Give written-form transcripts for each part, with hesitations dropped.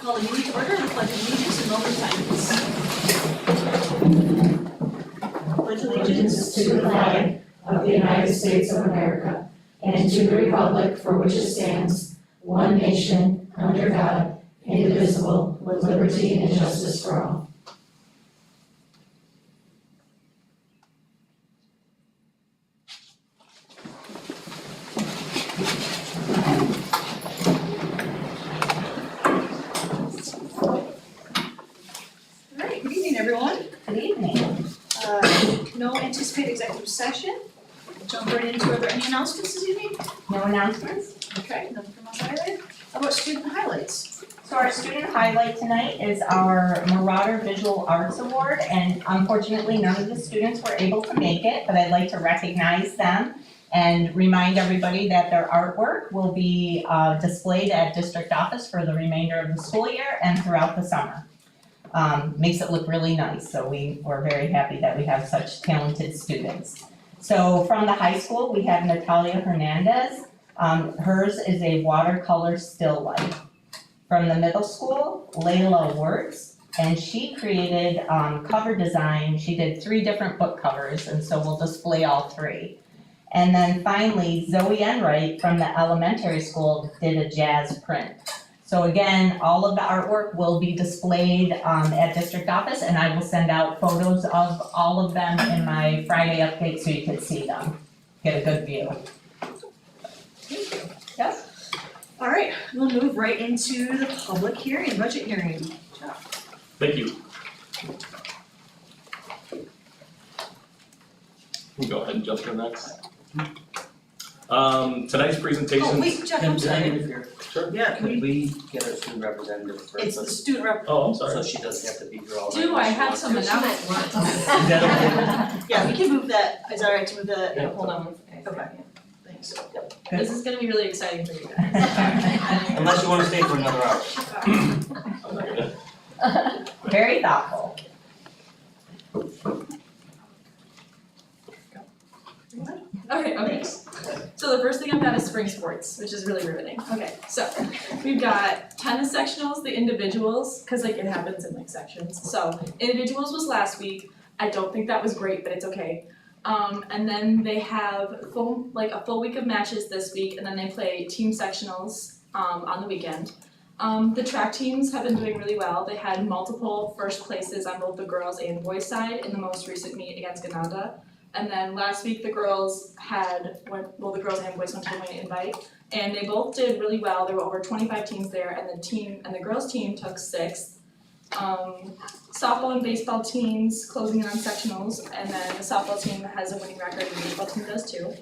Call the meeting to order and pledge allegiance and open silence. Pledge allegiance to the flag of the United States of America and to the republic for which it stands, one nation, under God, indivisible, with liberty and justice for all. All right, good evening, everyone. Good evening. No anticipated executive session. Jump right into, are there any announcements this evening? No announcements? Okay, nothing from us either. How about student highlights? So our student highlight tonight is our Marauder Visual Arts Award, and unfortunately, none of the students were able to make it, but I'd like to recognize them and remind everybody that their artwork will be displayed at district office for the remainder of the school year and throughout the summer. Makes it look really nice, so we're very happy that we have such talented students. So from the high school, we have Natalia Hernandez. Hers is a watercolor still life. From the middle school, Layla Wertz, and she created cover design. She did 3 different book covers, and so we'll display all 3. And then finally, Zoe Enright from the elementary school did a jazz print. So again, all of the artwork will be displayed at district office, and I will send out photos of all of them in my Friday update so you can see them, get a good view. Thank you. Yes? All right, we'll move right into the public hearing, budget hearing. Thank you. We'll go ahead and jump to the next. Tonight's presentation. Oh, wait, Jeff, I'm sorry. Sure. Yeah, can Could we, we get our student representative first? it's the student rep, Oh, I'm So sorry. she doesn't have to be here all night. Do I have some announcements? Is that okay? yeah, we can move that, is that all right to move that? Yeah. Hold on one second. Okay. Thanks. This is gonna be really exciting for you guys. Unless you wanna stay for another hour. I'm not gonna- Very thoughtful. Okay. So the first thing I've got is spring sports, which is really riveting. Okay, so we've got tennis sectionals, the individuals, cause like it happens in like sections. So individuals was last week. I don't think that was great, but it's okay. And then they have a full week of matches this week, and then they play team sectionals on the weekend. The track teams have been doing really well. They had multiple first places on both the girls and boys side in the most recent meet against Gananda. And then last week the girls the girls and boys went to the Wayne Invite, and they both did really well. There were over 25 teams there, and the girls team took 6th. Softball and baseball teams closing in on sectionals, and then the softball team has a winning record, and the baseball team does too.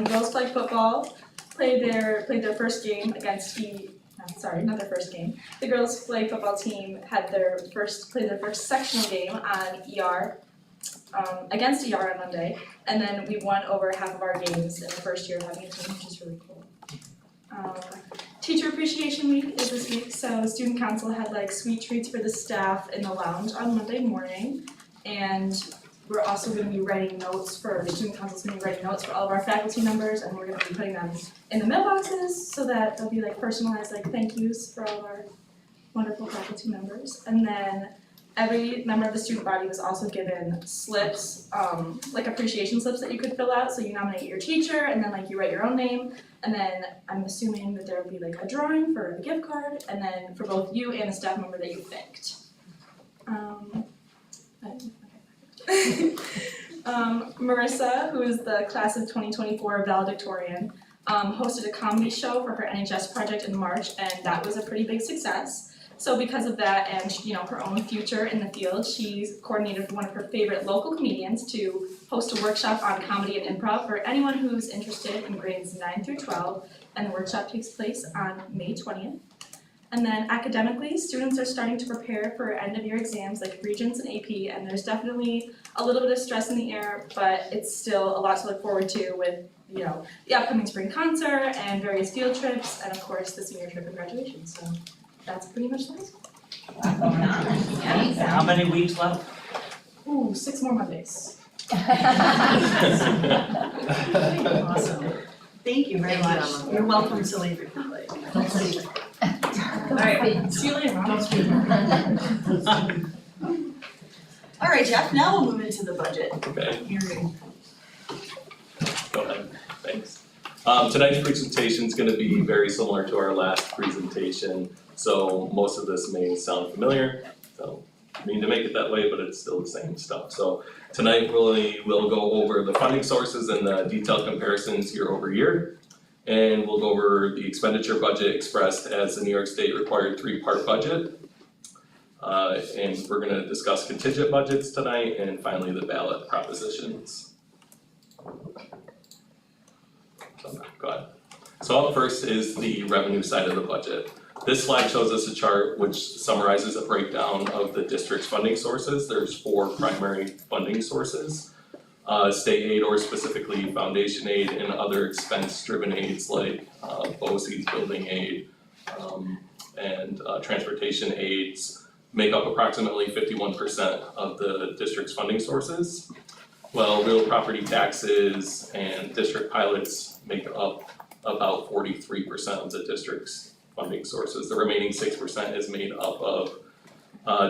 Girls flag football played their first game against not their first game. The girls flag football team played their first sectional game on ER. Against ER on Monday, and then we won over half of our games in the first year of having a team, which is really cool. Teacher Appreciation Week is this week, so Student Council had like sweet treats for the staff in the lounge on Monday morning, and we're also going to be writing notes the Student Council's going to be writing notes for all of our faculty members, and we're going to be putting them in the mailboxes so that they'll be like personalized like thank yous for all of our wonderful faculty members. And then every member of the student body was also given slips, like appreciation slips that you could fill out. So you nominate your teacher, and then like you write your own name, and then I'm assuming that there will be like a drawing for the gift card, and then for both you and the staff member that you thanked. Marissa, who is the class of 2024 valedictorian, hosted a comedy show for her NHS project in March, and that was a pretty big success. So because of that and her own future in the field, she's coordinated with one of her favorite local comedians to host a workshop on comedy and improv for anyone who's interested in grades 9 through 12, and the workshop takes place on May 20th. And then academically, students are starting to prepare for end of year exams like Regents and AP, and there's definitely a little bit of stress in the air, but it's still a lot to look forward to with the upcoming spring concert and various field trips, and of course the senior trip and graduation. So that's pretty much the high school. What's going on? And how many weeks left? Ooh, 6 more Mondays. Awesome. Thank you very much. You're welcome to leave if you'd like. Alright, see you later, Mom. Don't speak. Alright, Jeff, now we'll move into the budget Okay, hearing. go ahead, thanks. Tonight's presentation is gonna be very similar to our last presentation, so most of this may sound familiar. So, I mean to make it that way, but it's still the same stuff. So tonight we'll go over the funding sources and the detailed comparisons year over year. And we'll go over the expenditure budget expressed as the New York State required 3-part budget. And we're gonna discuss contingent budgets tonight, and finally the ballot propositions. So, go ahead. So up first is the revenue side of the budget. This slide shows us a chart which summarizes a breakdown of the district's funding sources. There's 4 primary funding sources. State aid, or specifically foundation aid, and other expense-driven aids like BOCES, building aid, and transportation aids make up approximately 51% of the district's funding sources. While real property taxes and district pilots make up about 43% of the district's funding sources. The remaining 6% is made up of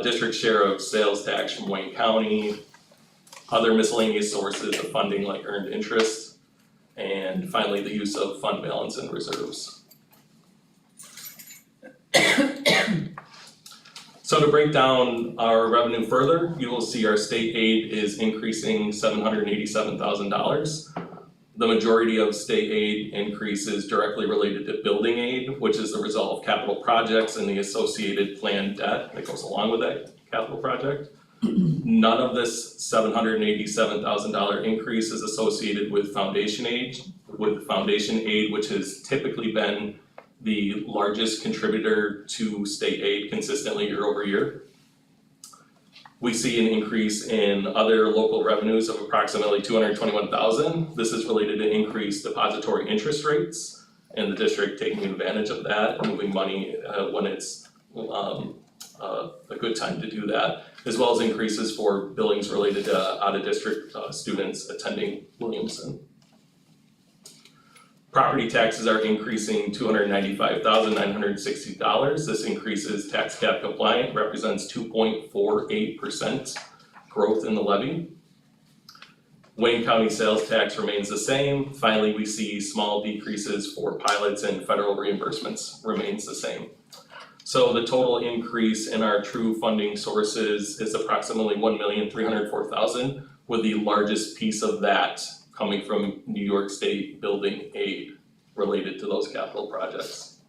district share of sales tax from Wayne County, other miscellaneous sources of funding like earned interest, and finally the use of fund balance and reserves. So to break down our revenue further, you will see our state aid is increasing $787,000. The majority of state aid increase is directly related to building aid, which is the result of capital projects and the associated planned debt that goes along with that capital project. None of this $787,000 increase is associated with foundation aid, which has typically been the largest contributor to state aid consistently year over year. We see an increase in other local revenues of approximately $221,000. This is related to increased depository interest rates and the district taking advantage of that, moving money when it's a good time to do that, as well as increases for billings related to out-of-district students attending Williamson. Property taxes are increasing $295,960. This increase is tax cap compliant, represents 2.48% growth in the levy. Wayne County sales tax remains the same. Finally, we see small decreases for pilots, and federal reimbursements remains the same. So the total increase in our true funding sources is approximately $1,304,000, with the largest piece of that coming from New York State building aid related to those capital projects.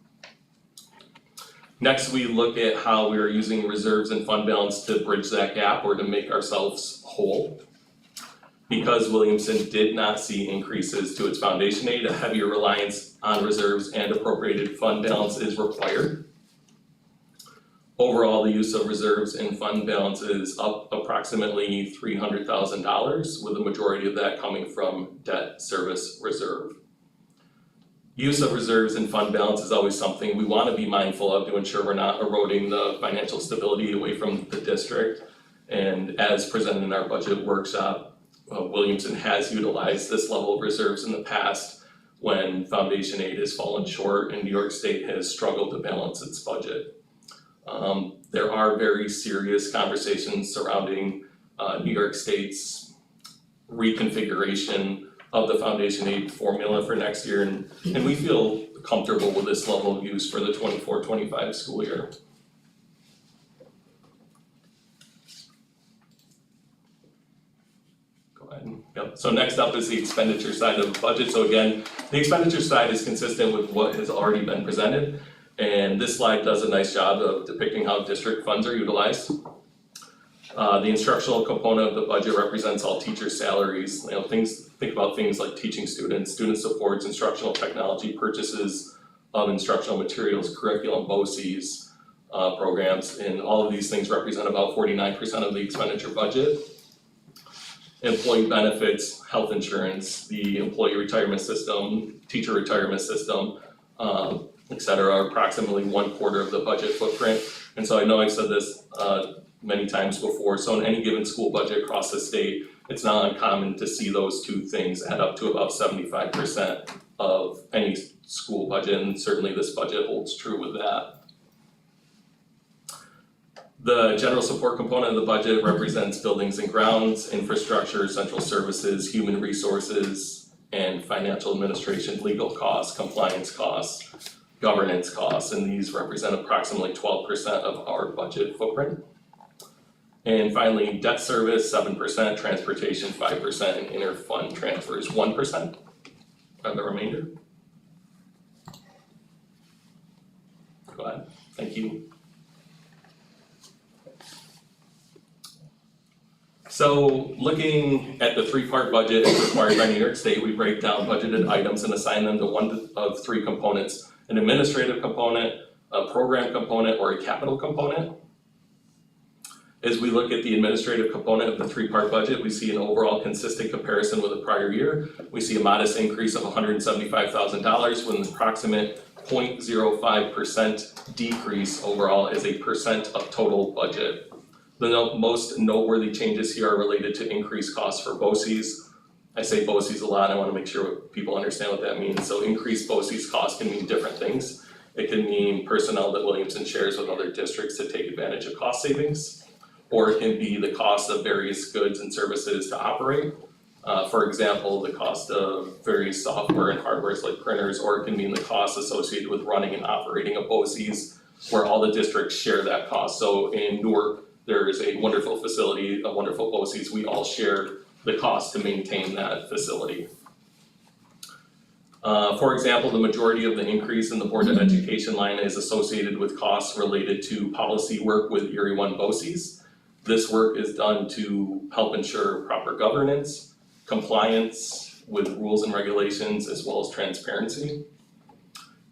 Next, we look at how we are using reserves and fund balance to bridge that gap or to make ourselves whole. Because Williamson did not see increases to its foundation aid, a heavier reliance on reserves and appropriated fund balance is required. Overall, the use of reserves and fund balance is up approximately $300,000, with the majority of that coming from debt service reserve. Use of reserves and fund balance is always something we want to be mindful of to ensure we're not eroding the financial stability away from the district. And as presented in our budget workshop, Williamson has utilized this level of reserves in the past when foundation aid has fallen short and New York State has struggled to balance its budget. There are very serious conversations surrounding New York State's reconfiguration of the foundation aid formula for next year, and we feel comfortable with this level of use for the 24-25 school year. Go ahead. Yep. So next up is the expenditure side of the budget. So again, the expenditure side is consistent with what has already been presented. And this slide does a nice job of depicting how district funds are utilized. The instructional component of the budget represents all teacher salaries. Think about things like teaching students, student supports, instructional technology, purchases of instructional materials, curriculum, BOCES, programs, and all of these things represent about 49% of the expenditure budget. Employee benefits, health insurance, the employee retirement system, teacher retirement system, et cetera, are approximately 1/4 of the budget footprint. And so I know I've said this many times before, so in any given school budget across the state, it's not uncommon to see those two things add up to about 75% of any school budget, and certainly this budget holds true with that. The general support component of the budget represents buildings and grounds, infrastructure, central services, human resources, and financial administration, legal costs, compliance costs, governance costs, and these represent approximately 12% of our budget footprint. And finally, debt service, 7%, transportation, 5%, and inter-fund transfers, 1% of the remainder. Go ahead, thank you. So looking at the three-part budget as required by New York State, we break down budgeted items and assign them to one of three components: an administrative component, a program component, or a capital component. As we look at the administrative component of the three-part budget, we see an overall consistent comparison with the prior year. We see a modest increase of $175,000 with an approximate 0.05% decrease overall as a percent of total budget. The most noteworthy changes here are related to increased costs for BOCES. I say BOCES a lot, I wanna make sure people understand what that means. So increased BOCES costs can mean different things. It can mean personnel that Williamson shares with other districts to take advantage of cost savings, or it can be the cost of various goods and services to operate. For example, the cost of various software and hardware like printers, or it can mean the cost associated with running and operating a BOCES where all the districts share that cost. So in Newark, there is a wonderful facility, a wonderful BOCES, we all share the cost to maintain that facility. For example, the majority of the increase in the Board of Education line is associated with costs related to policy work with Erie One BOCES. This work is done to help ensure proper governance, compliance with rules and regulations, as well as transparency.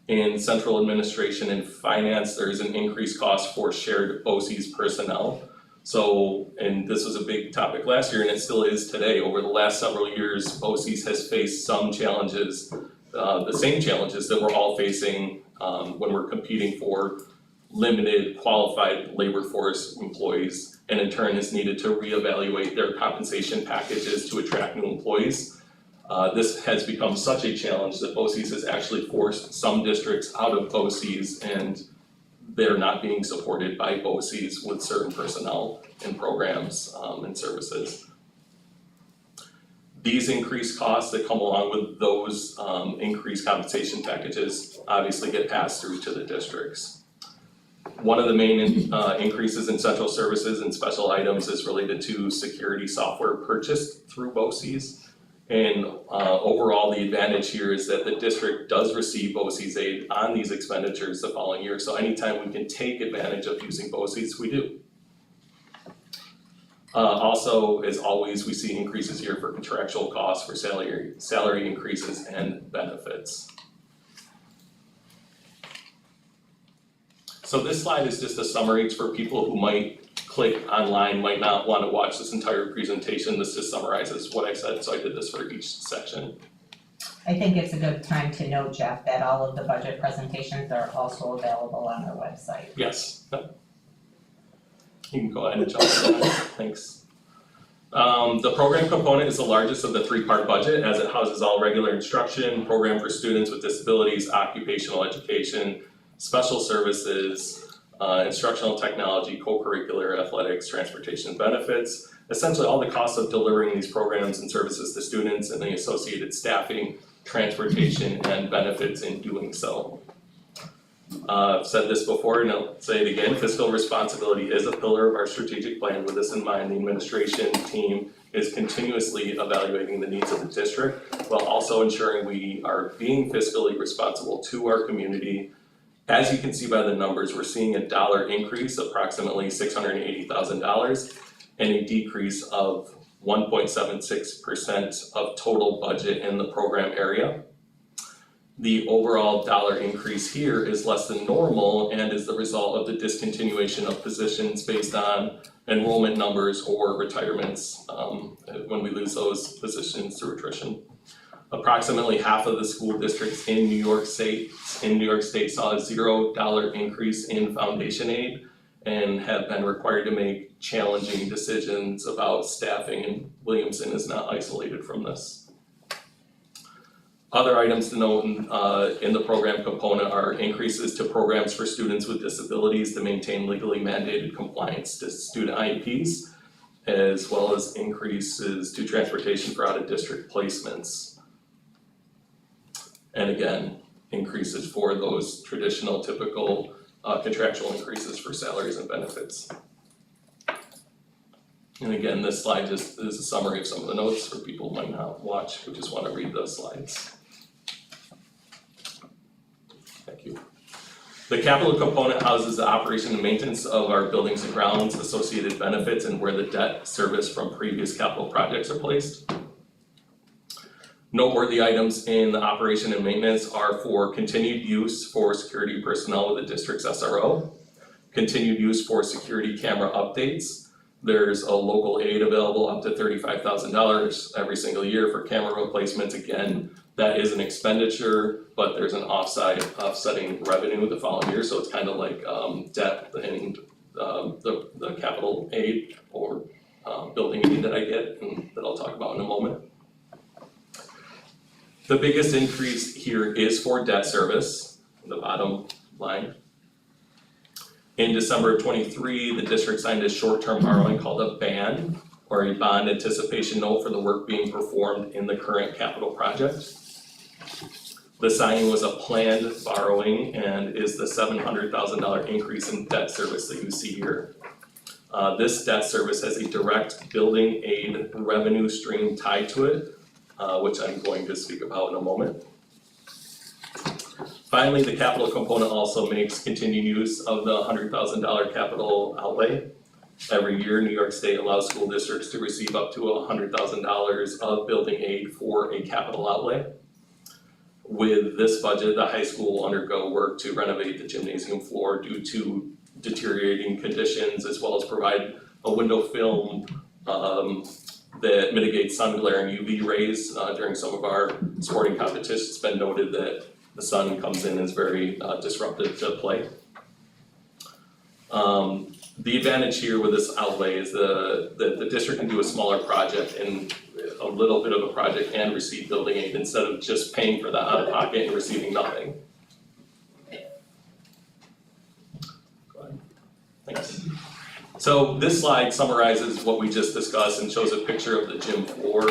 In central administration and finance, there is an increased cost for shared BOCES personnel. So, and this was a big topic last year and it still is today. Over the last several years, BOCES has faced some challenges, the same challenges that we're all facing when we're competing for limited qualified labor force employees, and in turn is needed to reevaluate their compensation packages to attract new employees. This has become such a challenge that BOCES has actually forced some districts out of BOCES and they're not being supported by BOCES with certain personnel and programs and services. These increased costs that come along with those increased compensation packages obviously get passed through to the districts. One of the main increases in central services and special items is related to security software purchased through BOCES. And overall, the advantage here is that the district does receive BOCES aid on these expenditures the following year. So anytime we can take advantage of using BOCES, we do. Also, as always, we see increases here for contractual costs for salary increases and benefits. So this slide is just a summary. It's for people who might click online, might not want to watch this entire presentation. This just summarizes what I said, so I did this for each section. I think it's a good time to note, Jeff, that all of the budget presentations are also available on our website. Yes. Yep. You can go ahead and jump to that, thanks. The program component is the largest of the three-part budget as it houses all regular instruction, program for students with disabilities, occupational education, special services, instructional technology, co-curricular, athletics, transportation benefits, essentially all the costs of delivering these programs and services to students and the associated staffing, transportation, and benefits in doing so. I've said this before and I'll say it again, fiscal responsibility is a pillar of our strategic plan. With this in mind, the administration team is continuously evaluating the needs of the district while also ensuring we are being fiscally responsible to our community. As you can see by the numbers, we're seeing a dollar increase, approximately $680,000, and a decrease of 1.76% of total budget in the program area. The overall dollar increase here is less than normal and is the result of the discontinuation of positions based on enrollment numbers or retirements when we lose those positions through attrition. Approximately half of the school districts in New York State saw a $0 increase in foundation aid and have been required to make challenging decisions about staffing, and Williamson is not isolated from this. Other items to note in the program component are increases to programs for students with disabilities to maintain legally mandated compliance to student IEPs, as well as increases to transportation for out-of-district placements. And again, increases for those traditional, typical contractual increases for salaries and benefits. And again, this slide just is a summary of some of the notes for people who might not watch, who just wanna read those slides. Thank you. The capital component houses the operation and maintenance of our buildings and grounds, associated benefits, and where the debt service from previous capital projects are placed. Noteworthy items in the operation and maintenance are for continued use for security personnel with the district's SRO, continued use for security camera updates. There's a local aid available up to $35,000 every single year for camera replacements. Again, that is an expenditure, but there's an offsetting revenue the following year, so it's kind of like debt and the capital aid or building aid that I get and that I'll talk about in a moment. The biggest increase here is for debt service, the bottom line. In December of '23, the district signed a short-term borrowing called a BAN, or a bond anticipation note for the work being performed in the current capital project. The signing was a planned borrowing and is the $700,000 increase in debt service that you see here. This debt service has a direct building aid revenue stream tied to it, which I'm going to speak about in a moment. Finally, the capital component also makes continued use of the $100,000 capital outlay. Every year, New York State allows school districts to receive up to $100,000 of building aid for a capital outlay. With this budget, the high school will undergo work to renovate the gymnasium floor due to deteriorating conditions, as well as provide a window film that mitigates sun glare and UV rays during some of our sporting competitions. It's been noted that the sun comes in and is very disruptive to play. The advantage here with this outlay is that the district can do a smaller project and a little bit of a project and receive building aid instead of just paying for that out of pocket and receiving nothing. Go ahead. Thanks. So this slide summarizes what we just discussed and shows a picture of the gym floor.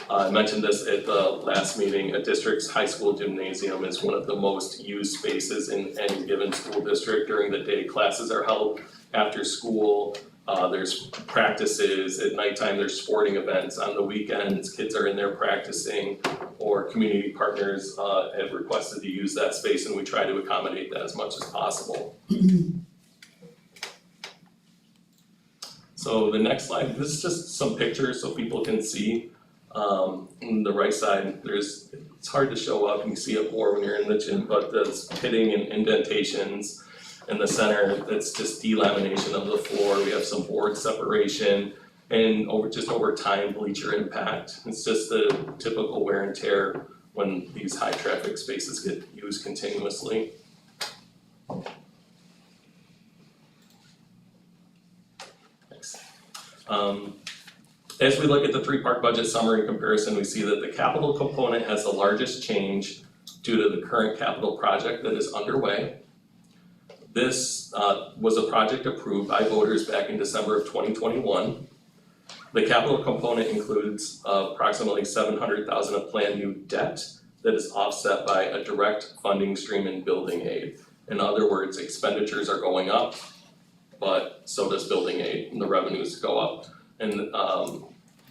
I mentioned this at the last meeting. A district's high school gymnasium is one of the most used spaces in any given school district. During the day, classes are held. After school, there's practices. At nighttime, there's sporting events. On the weekends, kids are in there practicing, or community partners have requested to use that space, and we try to accommodate that as much as possible. So the next slide, this is just some pictures so people can see. On the right side, it's hard to show up, and you see it more when you're in the gym, but there's pitting and indentations. In the center, that's just delamination of the floor. We have some board separation, and over time, bleacher impact. It's just the typical wear and tear when these high traffic spaces get used continuously. Thanks. As we look at the three-part budget summary comparison, we see that the capital component has the largest change due to the current capital project that is underway. This was a project approved by voters back in December of 2021. The capital component includes approximately $700,000 of planned new debt that is offset by a direct funding stream in building aid. In other words, expenditures are going up, but so does building aid, and the revenues go up. And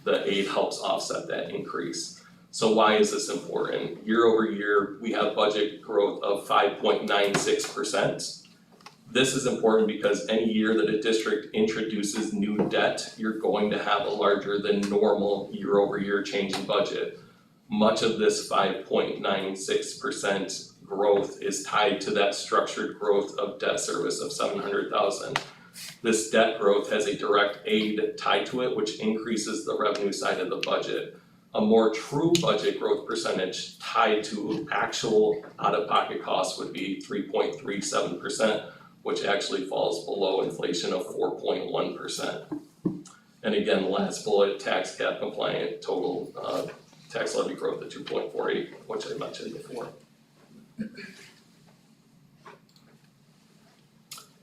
the aid helps offset that increase. So why is this important? Year over year, we have budget growth of 5.96%. This is important because any year that a district introduces new debt, you're going to have a larger than normal year over year change in budget. Much of this 5.96% growth is tied to that structured growth of debt service of $700,000. This debt growth has a direct aid tied to it, which increases the revenue side of the budget. A more true budget growth percentage tied to actual out-of-pocket costs would be 3.37%, which actually falls below inflation of 4.1%. And again, the last bullet, tax cap compliant total tax levy growth at 2.48, which I mentioned before.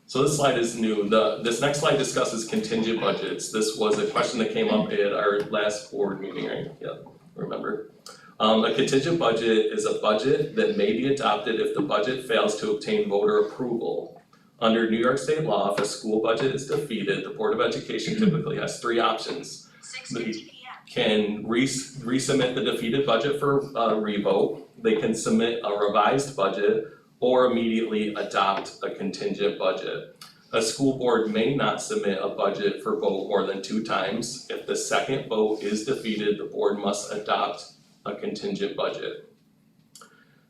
So this slide is new. This next slide discusses contingent budgets. This was a question that came up at our last board meeting, right? Yeah, remember? A contingent budget is a budget that may be adopted if the budget fails to obtain voter approval. Under New York State law, if a school budget is defeated, the Board of Education typically has three options. They can resubmit the defeated budget for revote, they can submit a revised budget, or immediately adopt a contingent budget. A school board may not submit a budget for vote more than 2 times. If the second vote is defeated, the board must adopt a contingent budget.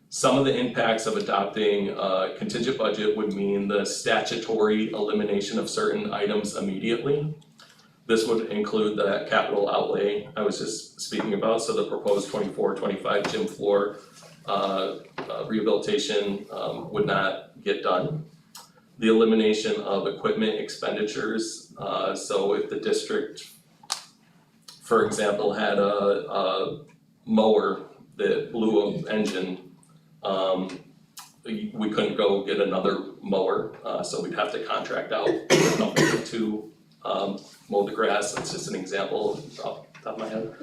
Some of the impacts of adopting a contingent budget would mean the statutory elimination of certain items immediately. This would include the capital outlay I was just speaking about, so the proposed 24-25 gym floor rehabilitation would not get done. The elimination of equipment expenditures, so if the district, for example, had a mower that blew an engine, we couldn't go get another mower, so we'd have to contract out a company to mow the grass. That's just an example off the top of my head.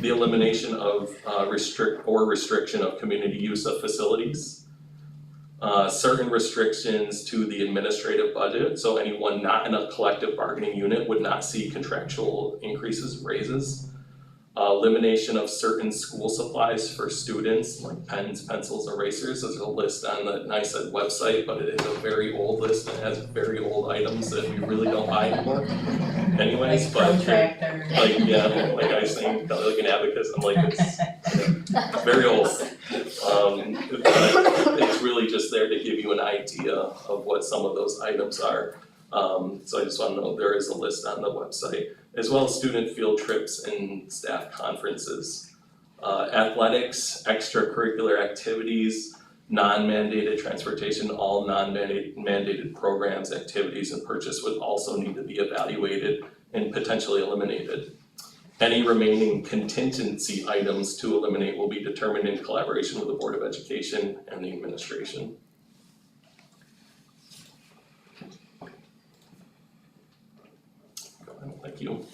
The elimination of restriction of community use of facilities. Certain restrictions to the administrative budget, so anyone not in a collective bargaining unit would not see contractual increases, raises. Elimination of certain school supplies for students, like pens, pencils, erasers. There's a list on the NICEAD website, but it is a very old list and it has very old items that we really don't buy anymore. Anyways, Like but protractor. like I was saying, like an abacus, I'm like, it's very old. But it's really just there to give you an idea of what some of those items are. So I just wanna know there is a list on the website, as well as student field trips and staff conferences. Athletics, extracurricular activities, non-mandated transportation, all non-mandated programs, activities, and purchase would also need to be evaluated and potentially eliminated. Any remaining contingency items to eliminate will be determined in collaboration with the Board of Education and the administration. Thank you.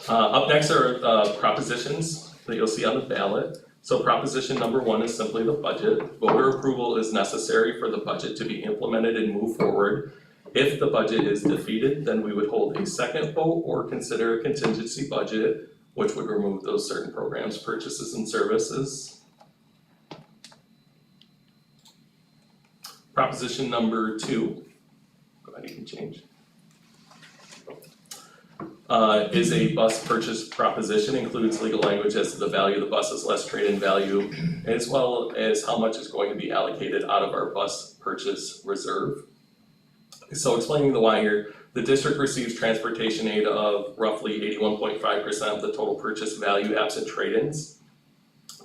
Up next are propositions that you'll see on the ballot. So proposition number 1 is simply the budget. Voter approval is necessary for the budget to be implemented and move forward. If the budget is defeated, then we would hold a second vote or consider a contingency budget, which would remove those certain programs, purchases, and services. Proposition number 2, go ahead, you can change. Is a bus purchase proposition, includes legal language as to the value of the buses less trade-in value, as well as how much is going to be allocated out of our bus purchase reserve. So explaining the why here, the district receives transportation aid of roughly 81.5% of the total purchase value absent trade-ins.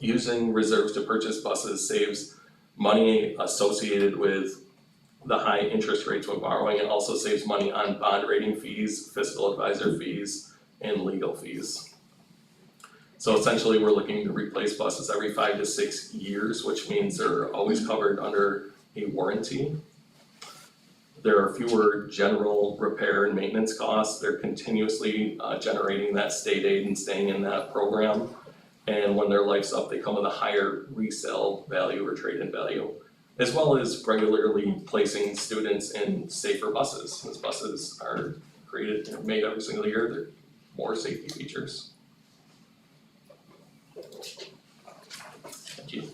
Using reserves to purchase buses saves money associated with the high interest rates when borrowing. It also saves money on bond rating fees, fiscal advisor fees, and legal fees. So essentially, we're looking to replace buses every 5 to 6 years, which means they're always covered under a warranty. There are fewer general repair and maintenance costs. They're continuously generating that state aid and staying in that program. And when their life's up, they come with a higher resale value or trade-in value, as well as regularly placing students in safer buses. As buses are created and made every single year, there are more safety features. Thank you.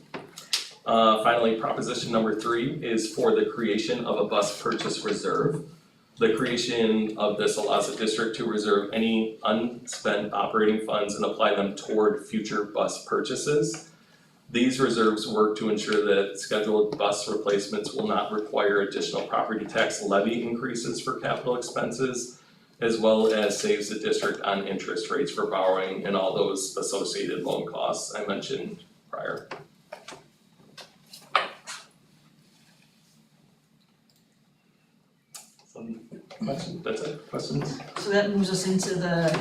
Finally, proposition number 3 is for the creation of a bus purchase reserve. The creation of this allows the district to reserve any unspent operating funds and apply them toward future bus purchases. These reserves work to ensure that scheduled bus replacements will not require additional property tax levy increases for capital expenses, as well as saves the district on interest rates for borrowing and all those associated loan costs I mentioned prior. Some questions, that's it, questions? So that moves us into the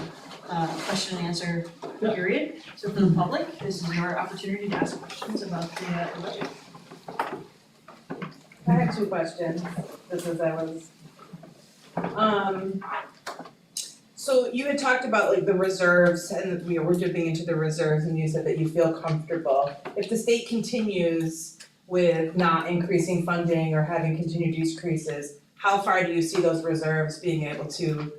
question and answer period. So for the public, this is your opportunity to ask questions about the budget. I had two questions, just as I was. So you had talked about like the reserves and that we're dipping into the reserves and you said that you feel comfortable. If the state continues with not increasing funding or having continued decreases, how far do you see those reserves being able to?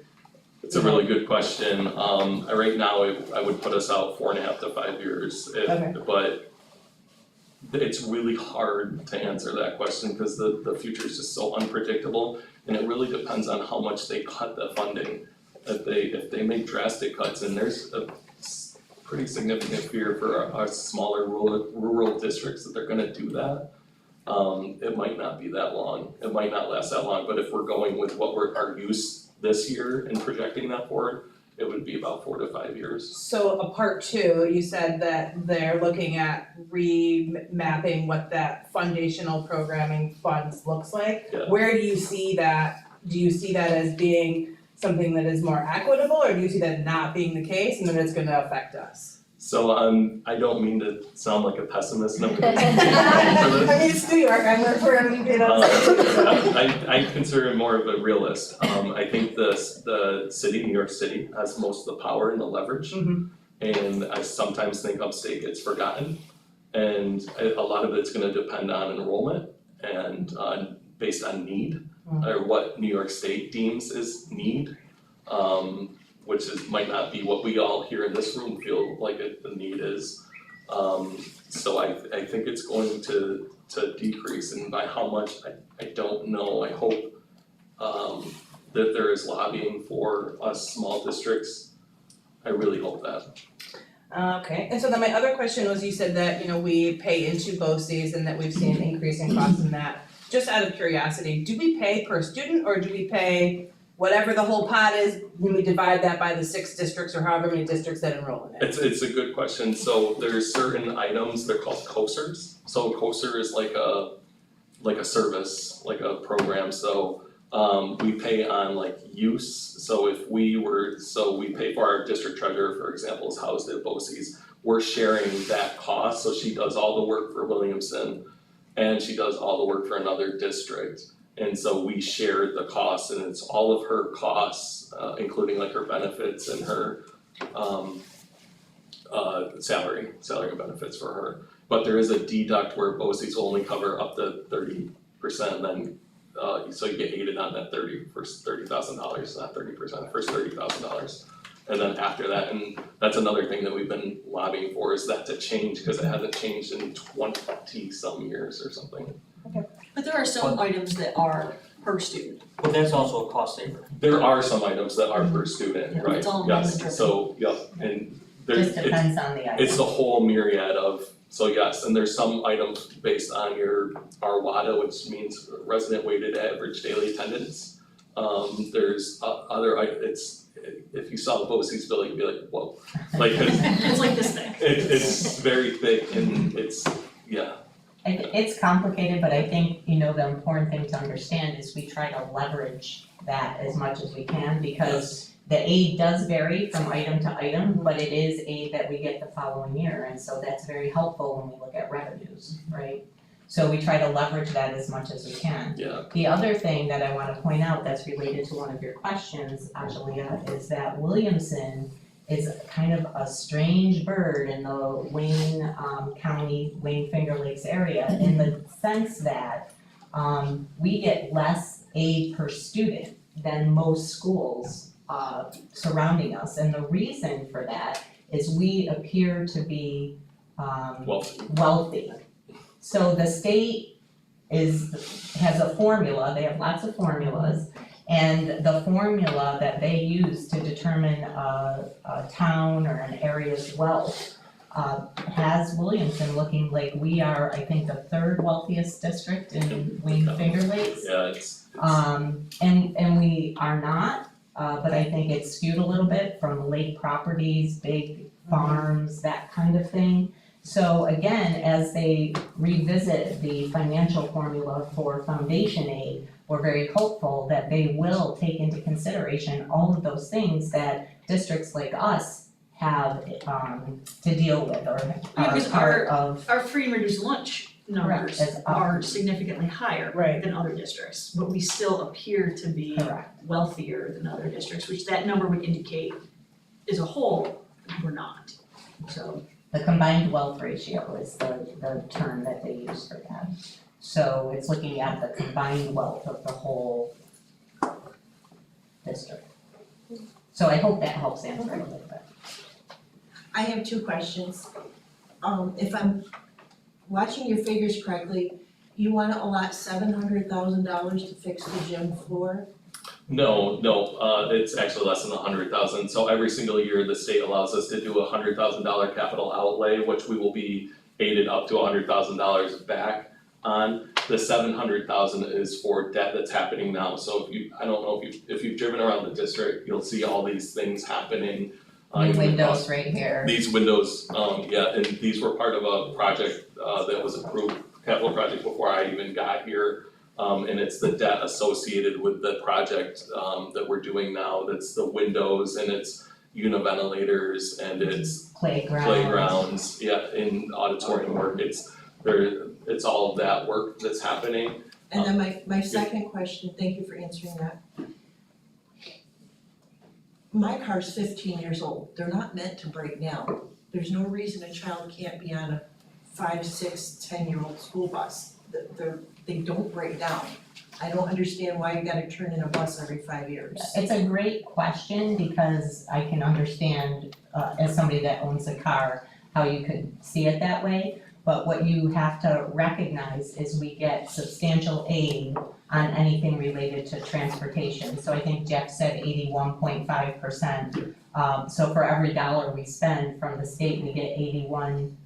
It's a really good question. Right now, I would put us out 4.5 to 5 years, Okay. but it's really hard to answer that question because the future is just so unpredictable, and it really depends on how much they cut the funding. If they make drastic cuts, and there's a pretty significant fear for our smaller rural districts that they're gonna do that. It might not be that long, it might not last that long, but if we're going with what our use this year and projecting that forward, it would be about 4 to 5 years. So a part two, you said that they're looking at remapping what that foundational programming funds looks like. Yeah. Where do you see that? Do you see that as being something that is more equitable, or do you see that not being the case and that it's gonna affect us? So I don't mean to sound like a pessimist, no. I mean, it's New York, I work for I consider it more of a realist. I think the city, New York City, has most of the power and the leverage. Mhm. And I sometimes think upstate gets forgotten. And a lot of it's gonna depend on enrollment and based on need, or what New York State deems is need. Which might not be what we all here in this room feel like the need is. So I think it's going to decrease, and by how much, I don't know. I hope that there is lobbying for us small districts. I really hope that. Okay, and so then my other question was, you said that, you know, we pay into BOCES and that we've seen increasing costs in that. Just out of curiosity, do we pay per student or do we pay whatever the whole pot is, when we divide that by the 6 districts or however many districts that enroll in it? It's a good question. So there's certain items, they're called COSERs. So a COSER is like a service, like a program. So we pay on like use. So we pay for our district treasurer, for example, is housed at BOCES. We're sharing that cost. So she does all the work for Williamson and she does all the work for another district. And so we share the costs, and it's all of her costs, including like her benefits and her salary and benefits for her. But there is a deduct where BOCES will only cover up to 30%, then so you get aided on that first $30,000, not 30%, first $30,000. And then after that, and that's another thing that we've been lobbying for, is that to change, because it hasn't changed in 20 some years or something. But there are some items that are per student. But that's also a cost saver. There are some items that are per student, Yeah, right? it's all Yes, driven. so, yep, and there's, Just depends on the item. it's the whole myriad of, so yes, and there's some items based on your WADA, which means resident weighted average daily attendance. There's other, if you saw the BOCES bill, you'd be like, whoa, like, It's like this thing. it's very thick and it's, yeah. It's complicated, but I think, you know, the important thing to understand is we try to leverage that as much as we can, because the aid does vary from item to item, but it is aid that we get the following year, and so that's very helpful when we look at revenues, right? So we try to leverage that as much as we can. Yeah. The other thing that I wanna point out that's related to one of your questions, Angelia, is that Williamson is kind of a strange bird in the Wayne County, Wayne Finger Lakes area, in the sense that we get less aid per student than most schools surrounding us. And the reason for that is we appear to be wealthy. So the state has a formula, they have lots of formulas, and the formula that they use to determine a town or an area's wealth has Williamson looking like we are, I think, the 3rd wealthiest district in Wayne Finger Lakes. Yeah, it's And we are not, but I think it's skewed a little bit from lake properties, big farms, that kind of thing. So again, as they revisit the financial formula for foundation aid, we're very hopeful that they will take into consideration all of those things that districts like us have to deal with or are Because part of. Our free and reduced lunch numbers Correct, is up. are significantly higher Right. than other districts, but we still appear to be Correct. wealthier than other districts, which that number would indicate as a whole, we're not. So, The combined wealth ratio is the term that they use for that. So it's looking at the combined wealth of the whole district. So I hope that helps answer a little bit. I have two questions. If I'm watching your figures correctly, you wanna allot $700,000 to fix the gym floor? No, it's actually less than 100,000, so every single year, the state allows us to do $100,000 capital outlay, which we will be aided up to $100,000 back on. The 700,000 is for debt that's happening now, so I don't know if you've driven around the district, you'll see all these things happening. New windows right here. These windows, and these were part of a project that was approved, capital project before I even got here. And it's the debt associated with the project that we're doing now, that's the windows and it's univentilators and it's playgrounds, in auditorium work, it's all of that work that's happening. And then my second question, thank you for answering that. My car's 15 years old, they're not meant to break down. There's no reason a child can't be on a 5, 6, 10-year-old school bus. They don't break down. I don't understand why you gotta turn in a bus every 5 years. It's a great question because I can understand, as somebody that owns a car, how you could see it that way. But what you have to recognize is we get substantial aid on anything related to transportation. So I think Jeff said 81.5%. So for every dollar we spend from the state, we get 81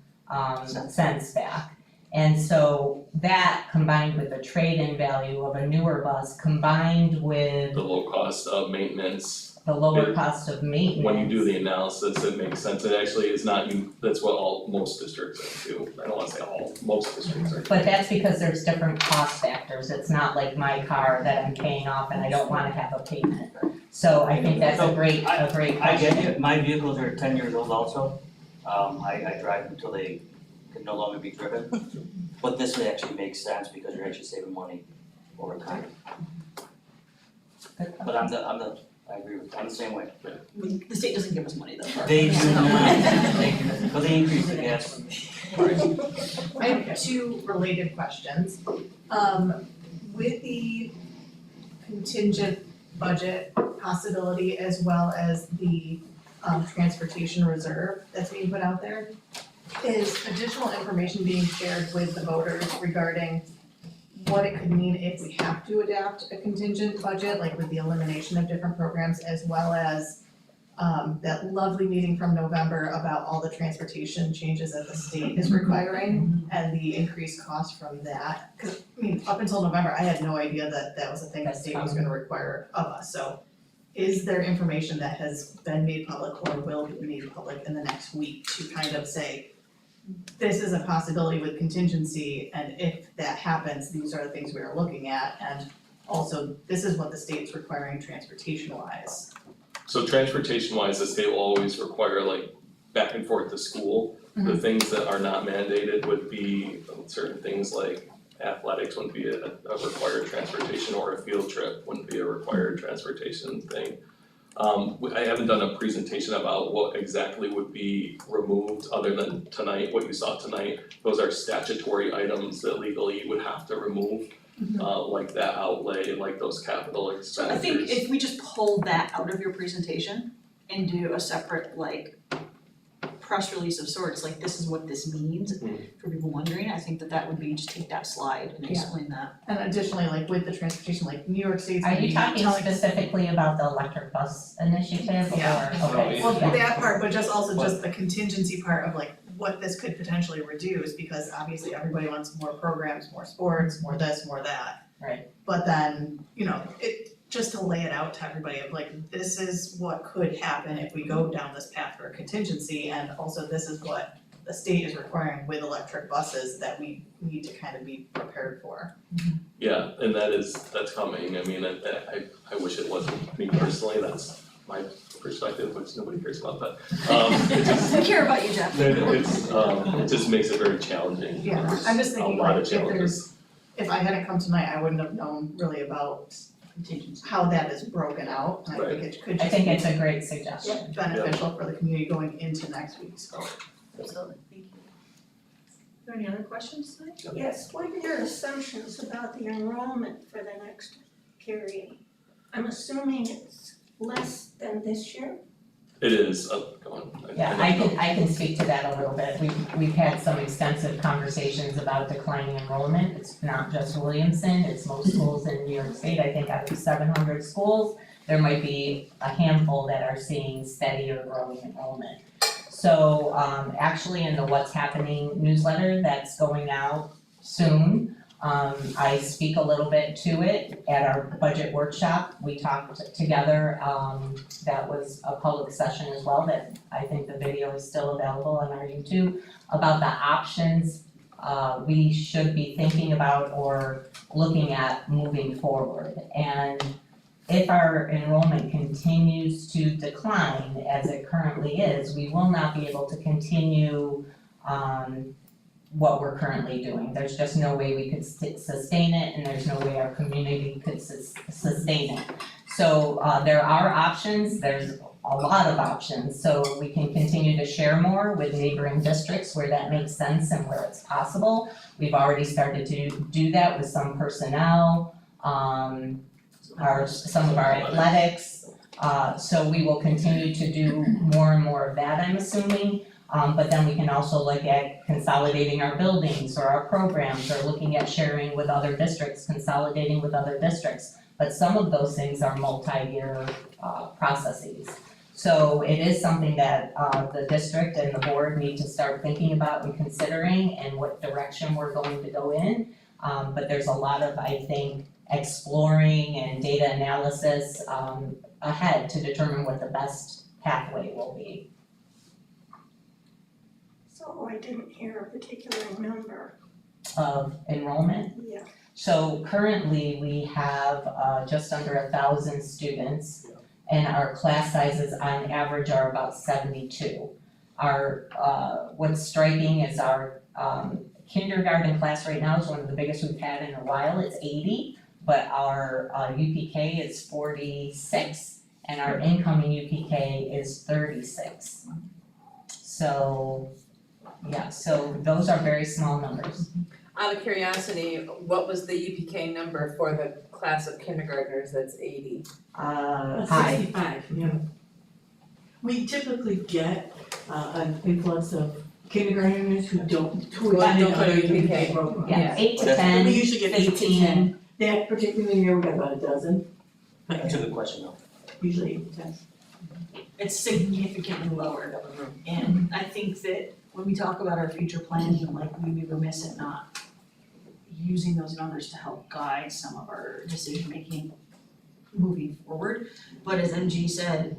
cents back. And so that combined with the trade-in value of a newer bus, combined with The low cost of maintenance, the lower cost of maintenance. when you do the analysis, it makes sense, it actually is not, that's what most districts do, I don't wanna say all, most districts are. But that's because there's different cost factors, it's not like my car that I'm paying off and I don't wanna have a payment. So I think that's a great I question. get you, my vehicles are 10 years old also, I drive until they can no longer be driven. But this would actually make sense because you're actually saving money over time. But I agree with, I'm the same way. the state doesn't give us money though. for our They do cars, so- not, but they increase the gas. I have two related questions. With the contingent budget possibility as well as the transportation reserve that's being put out there, is additional information being shared with the voters regarding what it could mean if we have to adapt a contingent budget, like with the elimination of different programs, as well as that lovely meeting from November about all the transportation changes that the state is requiring and the increased cost from that. Cause I mean, up until November, I had no idea that that was a thing the state was gonna require of us, so is there information that has been made public or will be made public in the next week to kind of say, this is a possibility with contingency, and if that happens, these are the things we are looking at, and also, this is what the state's requiring transportation wise. So transportation wise, the state will always require like back and forth to school. The things that are not mandated would be certain things like athletics wouldn't be a required transportation, or a field trip wouldn't be a required transportation thing. I haven't done a presentation about what exactly would be removed other than tonight, what you saw tonight. Those are statutory items that legally you would have to remove, like that outlay, like those capital So I expenditures. think if we just pull that out of your presentation and do a separate press release of sorts, like this is what this means for people wondering, I think that would be, just take that slide and explain that. And additionally, like with the transportation, like New York State's Are gonna you be talking telling. specifically about the electric bus initiative or, Yeah. okay, Well, yeah. that part, but just also just the contingency part of like what this could potentially reduce, because obviously everybody wants more programs, more sports, more this, more that. Right. But then, just to lay it out to everybody of like, this is what could happen if we go down this path for a contingency, and also this is what the state is requiring with electric buses that we need to kind of be prepared for. Yeah, and that's coming, I mean, I wish it wasn't me personally, that's my perspective, which nobody cares about, but it just, We care about you, Jeff. it just makes it very challenging. Yeah, There's I'm just thinking a lot like of if challenges. if I hadn't come tonight, I wouldn't have known really about Contingency. how that is broken out, and I think it could I just think be it's a great suggestion. beneficial for the community going into next week's vote. Absolutely, thank you. Are there any other questions tonight? Yes, what are your assumptions about the enrollment for the next period? I'm assuming it's less than this year? It is, go on. Yeah, I can speak to that a little bit. We've had some extensive conversations about declining enrollment. It's not just Williamson, it's most schools in New York State. I think out of 700 schools, there might be a handful that are seeing steady or growing enrollment. So actually in the What's Happening newsletter that's going out soon, I speak a little bit to it at our budget workshop. We talked together, that was a public session as well, that I think the video is still available on our YouTube, about the options we should be thinking about or looking at moving forward. And if our enrollment continues to decline as it currently is, we will not be able to continue what we're currently doing. There's just no way we could sustain it, and there's no way our community could sustain it. So there are options, there's a lot of options, so we can continue to share more with neighboring districts where that makes sense and where it's possible. We've already started to do that with some personnel, some of our athletics. So we will continue to do more and more of that, I'm assuming. But then we can also look at consolidating our buildings or our programs, or looking at sharing with other districts, consolidating with other districts. But some of those things are multi-year processes. So it is something that the district and the board need to start thinking about and considering, and what direction we're going to go in. But there's a lot of, I think, exploring and data analysis ahead to determine what the best pathway will be. So I didn't hear a particular number. Of enrollment. Yeah. So currently, we have just under 1,000 students, and our class sizes on average are about 72. Our, what's striking is our kindergarten class right now is one of the biggest we've had in a while, it's 80, but our UPK is 46, and our incoming UPK is 36. So, yeah, so those are very small numbers. Out of curiosity, what was the UPK number for the class of kindergartners that's 80? High. 65, yeah. We typically get an influx of kindergartners who Who don't go to UPK. program. Yeah, 8 to But that's- 10, We usually get 8 to 15. 10. That particular year, we got about a dozen, but That's a good question though. usually 8 to 10. It's significantly lower, and I think that when we talk about our future planning, like we'd be remiss in not using those numbers to help guide some of our decision making moving forward. But as MG said,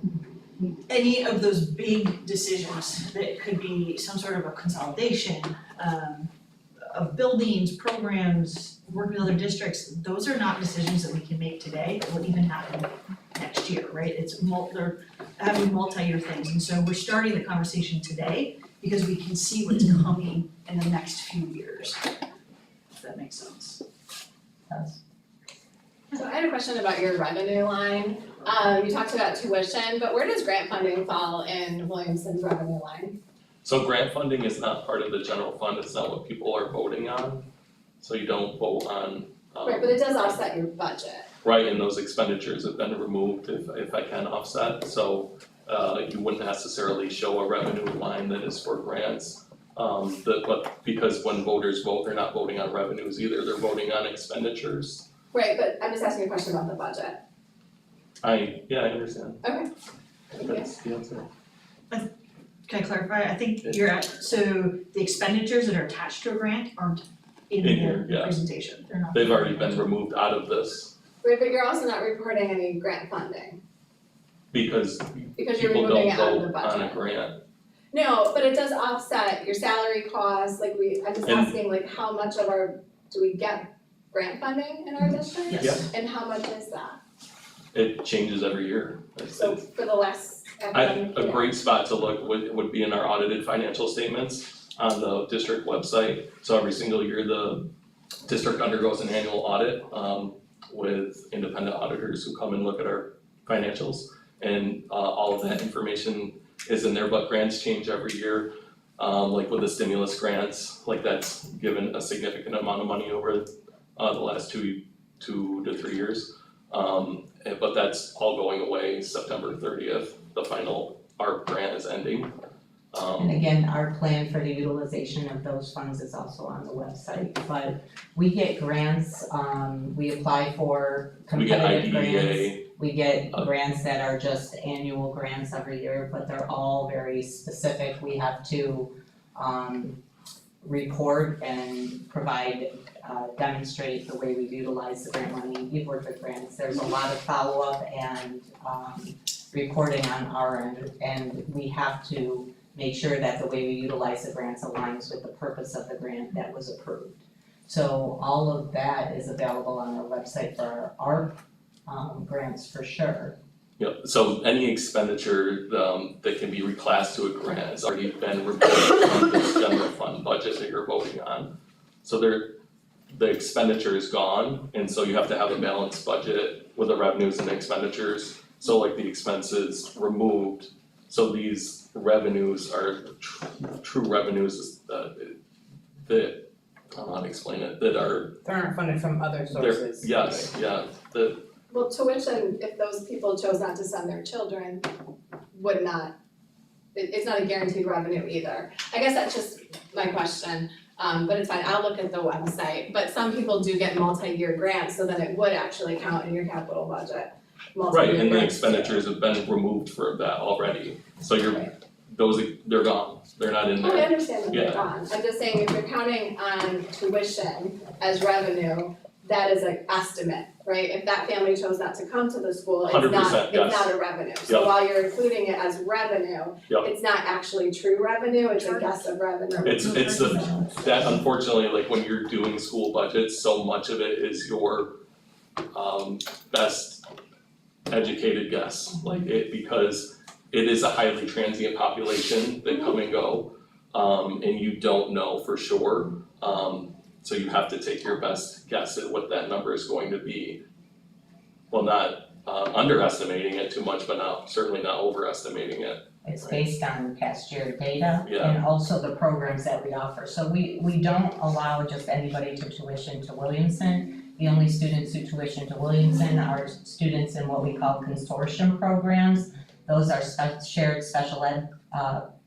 any of those big decisions that could be some sort of a consolidation of buildings, programs, working with other districts, those are not decisions that we can make today that will even happen next year, right? They're having multi-year things, and so we're starting the conversation today because we can see what's coming in the next few years, if that makes sense. So I had a question about your revenue line. You talked about tuition, but where does grant funding fall in Williamson's revenue line? So grant funding is not part of the general fund, it's not what people are voting on, so you don't vote on, Right, but it does offset your budget. right, and those expenditures have been removed if I can offset, so you wouldn't necessarily show a revenue line that is for grants. But because when voters vote, they're not voting on revenues either, they're voting on expenditures. Right, but I'm just asking a question about the budget. I understand. Okay. That's the answer. Can I clarify? I think you're at, so the expenditures that are attached to a grant aren't in In here, the yeah. presentation, they're not. They've already been removed out of this Right, but you're also not reporting any grant funding because because you're people removing don't it out of the vote on a budget. grant. No, but it does offset your salary costs, like I'm just And- asking like how much of do we get grant funding in our district? Yes. And how much is that? It changes every year. So for the last academic year? A great spot to look would be in our audited financial statements on the district website. So every single year, the district undergoes an annual audit with independent auditors who come and look at our financials. And all of that information is in there, but grants change every year. Like with the stimulus grants, like that's given a significant amount of money over the last 2 to 3 years. But that's all going away September 30th, the final ARP grant is ending. And again, our plan for the utilization of those funds is also on the website, but we get grants, we apply for We get competitive grants. IDEA, We get grants that are just annual grants every year, but they're all very specific. We have to report and provide, demonstrate the way we've utilized the grant money. You've worked with grants, there's a lot of follow-up and reporting on our end, and we have to make sure that the way we utilize the grants aligns with the purpose of the grant that was approved. So all of that is available on our website for our grants for sure. Yep, so any expenditure that can be reclassed to a grant has already been reported on this general fund budget that you're voting on. So the expenditure is gone, and so you have to have a balanced budget with the revenues and expenditures. So like the expenses removed, so these revenues are true revenues that, I don't know how to explain it, that are, They aren't funded from other they're, sources. yes, yeah, Well, tuition, if those people chose not to send their children, would not, it's not a guaranteed revenue either. I guess that's just my question, but it's fine, I'll look at the website, but some people do get multi-year grants, so then it would actually count in your capital budget. Multi-year right, and the grants too. expenditures have been removed for that already. So Right. they're gone, they're not in Oh, I there. understand that they're Yeah. gone, I'm just saying if you're counting on tuition as revenue, that is an estimate, right? If that family chose not to come to the school, it's 100%, yes. not a revenue. So Yep. while you're including it as revenue, Yep. it's not actually true revenue, it's a guess of revenue. It's that unfortunately, like when you're doing school budgets, so much of it is your best educated guess, like because it is a highly transient population that come and go, and you don't know for sure. So you have to take your best guess at what that number is going to be. Well, not underestimating it too much, but certainly not overestimating it. It's based on past year data Yeah. and also the programs that we offer. So we don't allow just anybody to tuition to Williamson. The only students who tuition to Williamson are students in what we call consortium programs. Those are shared special ed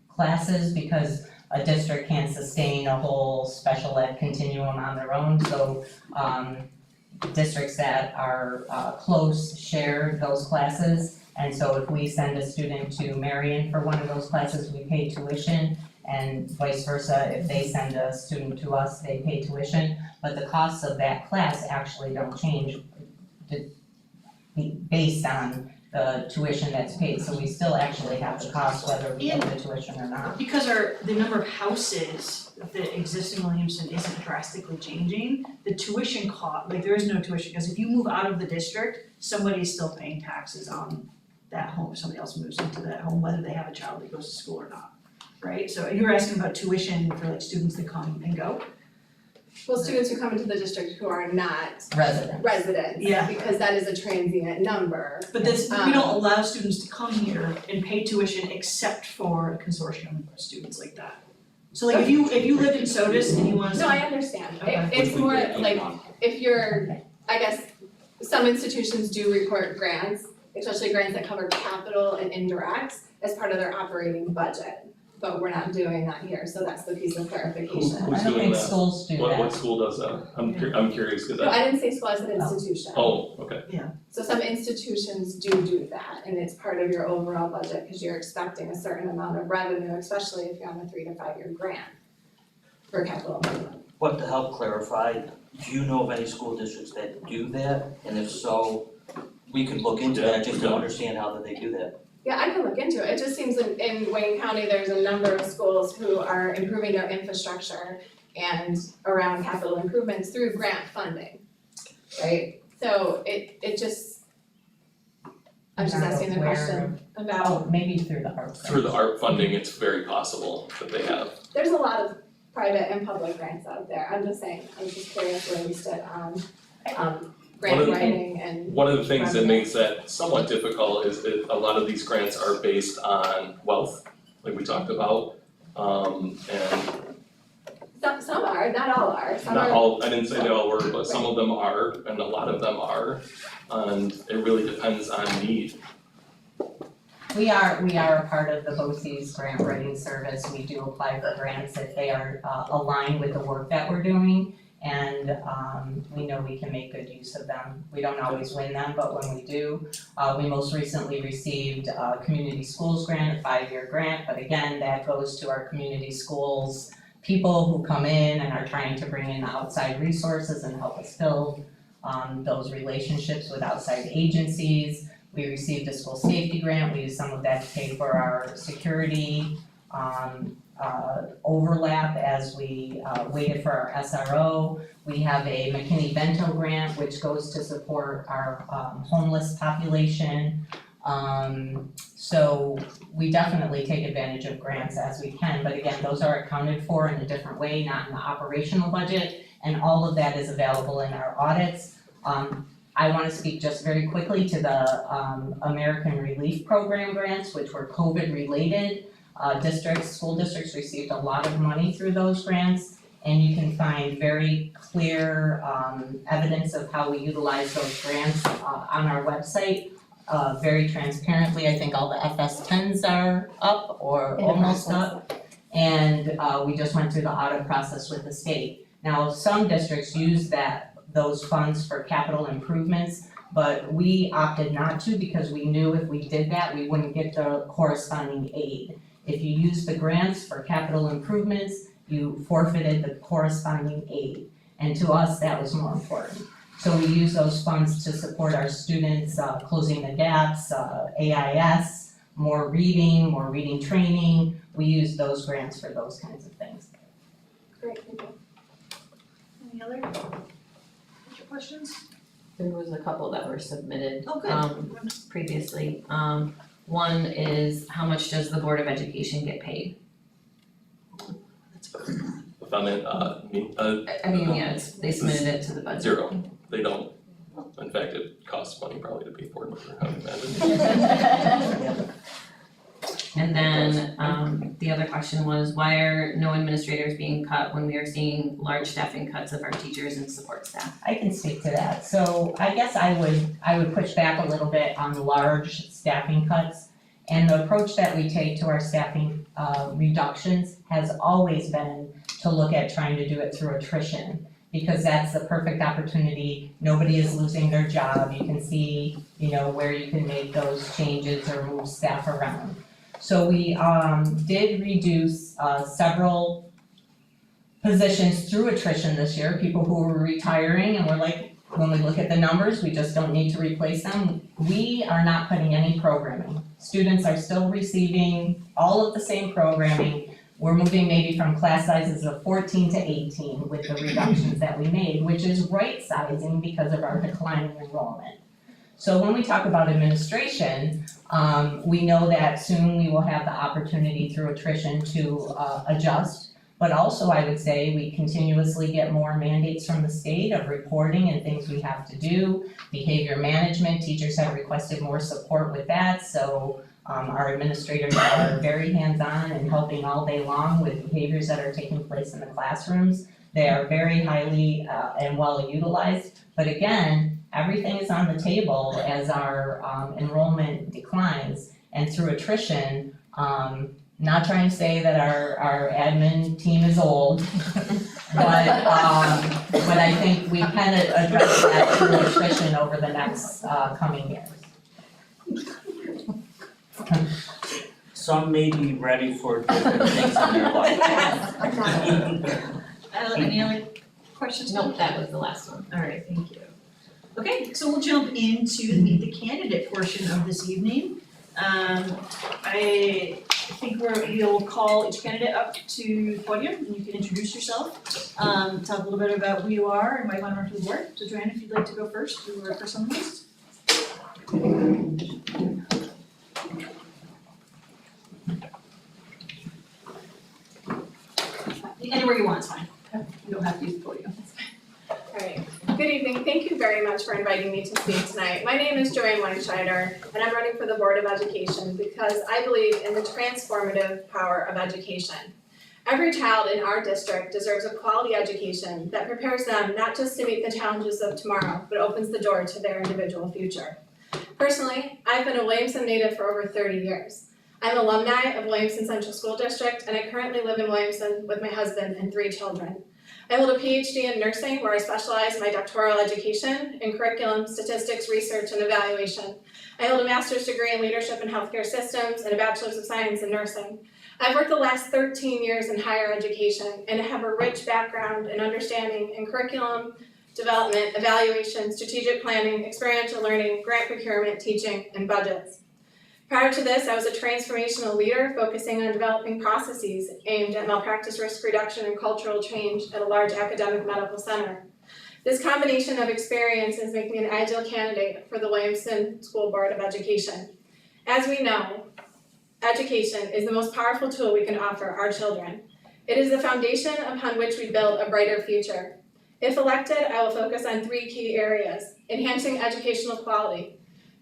classes because a district can't sustain a whole special ed continuum on their own. So districts that are close share those classes. And so if we send a student to Marion for one of those classes, we pay tuition, and vice versa, if they send a student to us, they pay tuition. But the costs of that class actually don't change based on the tuition that's paid, so we still actually have the cost whether we pay the tuition or not. Because the number of houses of the existing Williamson isn't drastically changing, the tuition cost, like there is no tuition, because if you move out of the district, somebody's still paying taxes on that home, if somebody else moves into that home, whether they have a child that goes to school or not, right? So you're asking about tuition for like students that come and go? Well, students who come into the district who are not Residents. Yeah. because that is a transient number. But we don't allow students to come here and pay tuition except for a consortium of students like that. So like if you lived in Sodus and you wanted to. No, I understand, Okay. it's more like, if you're, I guess, some institutions do report grants, especially grants that cover capital and indirects as part of their operating budget. But we're not doing that here, so that's the piece of clarification. Who's I don't doing think that? schools do that. What school does that? I'm curious, cause No, I didn't say school, I said institution. oh, okay. So some institutions do that, and it's part of your overall budget, cause you're expecting a certain amount of revenue, especially if you're on a 3 to 5 year grant for capital improvement. But to help clarify, do you know of any school districts that do that? And if so, we could look into that just to understand how that they do that. Yeah, I can look into it. It just seems in Wayne County, there's a number of schools who are improving their infrastructure and around capital improvements through grant funding, right? So it just, I'm just asking the question about, Oh, maybe through the art. Through the art funding, it's very possible that they have. there's a lot of private and public grants out there. I'm just saying, I was just curious where we stood on One of grant the- writing and One of the things that makes that somewhat difficult is that a lot of these grants are based on wealth, like we talked about. And some are, not all are, some not are. all, I didn't say they all were, but some of them are, and a lot of them are. And it really depends on need. We are a part of the BOCES grant writing service. We do apply for grants if they are aligned with the work that we're doing. And we know we can make good use of them. We don't always win them, but when we do, we most recently received a community schools grant, a 5-year grant. But again, that goes to our community schools, people who come in and are trying to bring in outside resources and help us build those relationships with outside agencies. We received a school safety grant. We used some of that to pay for our security overlap as we waited for our SRO. We have a McKinney-Vento grant, which goes to support our homeless population. So we definitely take advantage of grants as we can, but again, those are accounted for in a different way, not in the operational budget, and all of that is available in our audits. I wanna speak just very quickly to the American Relief Program grants, which were COVID related. School districts received a lot of money through those grants, and you can find very clear evidence of how we utilize those grants on our website. Very transparently, I think all the FS10s are up or almost up. And we just went through the audit process with the state. Now, some districts use those funds for capital improvements, but we opted not to because we knew if we did that, we wouldn't get the corresponding aid. If you use the grants for capital improvements, you forfeited the corresponding aid. And to us, that was more important. So we use those funds to support our students, closing the gaps, AIS, more reading training. We use those grants for those kinds of things. Great, thank you. Any other questions? There was a couple that were submitted Oh, good. previously. One is, how much does the Board of Education get paid? If I'm in, I mean, yeah, they submitted it to the budget. 0, they don't. In fact, it costs money probably to pay for it, I would imagine. And then, the other question was, why are no administrators being cut when we are seeing large staffing cuts of our teachers and support staff? I can speak to that. So I guess I would push back a little bit on large staffing cuts. And the approach that we take to our staffing reductions has always been to look at trying to do it through attrition, because that's the perfect opportunity. Nobody is losing their job. You can see, where you can make those changes or move staff around. So we did reduce several positions through attrition this year, people who were retiring, and we're like, when we look at the numbers, we just don't need to replace them. We are not cutting any programming. Students are still receiving all of the same programming. We're moving maybe from class sizes of 14 to 18 with the reductions that we made, which is right sizing because of our declining enrollment. So when we talk about administration, we know that soon we will have the opportunity through attrition to adjust. But also I would say we continuously get more mandates from the state of reporting and things we have to do. Behavior management, teachers have requested more support with that, so our administrators are very hands-on and helping all day long with behaviors that are taking place in the classrooms. They are very highly and well utilized, but again, everything is on the table as our enrollment declines, and through attrition, not trying to say that our admin team is old, but I think we can address that through attrition over the next coming years. Some may be ready for different things in their life. Any other questions? Nope, that was the last one. Alright, thank you. Okay, so we'll jump into the meet the candidate portion of this evening. I think we'll call each candidate up to the podium and you can introduce yourself. Talk a little bit about who you are and why you want to run for the board. So Joanne, if you'd like to go first, you were first on the list. Anywhere you want is fine. You don't have to use the podium. Alright, good evening, thank you very much for inviting me to speak tonight. My name is Joanne Weinscheider, and I'm running for the Board of Education because I believe in the transformative power of education. Every child in our district deserves a quality education that prepares them not just to meet the challenges of tomorrow, but opens the door to their individual future. Personally, I've been a Williamson native for over 30 years. I'm an alumni of Williamson Central School District, and I currently live in Williamson with my husband and 3 children. I hold a PhD in nursing where I specialize in my doctoral education in curriculum, statistics, research, and evaluation. I hold a master's degree in leadership and healthcare systems and a bachelor's of science in nursing. I've worked the last 13 years in higher education and have a rich background and understanding in curriculum, development, evaluation, strategic planning, experiential learning, grant procurement, teaching, and budgets. Prior to this, I was a transformational leader focusing on developing processes aimed at malpractice risk reduction and cultural change at a large academic medical center. This combination of experiences make me an ideal candidate for the Williamson School Board of Education. As we know, education is the most powerful tool we can offer our children. It is the foundation upon which we build a brighter future. If elected, I will focus on 3 key areas: enhancing educational quality,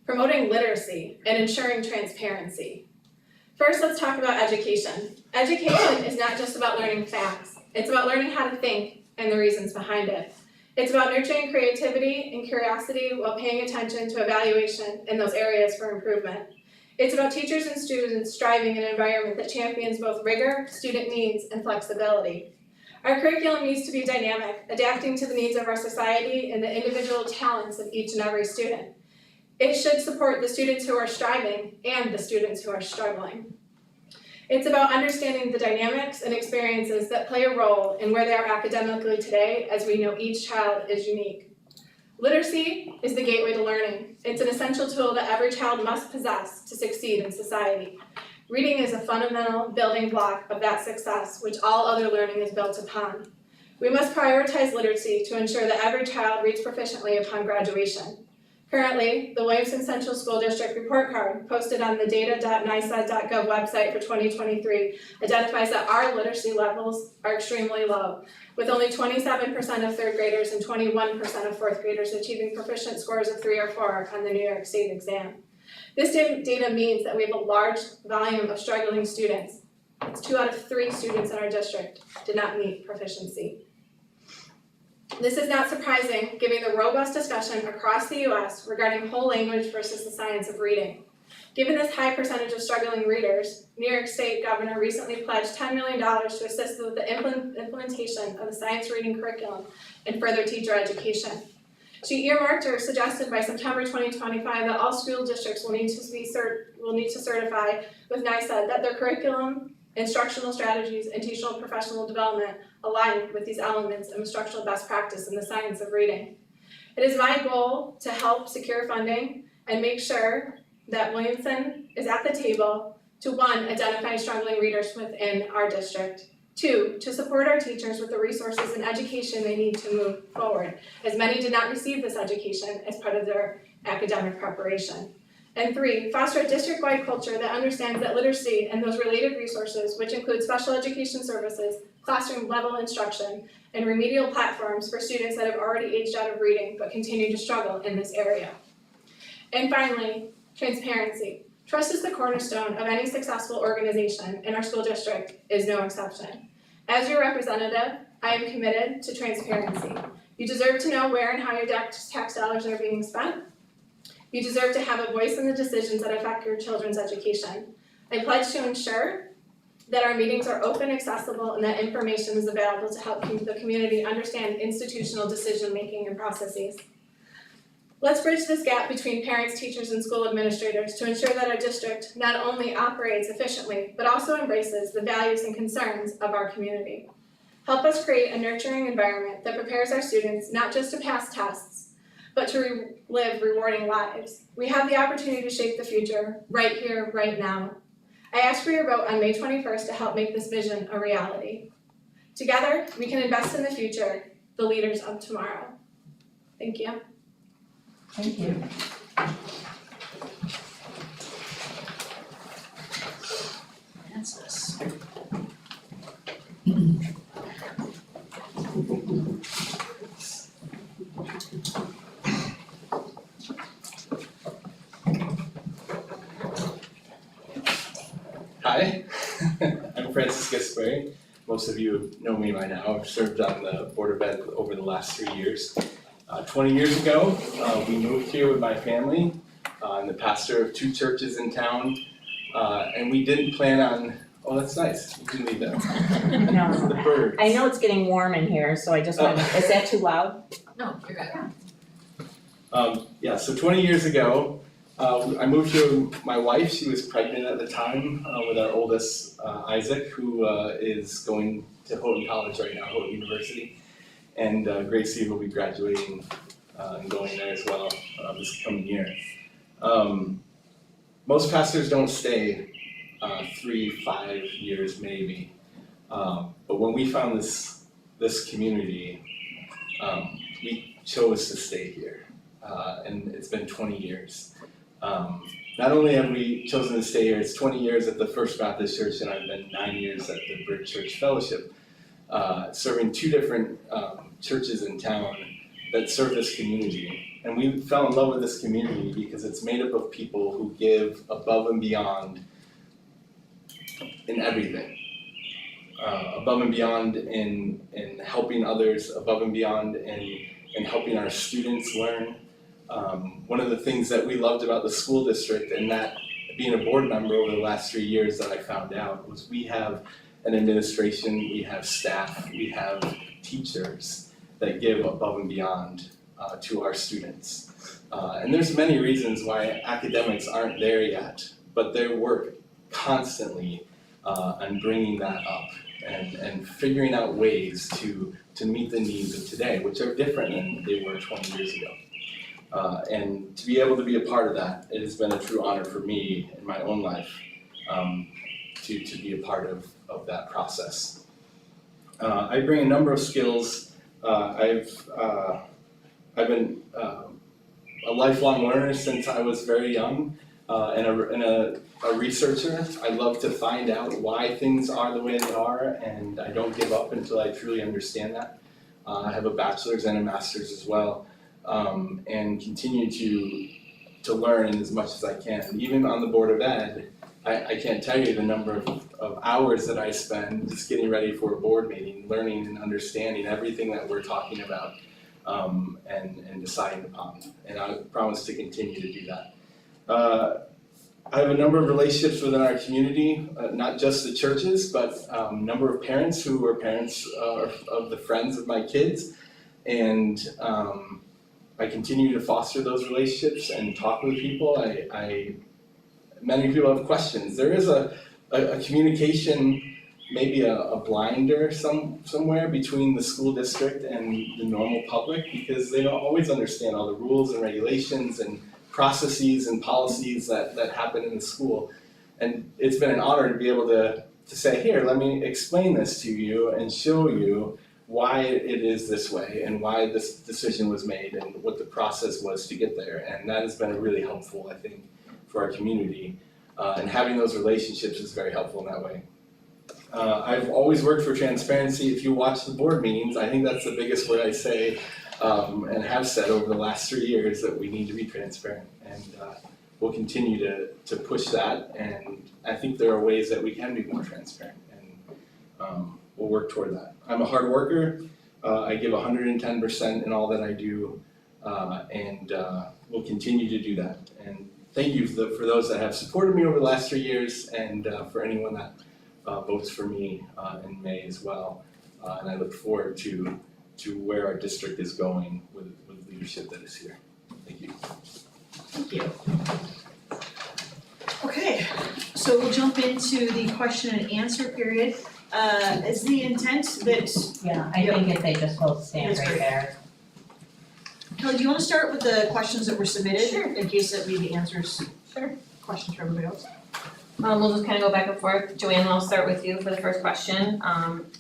promoting literacy, and ensuring transparency. First, let's talk about education. Education is not just about learning facts. It's about learning how to think and the reasons behind it. It's about nurturing creativity and curiosity while paying attention to evaluation in those areas for improvement. It's about teachers and students striving in an environment that champions both rigor, student needs, and flexibility. Our curriculum needs to be dynamic, adapting to the needs of our society and the individual talents of each and every student. It should support the students who are striving and the students who are struggling. It's about understanding the dynamics and experiences that play a role in where they are academically today, as we know each child is unique. Literacy is the gateway to learning. It's an essential tool that every child must possess to succeed in society. Reading is a fundamental building block of that success, which all other learning is built upon. We must prioritize literacy to ensure that every child reads proficiently upon graduation. Currently, the Williamson Central School District report card posted on the data.nisad.gov website for 2023 identifies that our literacy levels are extremely low, with only 27% of 3rd graders and 21% of 4th graders achieving proficient scores of 3 or 4 on the New York State exam. This data means that we have a large volume of struggling students. It's 2 out of 3 students in our district did not meet proficiency. This is not surprising, given the robust discussion across the U.S. regarding whole language versus the science of reading. Given this high percentage of struggling readers, New York State Governor recently pledged $10 million to assist with the implementation of the science reading curriculum and further teacher education. She earmarked or suggested by September 2025 that all school districts will need to certify with NISAD that their curriculum, instructional strategies, and teaching professional development align with these elements of instructional best practice in the science of reading. It is my goal to help secure funding and make sure that Williamson is at the table to 1, identify struggling readers within our district, 2, to support our teachers with the resources and education they need to move forward, as many did not receive this education as part of their academic preparation. And 3, foster a district-wide culture that understands that literacy and those related resources, which include special education services, classroom-level instruction, and remedial platforms for students that have already aged out of reading but continue to struggle in this area. And finally, transparency. Trust is the cornerstone of any successful organization, and our school district is no exception. As your representative, I am committed to transparency. You deserve to know where and how your tax dollars are being spent. You deserve to have a voice in the decisions that affect your children's education. I pledge to ensure that our meetings are open, accessible, and that information is available to help the community understand institutional decision-making and processes. Let's bridge this gap between parents, teachers, and school administrators to ensure that our district not only operates efficiently, but also embraces the values and concerns of our community. Help us create a nurturing environment that prepares our students not just to pass tests, but to live rewarding lives. We have the opportunity to shape the future, right here, right now. I ask for your vote on May 21st to help make this vision a reality. Together, we can invest in the future, the leaders of tomorrow. Thank you. Thank you. Francis. Hi, I'm Francis Gaspari. Most of you know me by now. I've served on the Board of Ed over the last 3 years. 20 years ago, we moved here with my family. I'm the pastor of 2 churches in town, and we didn't plan on, oh, that's nice, you can leave that. No. The birds. I know it's getting warm in here, so I just wanted, is that too loud? No, you're good. Yeah, so 20 years ago, I moved here with my wife. She was pregnant at the time with our oldest, Isaac, who is going to Houghton College right now, Houghton University. And Gracie will be graduating and going there as well this coming year. Most pastors don't stay 3-5 years maybe. But when we found this community, we chose to stay here. And it's been 20 years. Not only have we chosen to stay here, it's 20 years at the First Baptist Church, and I've been 9 years at the Bridge Church Fellowship, serving 2 different churches in town that serve this community. And we fell in love with this community because it's made up of people who give above and beyond in everything. Above and beyond in helping others, above and beyond in helping our students learn. One of the things that we loved about the school district, and that being a board member over the last 3 years that I found out, was we have an administration, we have staff, we have teachers that give above and beyond to our students. And there's many reasons why academics aren't there yet, but they work constantly on bringing that up and figuring out ways to meet the needs of today, which are different than they were 20 years ago. And to be able to be a part of that, it has been a true honor for me in my own life to be a part of that process. I bring a number of skills. I've been a lifelong learner since I was very young, and a researcher. I love to find out why things are the way they are, and I don't give up until I truly understand that. I have a bachelor's and a master's as well. And continue to learn as much as I can. Even on the Board of Ed, I can't tell you the number of hours that I spend just getting ready for a board meeting, learning and understanding everything that we're talking about, and deciding upon. And I promise to continue to do that. I have a number of relationships within our community, not just the churches, but a number of parents who are parents of the friends of my kids. And I continue to foster those relationships and talk with people. Many people have questions. There is a communication, maybe a blinder somewhere between the school district and the normal public, because they don't always understand all the rules and regulations and processes and policies that happen in the school. And it's been an honor to be able to say, here, let me explain this to you and show you why it is this way and why this decision was made and what the process was to get there. And that has been really helpful, I think, for our community. And having those relationships is very helpful in that way. I've always worked for transparency. If you watch the board meetings, I think that's the biggest word I say and have said over the last 3 years, that we need to be transparent. And we'll continue to push that. And I think there are ways that we can be more transparent. And we'll work toward that. I'm a hard worker. I give 110% in all that I do, and we'll continue to do that. And thank you for those that have supported me over the last 3 years, and for anyone that votes for me in May as well. And I look forward to where our district is going with leadership that is here. Thank you. Thank you. Okay, so we'll jump into the question and answer period. Is the intent that, Yeah, I think if they just both stand That's right great. there. Kelly, do you wanna start with the questions that were submitted? Sure. In case that maybe answers Sure. questions for everybody else? We'll just kind of go back and forth. Joanne, I'll start with you for the first question.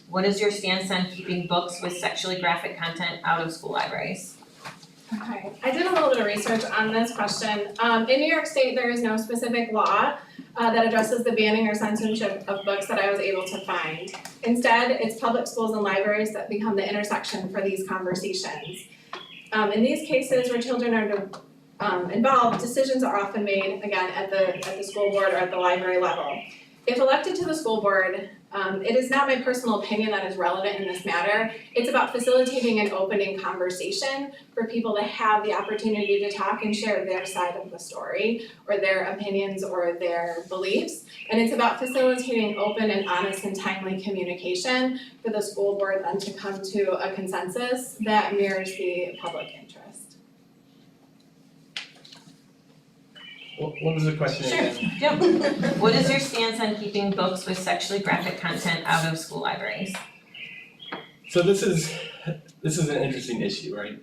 What is your stance on keeping books with sexually graphic content out of school libraries? Okay, I did a little bit of research on this question. In New York State, there is no specific law that addresses the banning or censorship of books that I was able to find. Instead, it's public schools and libraries that become the intersection for these conversations. In these cases where children are involved, decisions are often made, again, at the school board or at the library level. If elected to the school board, it is not my personal opinion that is relevant in this matter. It's about facilitating an opening conversation for people to have the opportunity to talk and share their side of the story or their opinions or their beliefs. And it's about facilitating open and honest and timely communication for the school board then to come to a consensus that mirrors the public interest. What was the question again? Yep. What is your stance on keeping books with sexually graphic content out of school libraries? So this is an interesting issue, right?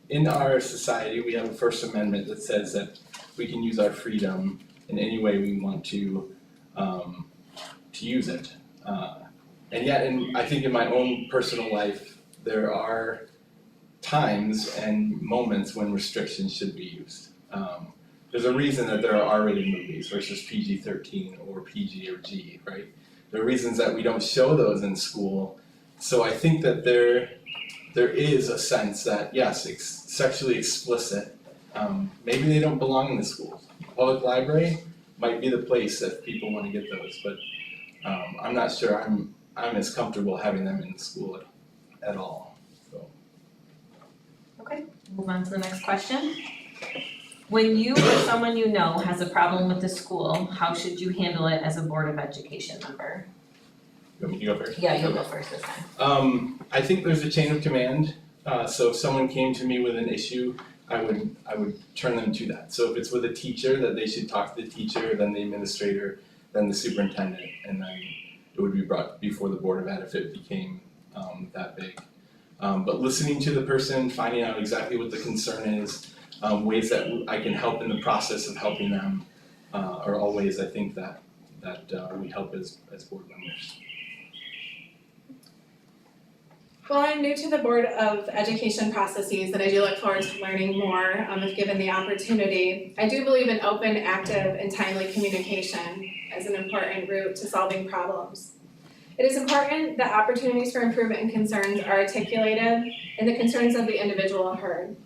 In our society, we have a First Amendment that says that we can use our freedom in any way we want to use it. And yet, I think in my own personal life, there are times and moments when restrictions should be used. There's a reason that there are R-rated movies versus PG-13 or PG or G, right? There are reasons that we don't show those in school. So I think that there is a sense that, yes, sexually explicit, maybe they don't belong in the schools. Public library might be the place that people want to get those, but I'm not sure I'm as comfortable having them in the school at all, so. Okay, move on to the next question. When you or someone you know has a problem with the school, how should you handle it as a Board of Education member? You want me to go first? Yeah, you'll go first this time. I think there's a chain of command, so if someone came to me with an issue, I would turn them to that. So if it's with a teacher, that they should talk to the teacher, then the administrator, then the superintendent, and then it would be brought before the Board of Ed if it became that big. But listening to the person, finding out exactly what the concern is, ways that I can help in the process of helping them, are all ways I think that we help as board members. Well, I'm new to the Board of Education processes and I do look forward to learning more if given the opportunity. I do believe in open, active, and timely communication as an important route to solving problems. It is important that opportunities for improvement and concerns are articulated and the concerns of the individual are heard.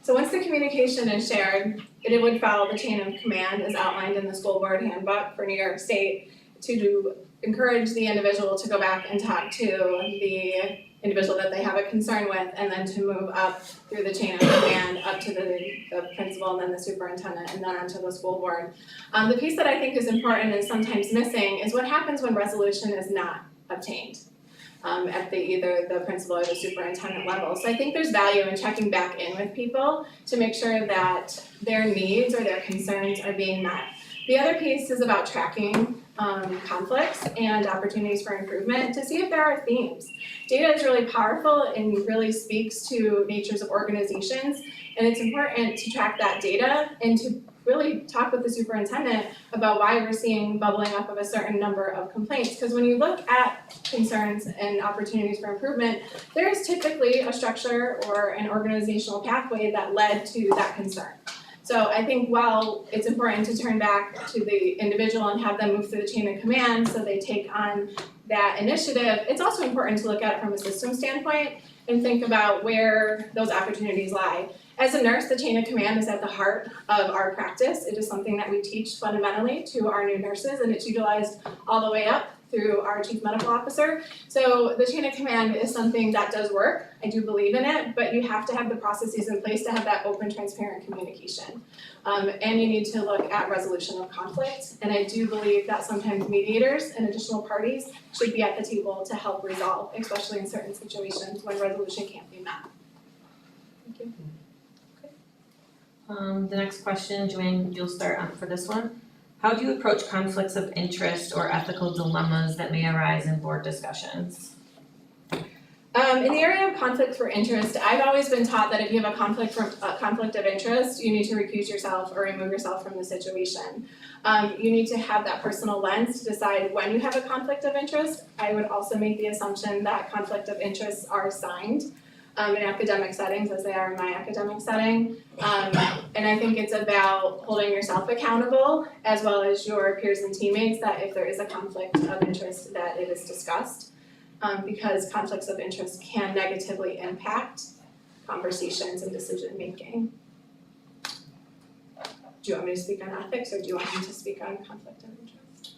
So once the communication is shared, it would follow the chain of command as outlined in the school board handbook for New York State to encourage the individual to go back and talk to the individual that they have a concern with and then to move up through the chain of command up to the principal and then the superintendent and then onto the school board. The piece that I think is important and sometimes missing is what happens when resolution is not obtained. At either the principal or the superintendent level. So I think there's value in checking back in with people to make sure that their needs or their concerns are being met. The other piece is about tracking conflicts and opportunities for improvement to see if there are themes. Data is really powerful and really speaks to natures of organizations, and it's important to track that data and to really talk with the superintendent about why we're seeing bubbling up of a certain number of complaints. Because when you look at concerns and opportunities for improvement, there is typically a structure or an organizational pathway that led to that concern. So I think while it's important to turn back to the individual and have them move through the chain of command so they take on that initiative, it's also important to look at it from a system standpoint and think about where those opportunities lie. As a nurse, the chain of command is at the heart of our practice. It is something that we teach fundamentally to our new nurses, and it's utilized all the way up through our chief medical officer. So the chain of command is something that does work. I do believe in it, but you have to have the processes in place to have that open, transparent communication. And you need to look at resolution of conflict. And I do believe that sometimes mediators and additional parties should be at the table to help resolve, especially in certain situations when resolution can't be met. Thank you. The next question, Joanne, you'll start on for this one. How do you approach conflicts of interest or ethical dilemmas that may arise in board discussions? In the area of conflict for interest, I've always been taught that if you have a conflict of interest, you need to recuse yourself or remove yourself from the situation. You need to have that personal lens to decide when you have a conflict of interest. I would also make the assumption that conflict of interests are assigned in academic settings as they are in my academic setting. And I think it's about holding yourself accountable as well as your peers and teammates, that if there is a conflict of interest, that it is discussed. Because conflicts of interest can negatively impact conversations and decision making. Do you want me to speak on ethics, or do you want me to speak on conflict of interest?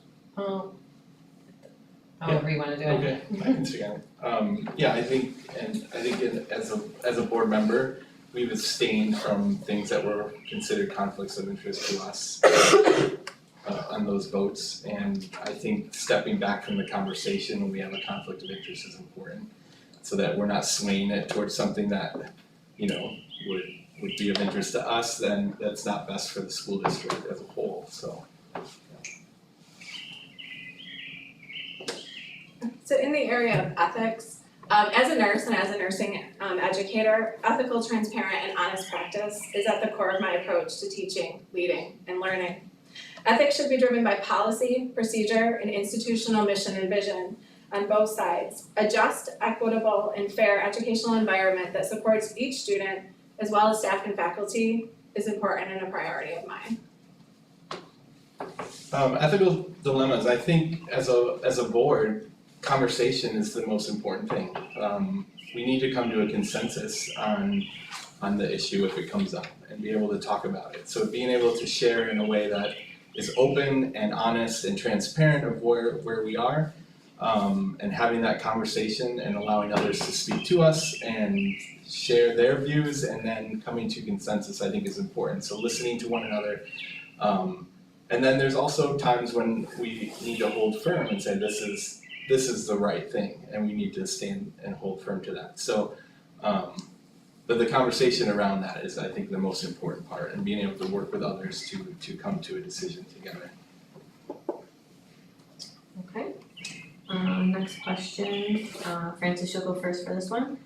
However you wanna do it. Okay, I can speak on it. Yeah, I think as a board member, we've abstained from things that were considered conflicts of interest to us on those votes, and I think stepping back from the conversation when we have a conflict of interest is important, so that we're not swaying it towards something that, would be of interest to us, then that's not best for the school district as a whole, so. So in the area of ethics, as a nurse and as a nursing educator, ethical, transparent, and honest practice is at the core of my approach to teaching, leading, and learning. Ethics should be driven by policy, procedure, and institutional mission and vision on both sides. A just, equitable, and fair educational environment that supports each student, as well as staff and faculty, is important and a priority of mine. Ethical dilemmas, I think as a board, conversation is the most important thing. We need to come to a consensus on the issue if it comes up and be able to talk about it. So being able to share in a way that is open and honest and transparent of where we are, and having that conversation and allowing others to speak to us and share their views and then coming to consensus, I think is important. So listening to one another. And then there's also times when we need to hold firm and say this is the right thing and we need to stand and hold firm to that. So but the conversation around that is, I think, the most important part, and being able to work with others to come to a decision together. Okay. Next question, Francis, you'll go first for this one.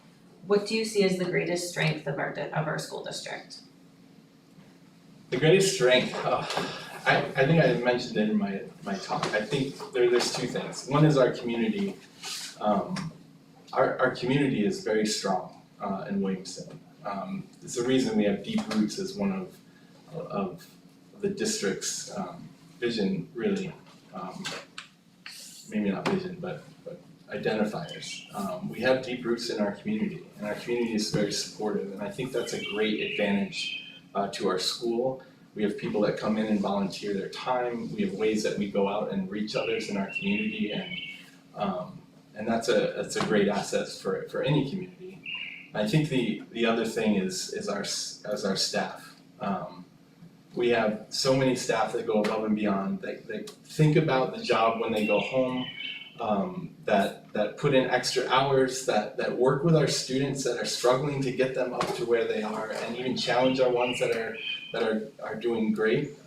What do you see as the greatest strength of our school district? The greatest strength, I think I mentioned it in my talk. I think there's two things. One is our community. Our community is very strong in Williamston. It's the reason we have deep roots as one of the district's vision, really. Maybe not vision, but identifiers. We have deep roots in our community, and our community is very supportive, and I think that's a great advantage to our school. We have people that come in and volunteer their time. We have ways that we go out and reach others in our community, and that's a great asset for any community. I think the other thing is our staff. We have so many staff that go above and beyond. They think about the job when they go home. That put in extra hours. That work with our students that are struggling to get them up to where they are, and even challenge our ones that are doing great.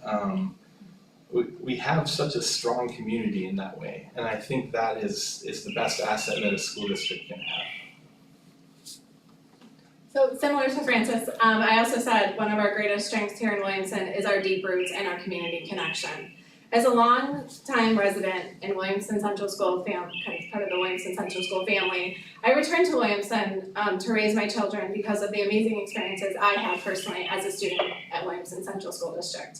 We have such a strong community in that way, and I think that is the best asset that a school district can have. So similar to Francis, I also said one of our greatest strengths here in Williamson is our deep roots and our community connection. As a long-time resident in Williamson Central School kind of part of the Williamson Central School family, I returned to Williamson to raise my children because of the amazing experiences I had personally as a student at Williamson Central School District.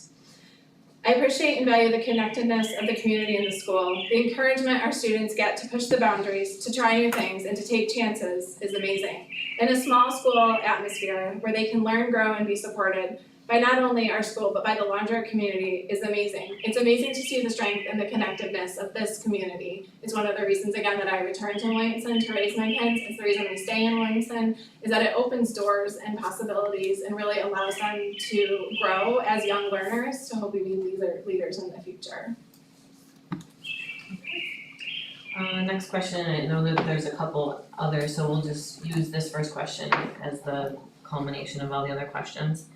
I appreciate and value the connectedness of the community and the school. The encouragement our students get to push the boundaries, to try new things, and to take chances is amazing. In a small school atmosphere where they can learn, grow, and be supported by not only our school, but by the larger community is amazing. It's amazing to see the strength and the connectiveness of this community. It's one of the reasons, again, that I returned to Williamson to raise my kids. It's the reason we stay in Williamson, is that it opens doors and possibilities and really allows them to grow as young learners to hopefully be leaders in the future. Next question, I know that there's a couple others, so we'll just use this first question as the culmination of all the other questions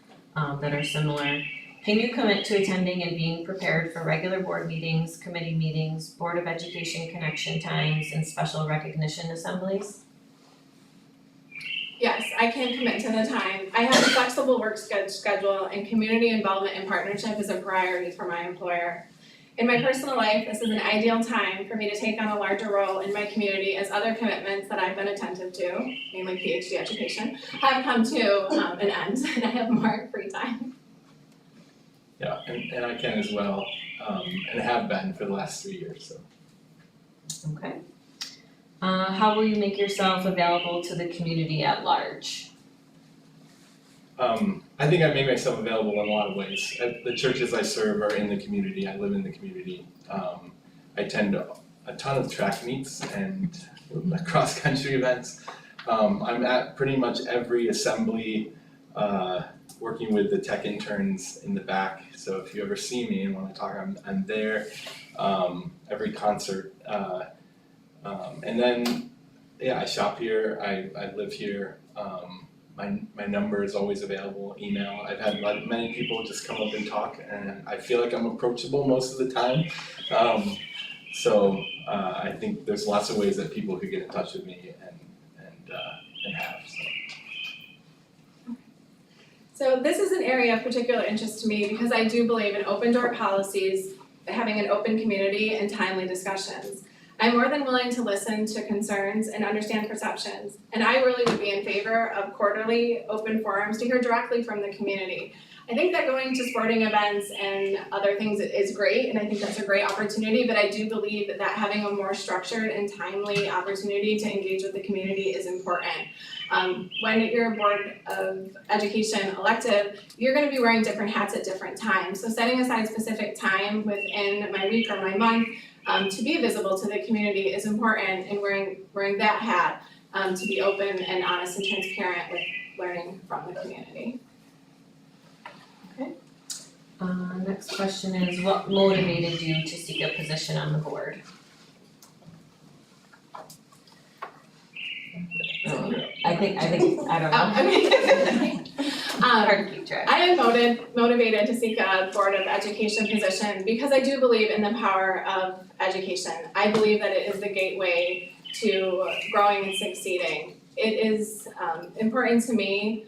that are similar. Can you commit to attending and being prepared for regular board meetings, committee meetings, Board of Education connection times, and special recognition assemblies? Yes, I can commit to the time. I have a flexible work schedule and community involvement and partnership is a priority for my employer. In my personal life, this is an ideal time for me to take on a larger role in my community as other commitments that I've been attentive to, mainly PhD education, have come to an end and I have more free time. Yeah, and I can as well, and have been for the last 3 years, so. Okay. How will you make yourself available to the community at large? I think I made myself available in a lot of ways. The churches I serve are in the community, I live in the community. I attend a ton of track meets and cross-country events. I'm at pretty much every assembly, working with the tech interns in the back. So if you ever see me and wanna talk, I'm there. Every concert. And then, yeah, I shop here, I live here. My number is always available, email. I've had many people just come up and talk and I feel like I'm approachable most of the time. So I think there's lots of ways that people could get in touch with me and have, so. So this is an area of particular interest to me because I do believe in open door policies, having an open community and timely discussions. I'm more than willing to listen to concerns and understand perceptions, and I really would be in favor of quarterly open forums to hear directly from the community. I think that going to sporting events and other things is great, and I think that's a great opportunity, but I do believe that having a more structured and timely opportunity to engage with the community is important. When you're a Board of Education elected, you're gonna be wearing different hats at different times, so setting aside specific time within my week or my month to be visible to the community is important, and wearing that hat to be open and honest and transparent with learning from the community. Next question is, what motivated you to seek a position on the board? I don't know. Hard to keep track. I am motivated to seek a Board of Education position because I do believe in the power of education. I believe that it is the gateway to growing and succeeding. It is important to me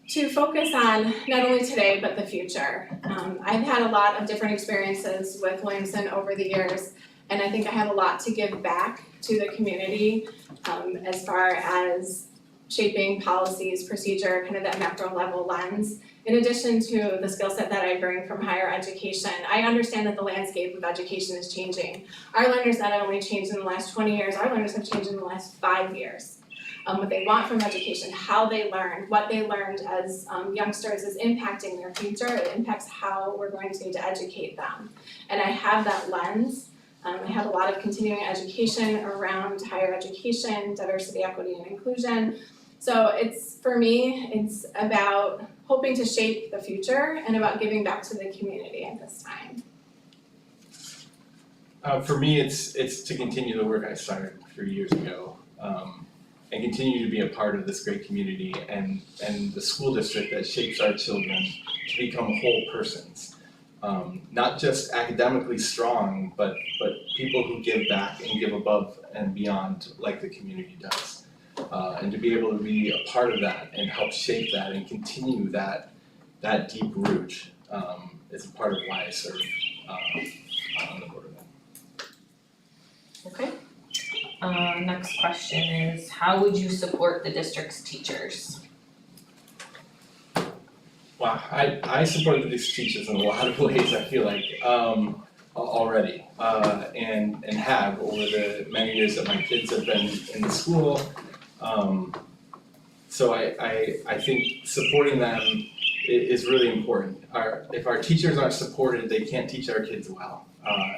to focus on not only today but the future. I've had a lot of different experiences with Williamson over the years, and I think I have a lot to give back to the community as far as shaping policies, procedure, kind of that macro level lens. In addition to the skill set that I bring from higher education, I understand that the landscape of education is changing. Our learners not only changed in the last 20 years, our learners have changed in the last 5 years. What they want from education, how they learn, what they learned as youngsters is impacting their future. It impacts how we're going to need to educate them. And I have that lens. I have a lot of continuing education around higher education, diversity, equity, and inclusion. So for me, it's about hoping to shape the future and about giving back to the community at this time. For me, it's to continue the work I started 3 years ago, and continue to be a part of this great community and the school district that shapes our children to become whole persons. Not just academically strong, but people who give back and give above and beyond like the community does. And to be able to be a part of that and help shape that and continue that deep root is a part of why I serve on the board of that. Okay. Next question is, how would you support the district's teachers? Wow, I support these teachers in a lot of ways, I feel like, already, and have over the many years that my kids have been in the school. So I think supporting them is really important. If our teachers aren't supported, they can't teach our kids well.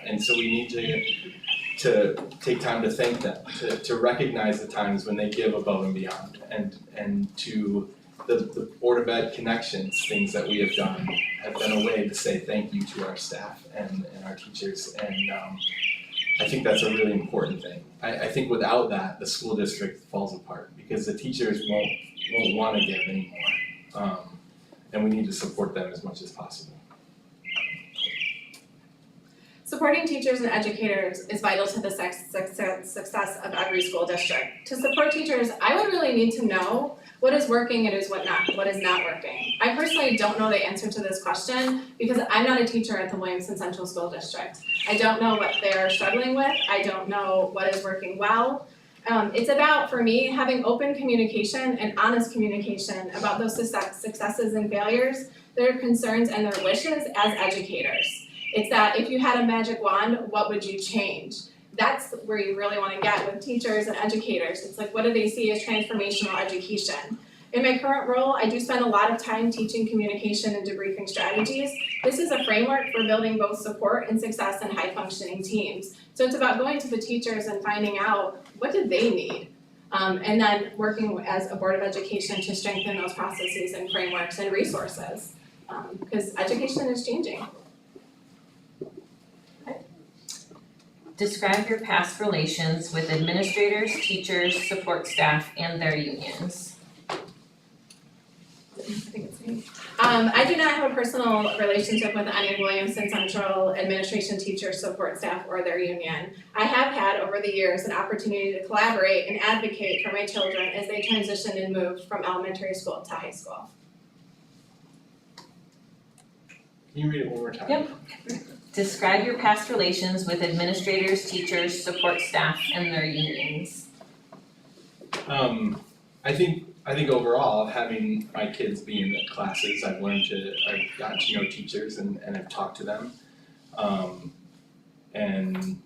And so we need to take time to thank them, to recognize the times when they give above and beyond, and to the Board of Ed connections, things that we have done, have been a way to say thank you to our staff and our teachers, and I think that's a really important thing. I think without that, the school district falls apart, because the teachers won't wanna give anymore, and we need to support them as much as possible. Supporting teachers and educators is vital to the success of every school district. To support teachers, I would really need to know what is working and what is not working? I personally don't know the answer to this question because I'm not a teacher at the Williamson Central School District. I don't know what they're struggling with, I don't know what is working well. It's about, for me, having open communication and honest communication about those successes and failures, their concerns and their wishes as educators. It's that if you had a magic wand, what would you change? That's where you really want to get with teachers and educators. It's like, what do they see as transformational education? In my current role, I do spend a lot of time teaching communication and debriefing strategies. This is a framework for building both support and success in high-functioning teams. So it's about going to the teachers and finding out what do they need, and then working as a Board of Education to strengthen those processes and frameworks and resources, because education is changing. Describe your past relations with administrators, teachers, support staff, and their unions. I do not have a personal relationship with any Williamson Central administration, teachers, support staff, or their union. I have had over the years an opportunity to collaborate and advocate for my children as they transitioned and moved from elementary school to high school. Can you read it one more time? Yep. Describe your past relations with administrators, teachers, support staff, and their unions. I think overall, having my kids be in the classes, I've gotten to know teachers and I've talked to them. And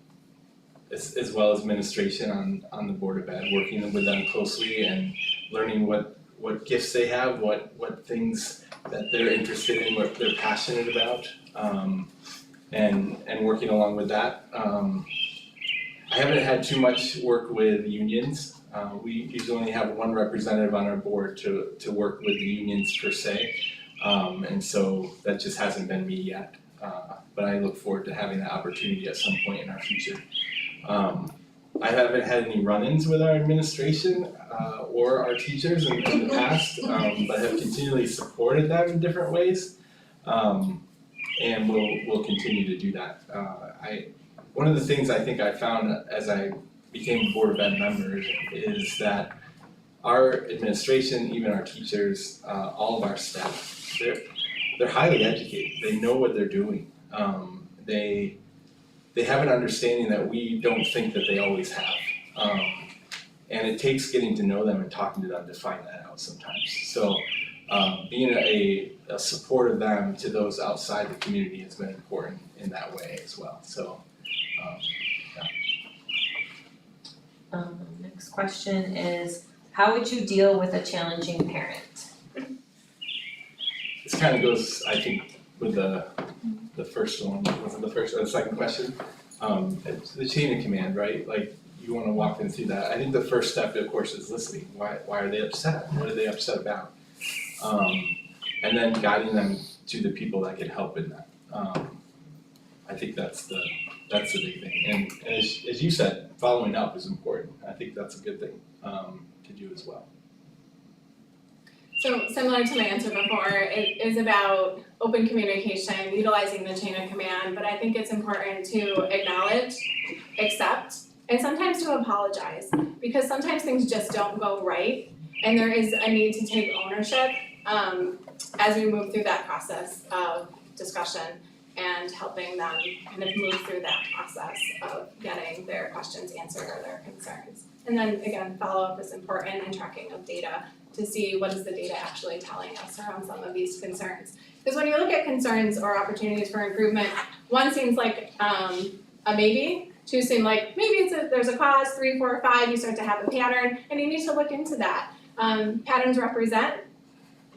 as well as administration on the Board of Ed, working with them closely and learning what gifts they have, what things that they're interested in, what they're passionate about, and working along with that. I haven't had too much work with unions. We usually only have one representative on our board to work with the unions per se. And so that just hasn't been me yet. But I look forward to having that opportunity at some point in our future. I haven't had any run-ins with our administration or our teachers in the past, but have continually supported them in different ways. And we'll continue to do that. One of the things I think I found as I became a Board of Ed member is that our administration, even our teachers, all of our staff, they're highly educated. They know what they're doing. They have an understanding that we don't think that they always have. And it takes getting to know them and talking to them to find that out sometimes. So being a support of them to those outside the community has been important in that way as well. So Next question is, how would you deal with a challenging parent? this kind of goes, I think, with the first one, was it the first or the second question? It's the chain of command, right? Like, you wanna walk them through that. I think the first step, of course, is listening. Why are they upset? What are they upset about? And then guiding them to the people that can help in that. I think that's the big thing. And as you said, following up is important. I think that's a good thing to do as well. So similar to my answer before, it is about open communication, utilizing the chain of command, but I think it's important to acknowledge, accept, and sometimes to apologize, because sometimes things just don't go right, and there is a need to take ownership as we move through that process of discussion and helping them kind of move through that process of getting their questions answered or their concerns. And then again, follow-up is important and tracking of data to see what is the data actually telling us around some of these concerns. Because when you look at concerns or opportunities for improvement, one seems like a maybe, two seem like maybe there's a cause, 3, 4, 5, you start to have a pattern, and you need to look into that. Patterns represent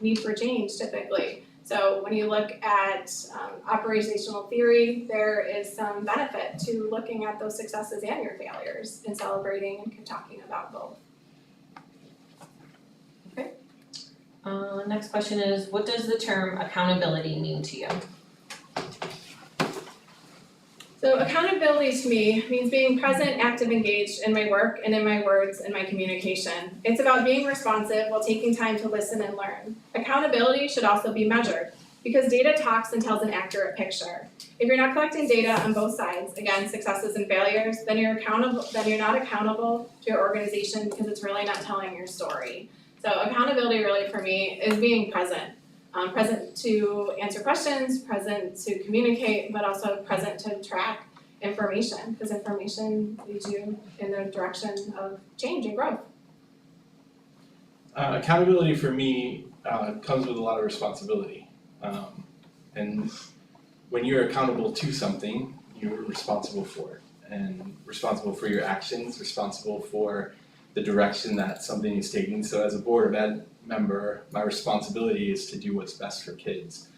need for change typically. So when you look at operational theory, there is some benefit to looking at those successes and your failures and celebrating and talking about both. Okay. Next question is, what does the term accountability mean to you? So accountability to me means being present, active, engaged in my work and in my words and my communication. It's about being responsive while taking time to listen and learn. Accountability should also be measured because data talks and tells an accurate picture. If you're not collecting data on both sides, again, successes and failures, then you're not accountable to your organization because it's really not telling your story. So accountability really for me is being present. Present to answer questions, present to communicate, but also present to track information, because information leads you in the direction of change and growth. Accountability for me comes with a lot of responsibility. And when you're accountable to something, you're responsible for it. And responsible for your actions, responsible for the direction that something is taking. So as a Board of Ed member, my responsibility is to do what's best for kids.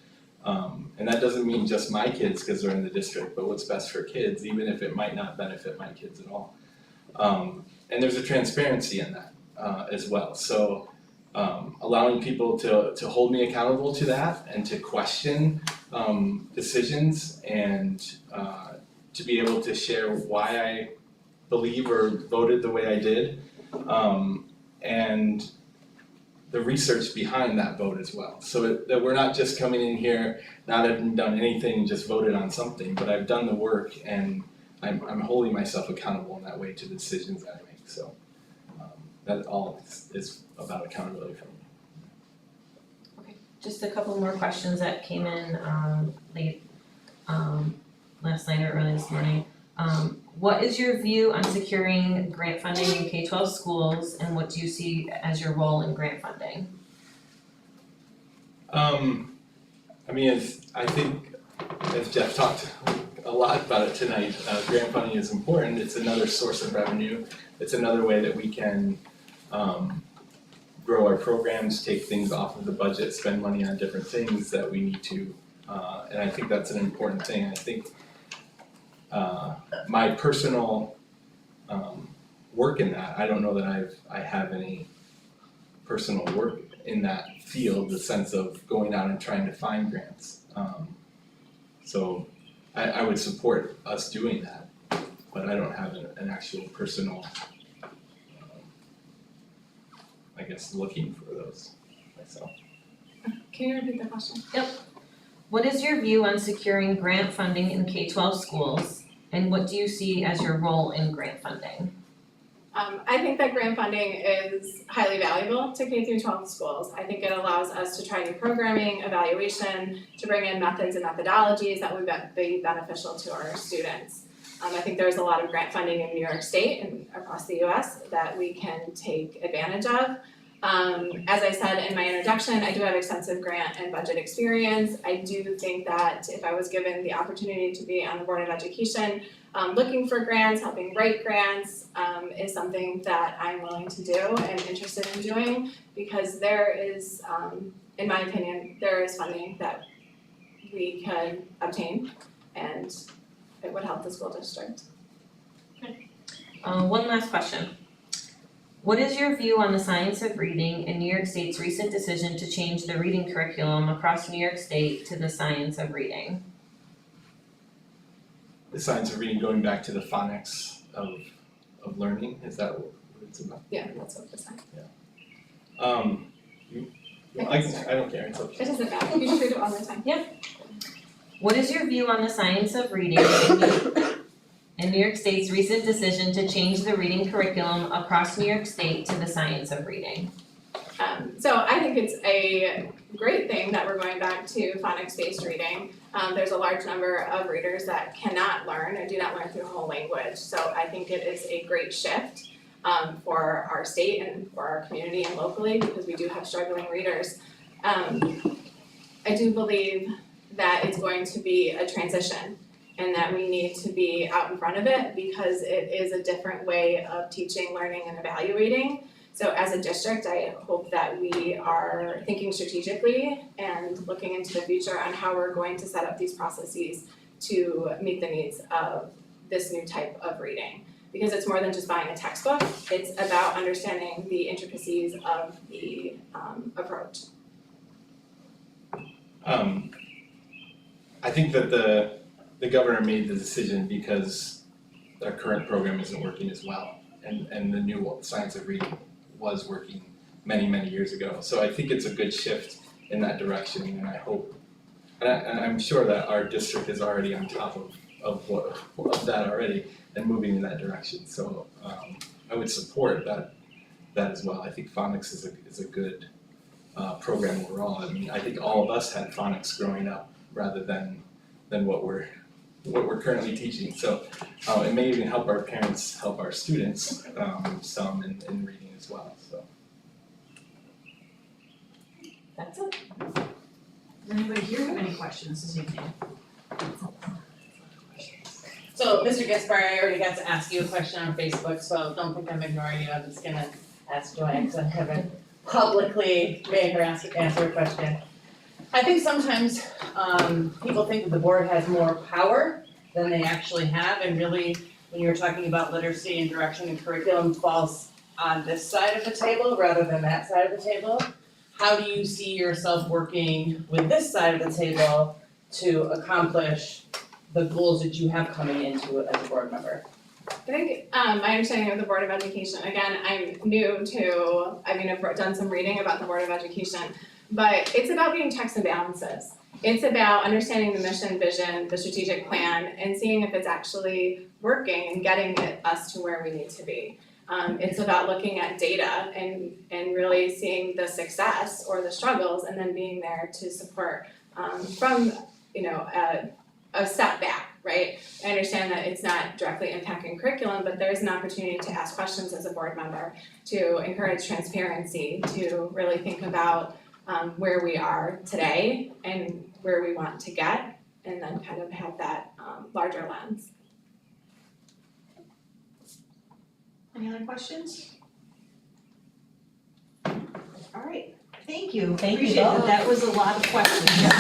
And that doesn't mean just my kids because they're in the district, but what's best for kids, even if it might not benefit my kids at all. And there's a transparency in that as well. So allowing people to hold me accountable to that and to question decisions and to be able to share why I believe or voted the way I did, and the research behind that vote as well. So that we're not just coming in here, not having done anything, just voted on something, but I've done the work and I'm holding myself accountable in that way to the decisions that I make. So that all is about accountability for me. Just a couple more questions that came in late last night or early this morning. What is your view on securing grant funding in K-12 schools, and what do you see as your role in grant funding? I mean, I think, as Jeff talked a lot about it tonight, grant funding is important. It's another source of revenue. It's another way that we can grow our programs, take things off of the budget, spend money on different things that we need to. And I think that's an important thing. I think my personal work in that, I don't know that I have any personal work in that field, the sense of going out and trying to find grants. So I would support us doing that, but I don't have an actual personal, I guess, looking for those myself. Can you repeat the question? What is your view on securing grant funding in K-12 schools, and what do you see as your role in grant funding? I think that grant funding is highly valuable to K through 12 schools. I think it allows us to try new programming, evaluation, to bring in methods and methodologies that would be beneficial to our students. I think there's a lot of grant funding in New York State and across the US that we can take advantage of. As I said in my introduction, I do have extensive grant and budget experience. I do think that if I was given the opportunity to be on the Board of Education, looking for grants, helping write grants, is something that I'm willing to do and interested in doing, because there is, in my opinion, there is funding that we can obtain and it would help the school district. One last question. What is your view on the science of reading and New York State's recent decision to change the reading curriculum across New York State to the science of reading? The science of reading, going back to the phonics of learning, is that what it's about? Yeah, that's what this is. I don't care, it's okay. It doesn't matter, you should read it all the time. What is your view on the science of reading and New York State's recent decision to change the reading curriculum across New York State to the science of reading? So I think it's a great thing that we're going back to phonics-based reading. There's a large number of readers that cannot learn or do not learn through a whole language. So I think it is a great shift for our state and for our community and locally, because we do have struggling readers. I do believe that it's going to be a transition and that we need to be out in front of it, because it is a different way of teaching, learning, and evaluating. So as a district, I hope that we are thinking strategically and looking into the future on how we're going to set up these processes to meet the needs of this new type of reading. Because it's more than just buying a textbook, it's about understanding the intricacies of the approach. I think that the governor made the decision because our current program isn't working as well, and the new science of reading was working many, many years ago. So I think it's a good shift in that direction, and I hope, and I'm sure that our district is already on top of that already and moving in that direction. So I would support that that as well. I think phonics is a good program overall. I mean, I think all of us had phonics growing up rather than what we're currently teaching. So it may even help our parents, help our students some in reading as well, so. That's it. Does anybody here have any questions this evening? So, Mr. Gaspar, I already got to ask you a question on Facebook, so don't think I'm ignoring you, I'm just gonna ask Joanne, because I haven't publicly made her answer a question. I think sometimes, people think that the board has more power than they actually have, and really, when you're talking about literacy and direction and curriculum falls on this side of the table rather than that side of the table. How do you see yourself working with this side of the table to accomplish the goals that you have coming into it as a board member? I think my understanding of the Board of Education, again, I'm new to, I've done some reading about the Board of Education, but it's about being checks and balances. It's about understanding the mission, vision, the strategic plan, and seeing if it's actually working and getting us to where we need to be. It's about looking at data and really seeing the success or the struggles and then being there to support from, a step back, right? I understand that it's not directly impacting curriculum, but there's an opportunity to ask questions as a board member, to encourage transparency, to really think about where we are today and where we want to get, and then kind of have that larger lens. Any other questions? All right, thank you. Thank you Appreciate that. both. That was a lot of questions. Yes,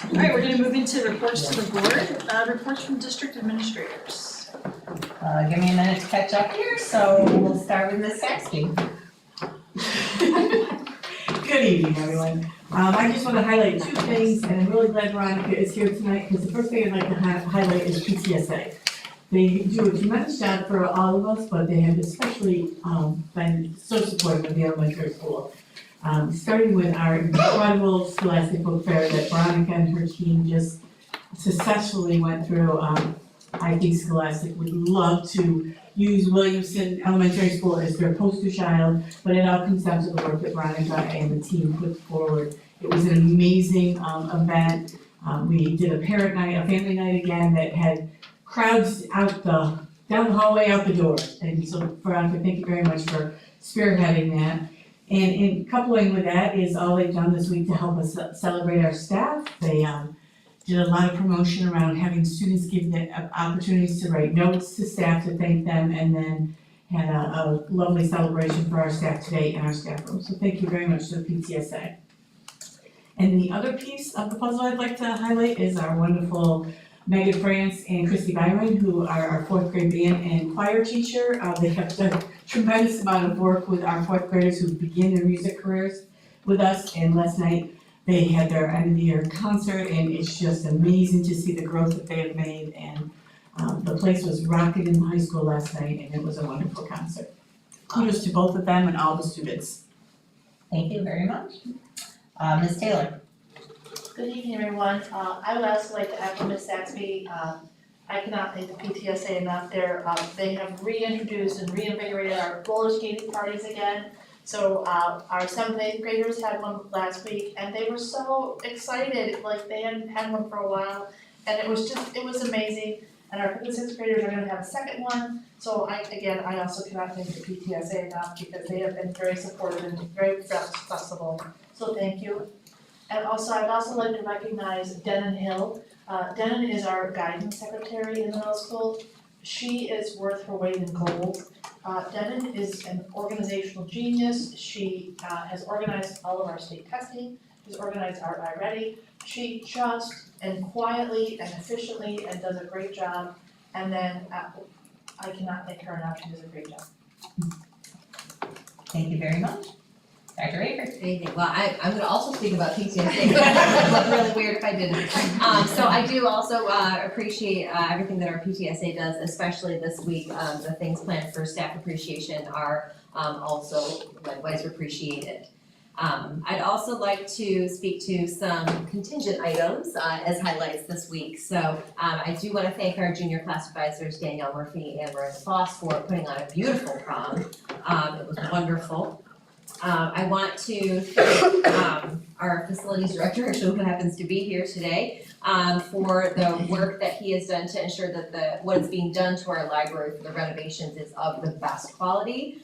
all right, we're gonna move into reports to the board, reports from district administrators. Give me a minute to catch up here, so we'll start with Ms. Saxby. Good evening, everyone. I just want to highlight two things, and I'm really glad Veronica is here tonight, because the first thing I'd like to highlight is PTSA. They do a tremendous job for all of us, but they have especially been so supportive of the elementary school. Starting with our incredible Scholastic Book Fair that Veronica and her team just successfully went through. I think Scholastic would love to use Williamson Elementary School as their poster child, but it all comes down to the work that Veronica and the team put forward. It was an amazing event. We did a parent night, a family night again that had crowds down the hallway, out the door. And so Veronica, thank you very much for spearheading that. And in coupling with that is all they've done this week to help us celebrate our staff. They did a lot of promotion around having students give the opportunities to write notes to staff to thank them, and then had a lovely celebration for our staff today in our staff room. So thank you very much to the PTSA. And the other piece of the puzzle I'd like to highlight is our wonderful Megan France and Christy Byron, who are our fourth grade band and choir teacher. They have done a tremendous amount of work with our fourth graders who begin their music careers with us, and last night they had their end of the year concert, and it's just amazing to see the growth that they have made, and the place was rocking in the high school last night, and it was a wonderful concert. Kudos to both of them and all the students. Thank you very much. Ms. Taylor. Good evening, everyone. I would also like to echo Ms. Saxby. I cannot thank the PTSA enough. They have reintroduced and reinvigorated our roller skating parties again. So our 7th and 8th graders had one last week, and they were so excited, like they hadn't had one for a while. And it was amazing. And our 5th and 6th graders are gonna have a second one. So I also cannot thank the PTSA enough, because they have been very supportive and very flexible. So thank you. And also, I'd also like to recognize Denon Hill. Denon is our guidance secretary in the middle school. She is worth her weight in gold. Denon is an organizational genius. She has organized all of our state testing. She's organized our iReady. She just and quietly and efficiently and does a great job. And then I cannot thank her enough. She does a great job. Thank you very much. Dr. Aker. Thank you. Well, I'm gonna also speak about PTSA. It would look really weird if I didn't. So I do also appreciate everything that our PTSA does, especially this week. The things planned for staff appreciation are also likewise appreciated. I'd also like to speak to some contingent items as highlights this week. So I do want to thank our junior class advisors, Danielle Murphy and Marissa Foss, for putting on a beautiful prom. It was wonderful. I want to thank our facilities director, who happens to be here today, for the work that he has done to ensure that what is being done to our library for the renovations is of the best quality.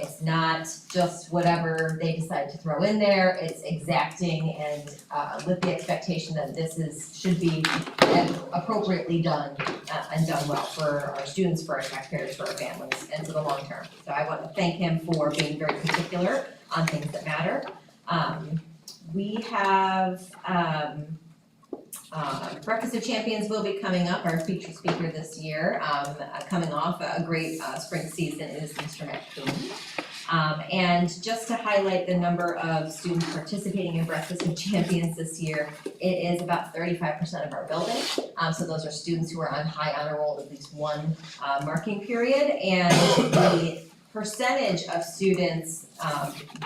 It's not just whatever they decide to throw in there, it's exacting and with the expectation that should be appropriately done and done well for our students, for our taxpayers, for our families, and for the long term. So I want to thank him for being very particular on things that matter. We have Breakfast of Champions will be coming up, our featured speaker this year, coming off a great spring season is Mr. McCoon. And just to highlight the number of students participating in Breakfast of Champions this year, it is about 35% of our building. So those are students who are on high honor roll at least one marking period, and the percentage of students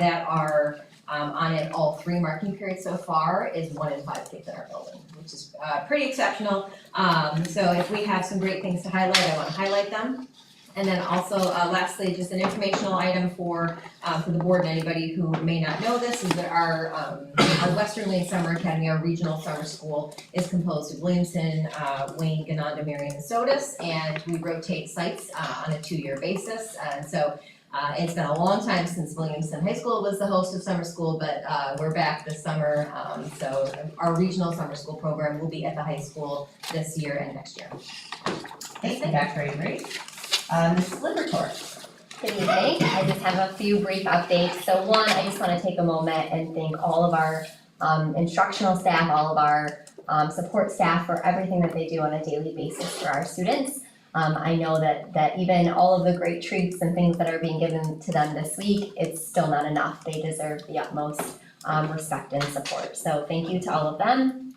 that are on it all 3 marking periods so far is 1 in 5 kids in our building, which is pretty exceptional. So if we have some great things to highlight, I want to highlight them. And then also, lastly, just an informational item for the board and anybody who may not know this, is that our Western Wayne Summer Academy, our regional summer school, is composed of Williamson, Wayne, Gananda, Marion, and Sodus, and we rotate sites on a 2-year basis. And so it's been a long time since Williamson High School was the host of summer school, but we're back this summer. So our regional summer school program will be at the high school this year and next year. Thank you, Dr. Avery. Mrs. Libertor. Good evening. I just have a few brief updates. So one, I just want to take a moment and thank all of our instructional staff, all of our support staff for everything that they do on a daily basis for our students. I know that even all of the great treats and things that are being given to them this week, it's still not enough. They deserve the utmost respect and support. So thank you to all of them.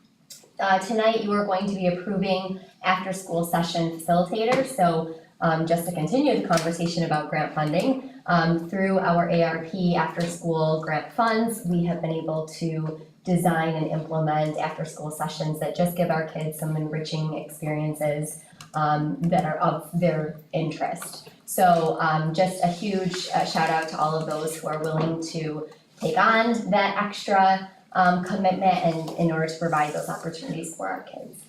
Tonight you are going to be approving after-school session facilitators. So just to continue the conversation about grant funding, through our ARP after-school grant funds, we have been able to design and implement after-school sessions that just give our kids some enriching experiences that are of their interest. So just a huge shout out to all of those who are willing to take on that extra commitment and in order to provide those opportunities for our kids.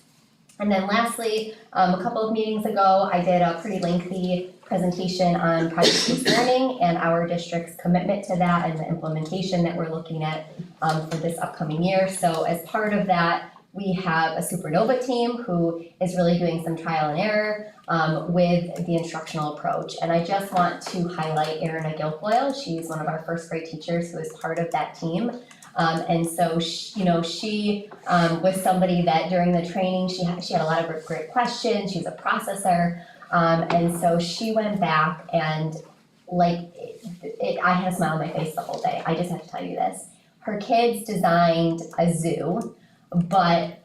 And then lastly, a couple of meetings ago, I did a pretty lengthy presentation on project-based learning and our district's commitment to that and the implementation that we're looking at for this upcoming year. So as part of that, we have a Supernova team who is really doing some trial and error with the instructional approach. And I just want to highlight Erina Guilfoyle. She's one of our first grade teachers who is part of that team. And so, she was somebody that during the training, she had a lot of great questions. She's a processor. And so she went back and I had a smile on my face the whole day. I just have to tell you this. Her kids designed a zoo, but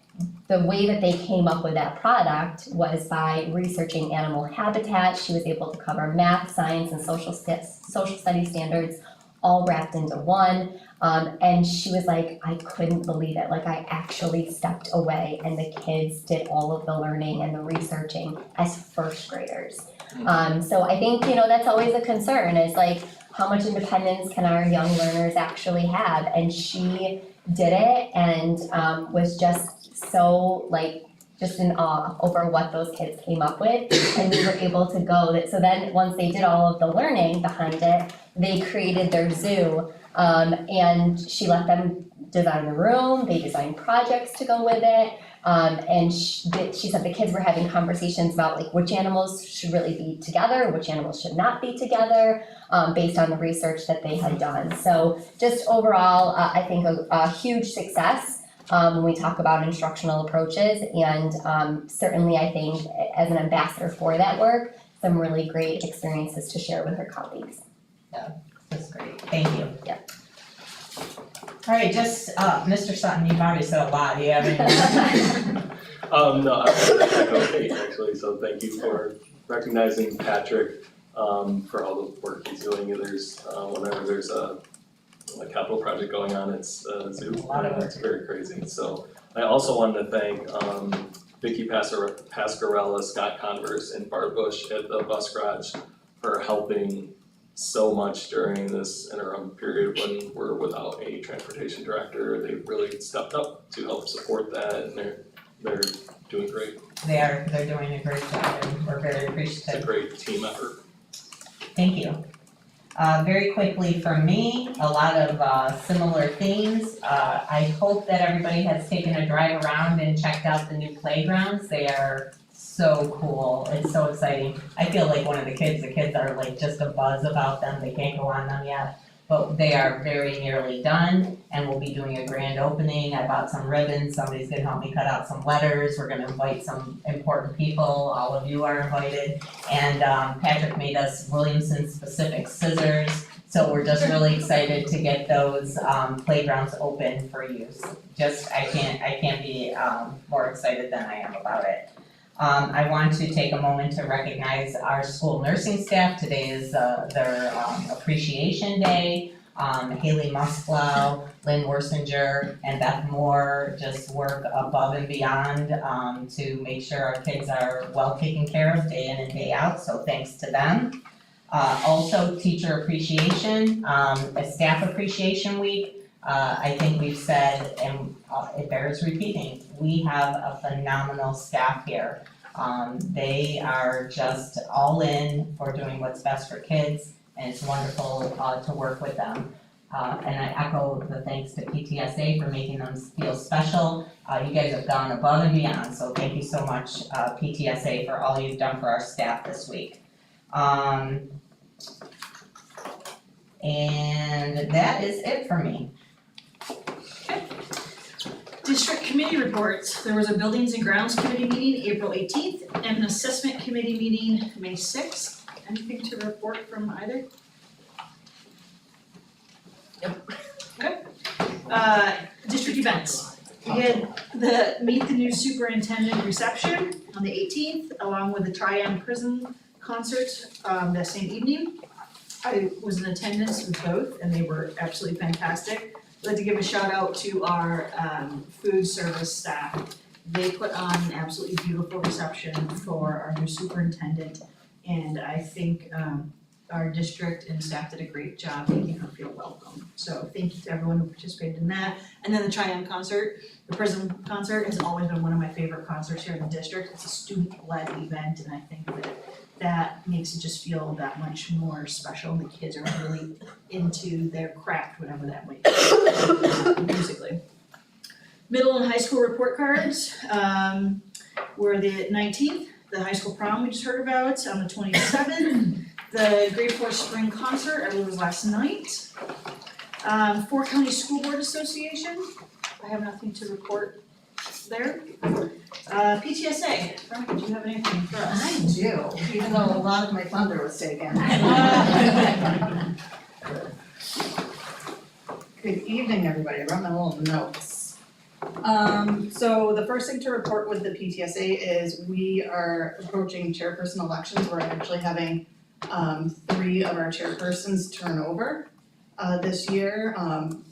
the way that they came up with that product was by researching animal habitat. She was able to cover math, science, and social studies standards all wrapped into one. And she was like, I couldn't believe it. Like, I actually stepped away and the kids did all of the learning and the researching as first graders. So I think, that's always a concern, is like, how much independence can our young learners actually have? And she did it and was just so just in awe over what those kids came up with. And we were able to go, so then once they did all of the learning behind it, they created their zoo. And she let them design the room, they designed projects to go with it. And she said the kids were having conversations about which animals should really be together, which animals should not be together, based on the research that they had done. So just overall, I think a huge success when we talk about instructional approaches, and certainly I think as an ambassador for that work, some really great experiences to share with her colleagues. That's great, thank you. Yeah. All right, just, Mr. Sutton, you've already said a lot, do you have any? No, I okay, actually, so thank you for recognizing Patrick for all the work he's doing. There's whenever there's a capital project going on at Zoo. A lot of work. It's very crazy, so I also wanted to thank Vicky Pascarella, Scott Converse, and Barb Bush at the bus garage for helping so much during this interim period when we're without a transportation director. They really stepped up to help support that, and they're doing great. They're doing a great job, and we're very It's appreciative. a great team effort. Thank you. Very quickly from me, a lot of similar themes. I hope that everybody has taken a drive around and checked out the new playgrounds. They are so cool, it's so exciting. I feel like one of the kids are like just a buzz about them, they can't go on them yet. But they are very nearly done, and we'll be doing a grand opening. I bought some ribbons, somebody's gonna help me cut out some letters, we're gonna invite some important people, all of you are invited. And Patrick made us Williamson specific scissors, so we're just really excited to get those playgrounds open for use. I can't be more excited than I am about it. I want to take a moment to recognize our school nursing staff. Today is their appreciation day. Haley Musklow, Lynn Worsinger, and Beth Moore just work above and beyond to make sure our kids are well taken care of day in and day out, so thanks to them. Also, teacher appreciation, a staff appreciation week. I think we've said, and it bears repeating, we have a phenomenal staff here. They are just all in for doing what's best for kids, and it's wonderful to work with them. And I echo the thanks to PTSA for making them feel special. You guys have gone above and beyond, so thank you so much, PTSA, for all you've done for our staff this week. And that is it for me. District committee reports. There was a buildings and grounds committee meeting April 18th and an assessment committee meeting May 6th. Anything to report from either? Yep. Okay. District events. We had the Meet the New Superintendent reception on the 18th, along with the Triad Prison concert that same evening. I was in attendance with both and they were absolutely fantastic. I'd like to give a shout out to our food service staff. They put on an absolutely beautiful reception for our new superintendent. And I think our district and staff did a great job making her feel welcome. So thank you to everyone who participated in that. And then the Triumph concert, the Prism concert has always been one of my favorite concerts here in the district. It's a student-led event, and I think that makes it just feel that much more special. The kids are really into their craft, whatever that might be, musically. Middle and high school report cards were the 19th, the high school prom we just heard about on the 27th. The grade 4 spring concert, I believe was last night. Four County School Board Association, I have nothing to report there. PTSA, Veronica, do you have anything for us? I do, even though a lot of my thunder was taken. Good evening, everybody, I wrote my little notes. So the first thing to report with the PTSA is we are approaching chairperson elections. We're actually having 3 of our chairpersons turn over this year.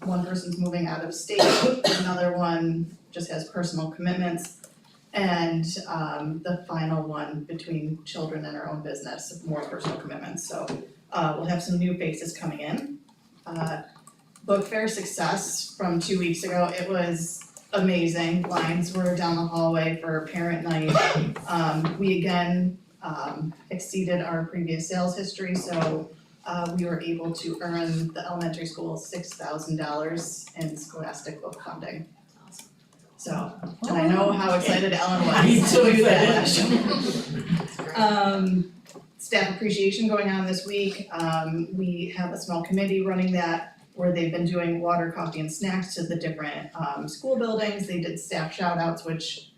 One person's moving out of state, another one just has personal commitments, and the final one between children and our own business, more personal commitments. So we'll have some new faces coming in. Book fair success from 2 weeks ago, it was amazing. Lines were down the hallway for parent night. We again exceeded our previous sales history, so we were able to earn the elementary school $6,000 in scholastic book funding. So, and I know how excited Ellen was. I'm so to do that excited. last year. Staff appreciation going on this week. We have a small committee running that where they've been doing water, coffee, and snacks to the different school buildings. They did staff shout outs, which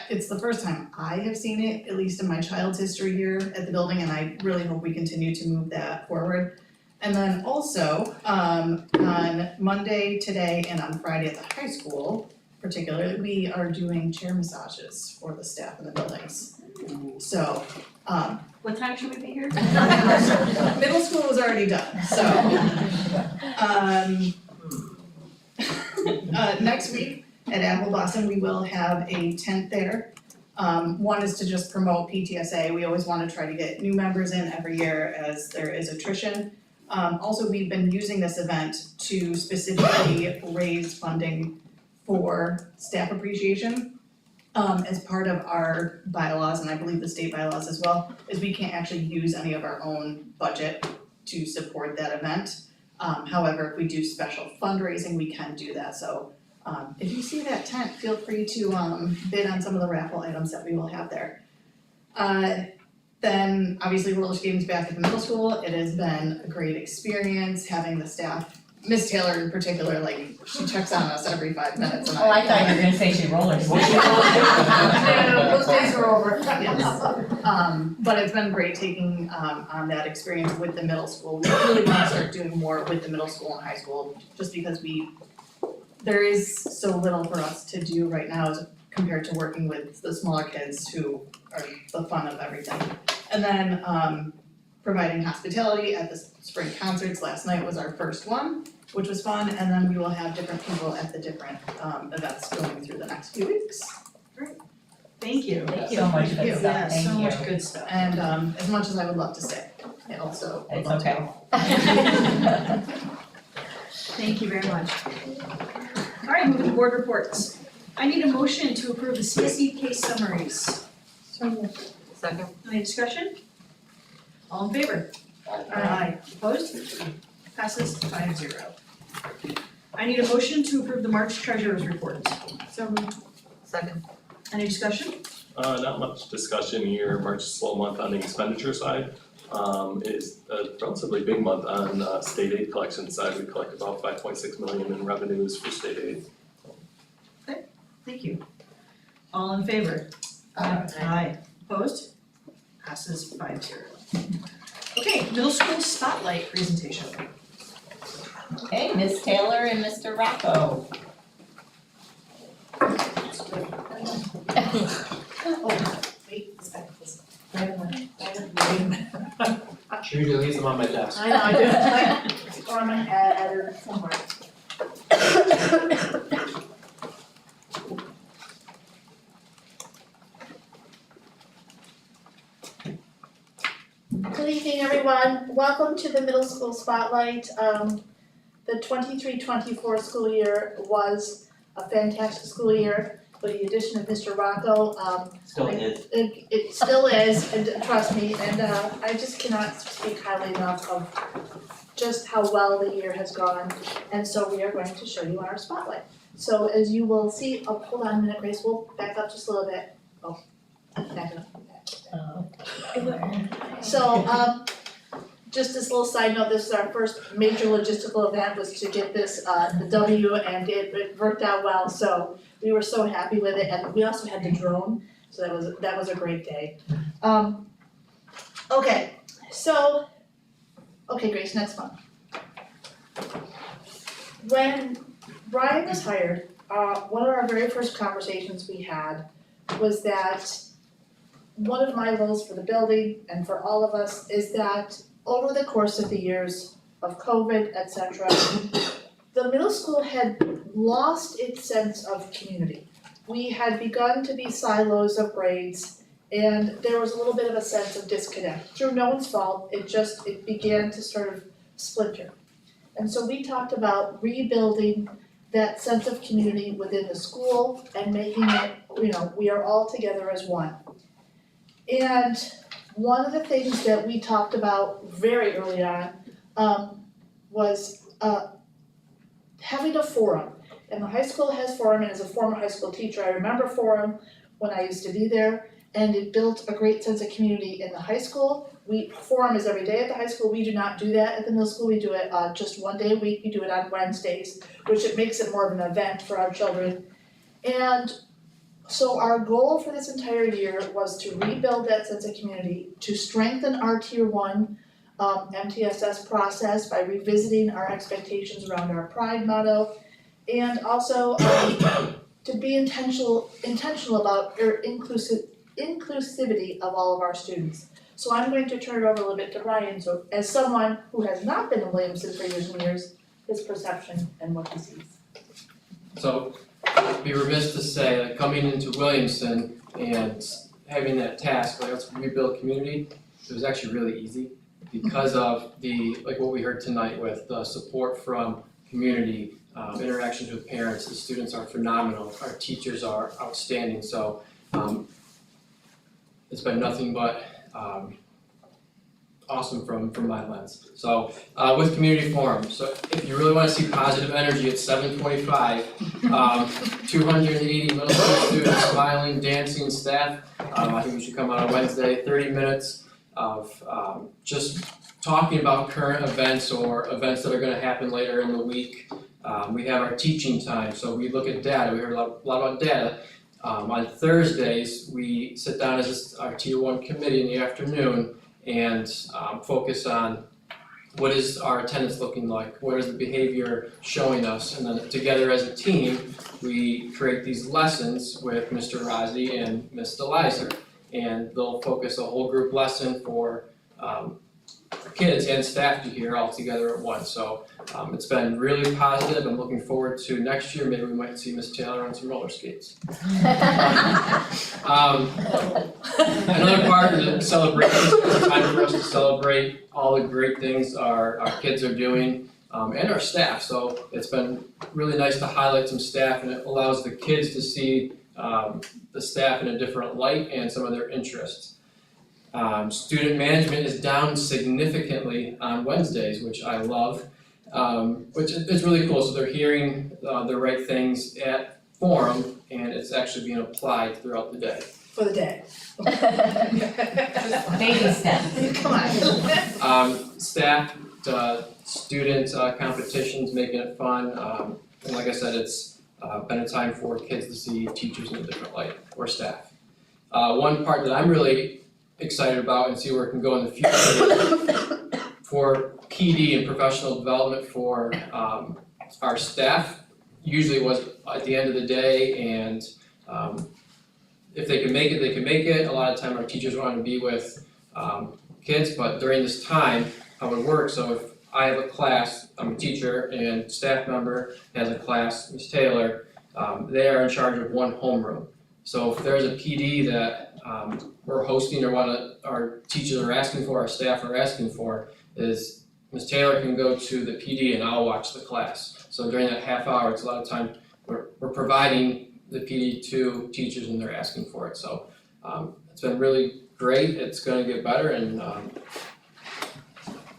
it's the first time I have seen it, at least in my child's history here at the building, and I really hope we continue to move that forward. And then also, on Monday, today, and on Friday at the high school, particularly, we are doing chair massages for the staff in the buildings. So, What time should we be here? middle school was already done, so. Next week at Apple Blossom, we will have a tent there. One is to just promote PTSA. We always wanna try to get new members in every year as there is attrition. Also, we've been using this event to specifically raise funding for staff appreciation. As part of our bylaws, and I believe the state bylaws as well, is we can't actually use any of our own budget to support that event. However, if we do special fundraising, we can do that, so if you see that tent, feel free to bid on some of the raffle items that we will have there. Then obviously roller skating's back at the middle school. It has been a great experience having the staff, Miss Taylor in particular, like she checks on us every 5 minutes and Oh, I thought you were gonna say she roller skates. Those days are over. Yes. But it's been great taking on that experience with the middle school. We really want to start doing more with the middle school and high school, just because there is so little for us to do right now as compared to working with the smaller kids who are the fun of everything. And then providing hospitality at the spring concerts. Last night was our first one, which was fun, and then we will have different people at the different events going through the next few weeks. Thank you. Thank you. So much good stuff, Yeah, thank so you. much good stuff. And as much as I would love to stay, I also would It's love to okay. Thank you very much. All right, moving to board reports. I need a motion to approve the CSE case summaries. Second. Any discussion? All in favor? Aye. Opposed? Passes 5-0. I need a motion to approve the March treasurer's report. Second. Any discussion? Not much discussion here. March is a slow month on the expenditure side. Is a relatively big month on state aid collection side. We collect about 5.6 million in revenues for state aid. Thank you. All in favor? Aye. Opposed? Passes 5-0. Okay, middle school spotlight presentation. Okay, Miss Taylor and Mr. Rocco. Oh, wait, it's back, it's right in the. She usually leaves them on my desk. I know, I do, or I'm gonna add her somewhere. Good evening, everyone. Welcome to the middle school spotlight. The 23-24 school year was a fantastic school year with the addition of Mr. Rocco. Still is. It still is, and trust me, and I just cannot speak highly enough of just how well the year has gone. And so we are going to show you our spotlight. So as you will see, oh, hold on a minute, Grace, we'll back up just a little bit. Oh, back up. So, just this little side note, this is our first major logistical event, was to get this, the W, and it worked out well, so we were so happy with it, and we also had the drone, so that was a great day. Okay, so, okay, Grace, next one. When Brian was hired, one of our very first conversations we had was that one of my goals for the building and for all of us is that over the course of the years of COVID, et cetera, the middle school had lost its sense of community. We had begun to be silos of grades, and there was a little bit of a sense of disconnect. Through no one's fault, it began to sort of splinter. And so we talked about rebuilding that sense of community within the school and making it, we are all together as one. And one of the things that we talked about very early on was having a forum. And the high school has forum, and as a former high school teacher, I remember forum when I used to be there, and it built a great sense of community in the high school. Forum is every day at the high school. We do not do that at the middle school. We do it just one day a week. We do it on Wednesdays, which it makes it more of an event for our children. And so our goal for this entire year was to rebuild that sense of community, to strengthen our Tier 1 MTSS process by revisiting our expectations around our Pride motto, and also to be intentional about inclusivity of all of our students. So I'm going to turn it over a little bit to Ryan, so as someone who has not been in Williamson for years and years, his perception and what he sees. So I'd be remiss to say that coming into Williamson and having that task, like let's rebuild community, it was actually really easy because of like what we heard tonight with the support from community, interactions with parents. The students are phenomenal, our teachers are outstanding, so it's been nothing but awesome from my lens. So with community forum, so if you really want to see positive energy at 7:25, 280 middle school students smiling, dancing, staff. I think you should come on Wednesday, 30 minutes of just talking about current events or events that are going to happen later in the week. We have our teaching time, so we look at data. We heard a lot about data. On Thursdays, we sit down as our Tier 1 committee in the afternoon and focus on what is our attendance looking like, what is the behavior showing us, and then together as a team, we create these lessons with Mr. Rozzi and Ms. DeLizer, and they'll focus a whole group lesson for kids and staff to hear all together at once. So it's been really positive. I'm looking forward to next year. Maybe we might see Miss Taylor on some roller skates. Another part of the celebration is a time for us to celebrate all the great things our kids are doing and our staff. So it's been really nice to highlight some staff, and it allows the kids to see the staff in a different light and some of their interests. Student management is down significantly on Wednesdays, which I love, which is really cool. So they're hearing the right things at forum, and it's actually being applied throughout the day. For the day. Baby steps. Come on. Staff, student competitions, making it fun, and like I said, it's been a time for kids to see teachers in a different light, or staff. One part that I'm really excited about and see where it can go in the future for PD and professional development for our staff. Usually was at the end of the day, and if they can make it, they can make it. A lot of time our teachers want to be with kids, but during this time, how it works, so if I have a class, I'm a teacher, and staff member has a class, Ms. Taylor, they are in charge of one homeroom. So if there's a PD that we're hosting or our teachers are asking for, our staff are asking for, is Ms. Taylor can go to the PD and I'll watch the class. So during that half hour, it's a lot of time we're providing the PD to teachers and they're asking for it. So it's been really great. It's going to get better, and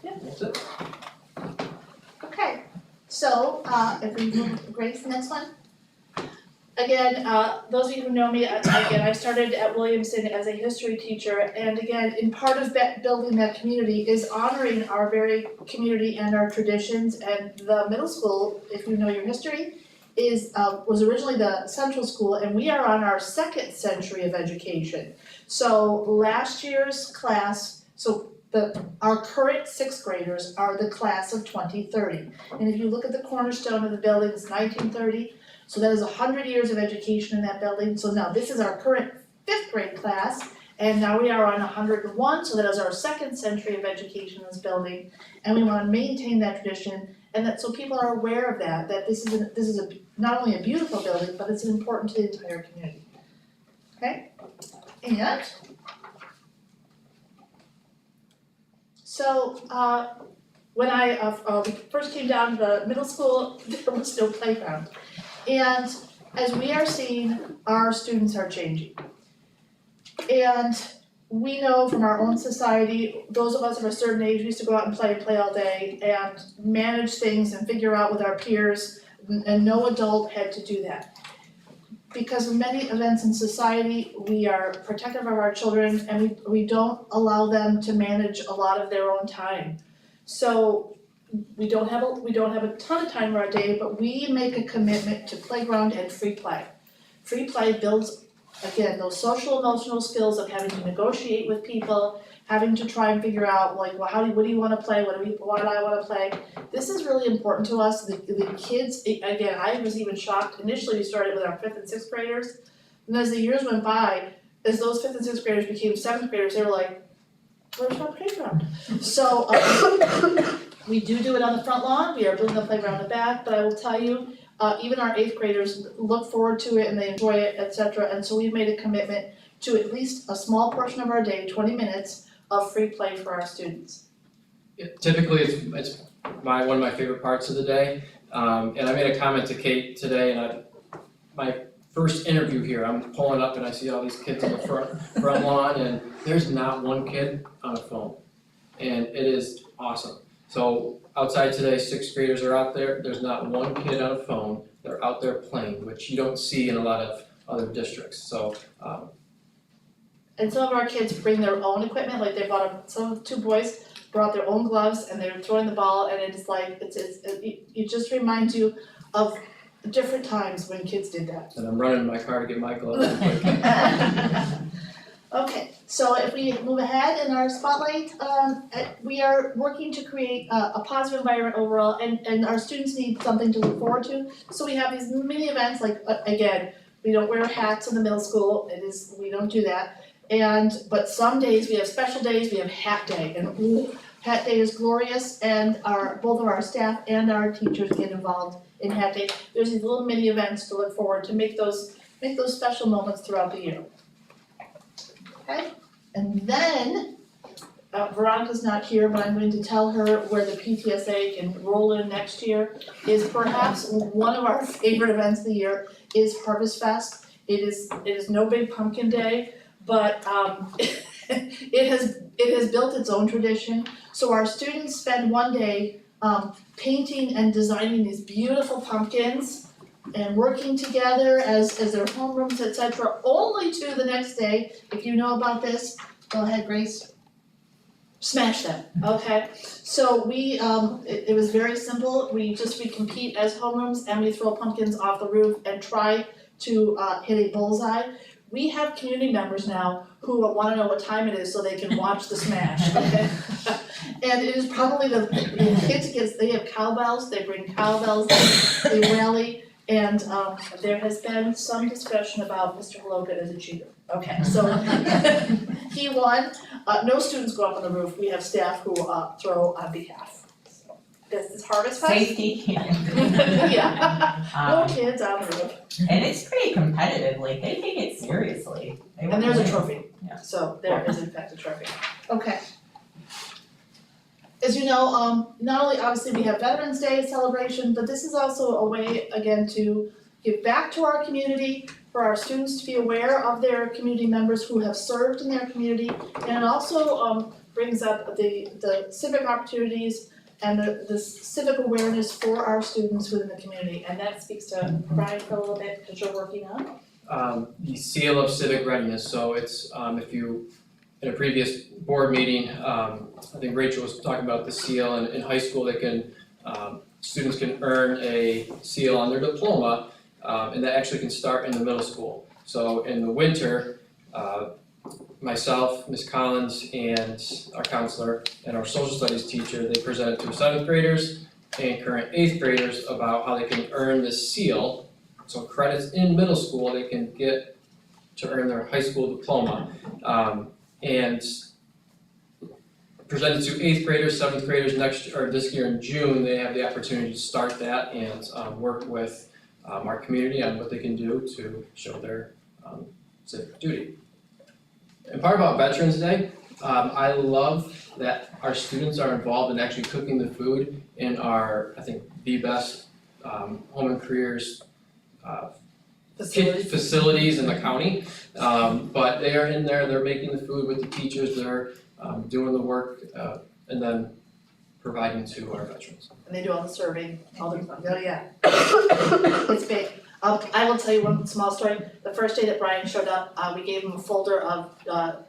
that's it. Okay, so if we move, Grace, the next one. Again, those of you who know me, I started at Williamson as a history teacher, and again, in part of building that community is honoring our very community and our traditions. And the middle school, if you know your history, was originally the central school, and we are on our second century of education. So last year's class, our current sixth graders are the class of 2030. And if you look at the cornerstone of the building, it's 1930. So that is 100 years of education in that building. So now this is our current fifth grade class, and now we are on 101, so that is our second century of education in this building. And we want to maintain that tradition, and that so people are aware of that this is not only a beautiful building, but it's important to the entire community. Okay? And so when I first came down to the middle school, there was no playground. And as we are seeing, our students are changing. And we know from our own society, those of us of a certain age, we used to go out and play all day and manage things and figure out with our peers, and no adult had to do that. Because of many events in society, we are protective of our children, and we don't allow them to manage a lot of their own time. So we don't have a ton of time in our day, but we make a commitment to playground and free play. Free play builds, again, those social emotional skills of having to negotiate with people, having to try and figure out like, well, what do you want to play? What do I want to play? This is really important to us. The kids, again, I was even shocked. Initially, we started with our 5th and 6th graders, and as the years went by, as those 5th and 6th graders became 7th graders, they were like, where's our playground? So we do it on the front lawn. We are building the playground in the back, but I will tell you, even our 8th graders look forward to it and they enjoy it, et cetera. And so we've made a commitment to at least a small portion of our day, 20 minutes of free play for our students. Yeah, typically, it's one of my favorite parts of the day. And I made a comment to Kate today, and my first interview here, I'm pulling up and I see all these kids on the front lawn, and there's not one kid on a phone. And it is awesome. So outside today, 6th graders are out there, there's not one kid on a phone, they're out there playing, which you don't see in a lot of other districts, so. And some of our kids bring their own equipment, like they bought two boys brought their own gloves and they were throwing the ball, and it's like, it just reminds you of different times when kids did that. And I'm running in my car to get my gloves. Okay, so if we move ahead in our spotlight, we are working to create a positive environment overall, and our students need something to look forward to. So we have these mini events, like, again, we don't wear hats in the middle school, we don't do that. But some days, we have special days, we have hat day, and hat day is glorious, and both of our staff and our teachers get involved in hat day. There's these little mini events to look forward to, make those special moments throughout the year. Okay, and then, Veronica's not here, but I'm going to tell her where the PTSA can roll in next year, is perhaps one of our favorite events of the year is Harvest Fest. It is no big pumpkin day, but it has built its own tradition. So our students spend one day painting and designing these beautiful pumpkins and working together as their homerooms, et cetera, only to the next day. If you know about this, go ahead, Grace. Smash them, okay? So it was very simple. We compete as homerooms and we throw pumpkins off the roof and try to hit a bullseye. We have community members now who wanna know what time it is so they can watch the smash, okay? And it is probably the kids, they have cowbells, they bring cowbells, they rally. And there has been some discussion about Mr. Logan as a cheater. Okay, so he won. No students go up on the roof. We have staff who throw on behalf. So this is Harvest Fest. Safety. Yeah. No kids on the roof. And it's pretty competitive, like they take it seriously. And there's a trophy. Yeah. So there is in fact a trophy. Okay. As you know, not only obviously we have Veterans Day celebration, but this is also a way, again, to give back to our community, for our students to be aware of their community members who have served in their community, and it also brings up the civic opportunities and the civic awareness for our students within the community, and that speaks to Brian for a little bit, because you're working on. The seal of civic readiness, so it's, if you, in a previous board meeting, I think Rachel was talking about the seal, and in high school they can, students can earn a seal on their diploma, and that actually can start in the middle school. So in the winter, myself, Ms. Collins, and our counselor, and our social studies teacher, they presented to 7th graders and current 8th graders about how they can earn this seal. So credits in middle school they can get to earn their high school diploma. And presented to 8th graders, 7th graders this year in June, they have the opportunity to start that and work with our community on what they can do to show their civic duty. And part about Veterans Day, I love that our students are involved in actually cooking the food in our, I think, the best home and careers facilities in the county, but they are in there, they're making the food with the teachers, they're doing the work, and then providing to our veterans. And they do all the serving, yeah. It's big. I will tell you one small story. The first day that Brian showed up, we gave him a folder of, a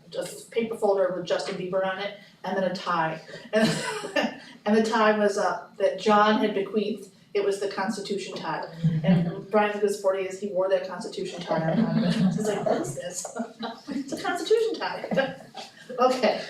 paper folder with Justin Bieber on it, and then a tie. And the tie was that John had bequeathed. It was the Constitution tie. And Brian's in his 40s, he wore that Constitution tie on it. He's like, what is this? It's a Constitution tie. Okay,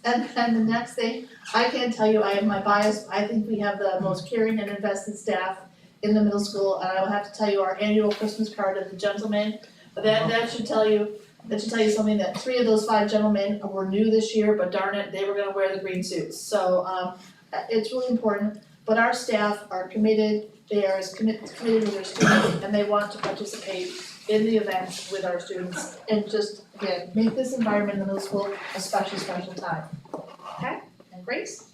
and the next thing, I can't tell you, I have my bias, I think we have the most caring and invested staff in the middle school, and I will have to tell you our annual Christmas card of the gentlemen, that should tell you something, that 3 of those 5 gentlemen were new this year, but darn it, they were gonna wear the green suits, so it's really important. But our staff are committed they are as committed with their students and they want to participate in the events with our students and just, again, make this environment in the middle school a special, special time. Okay, and Grace?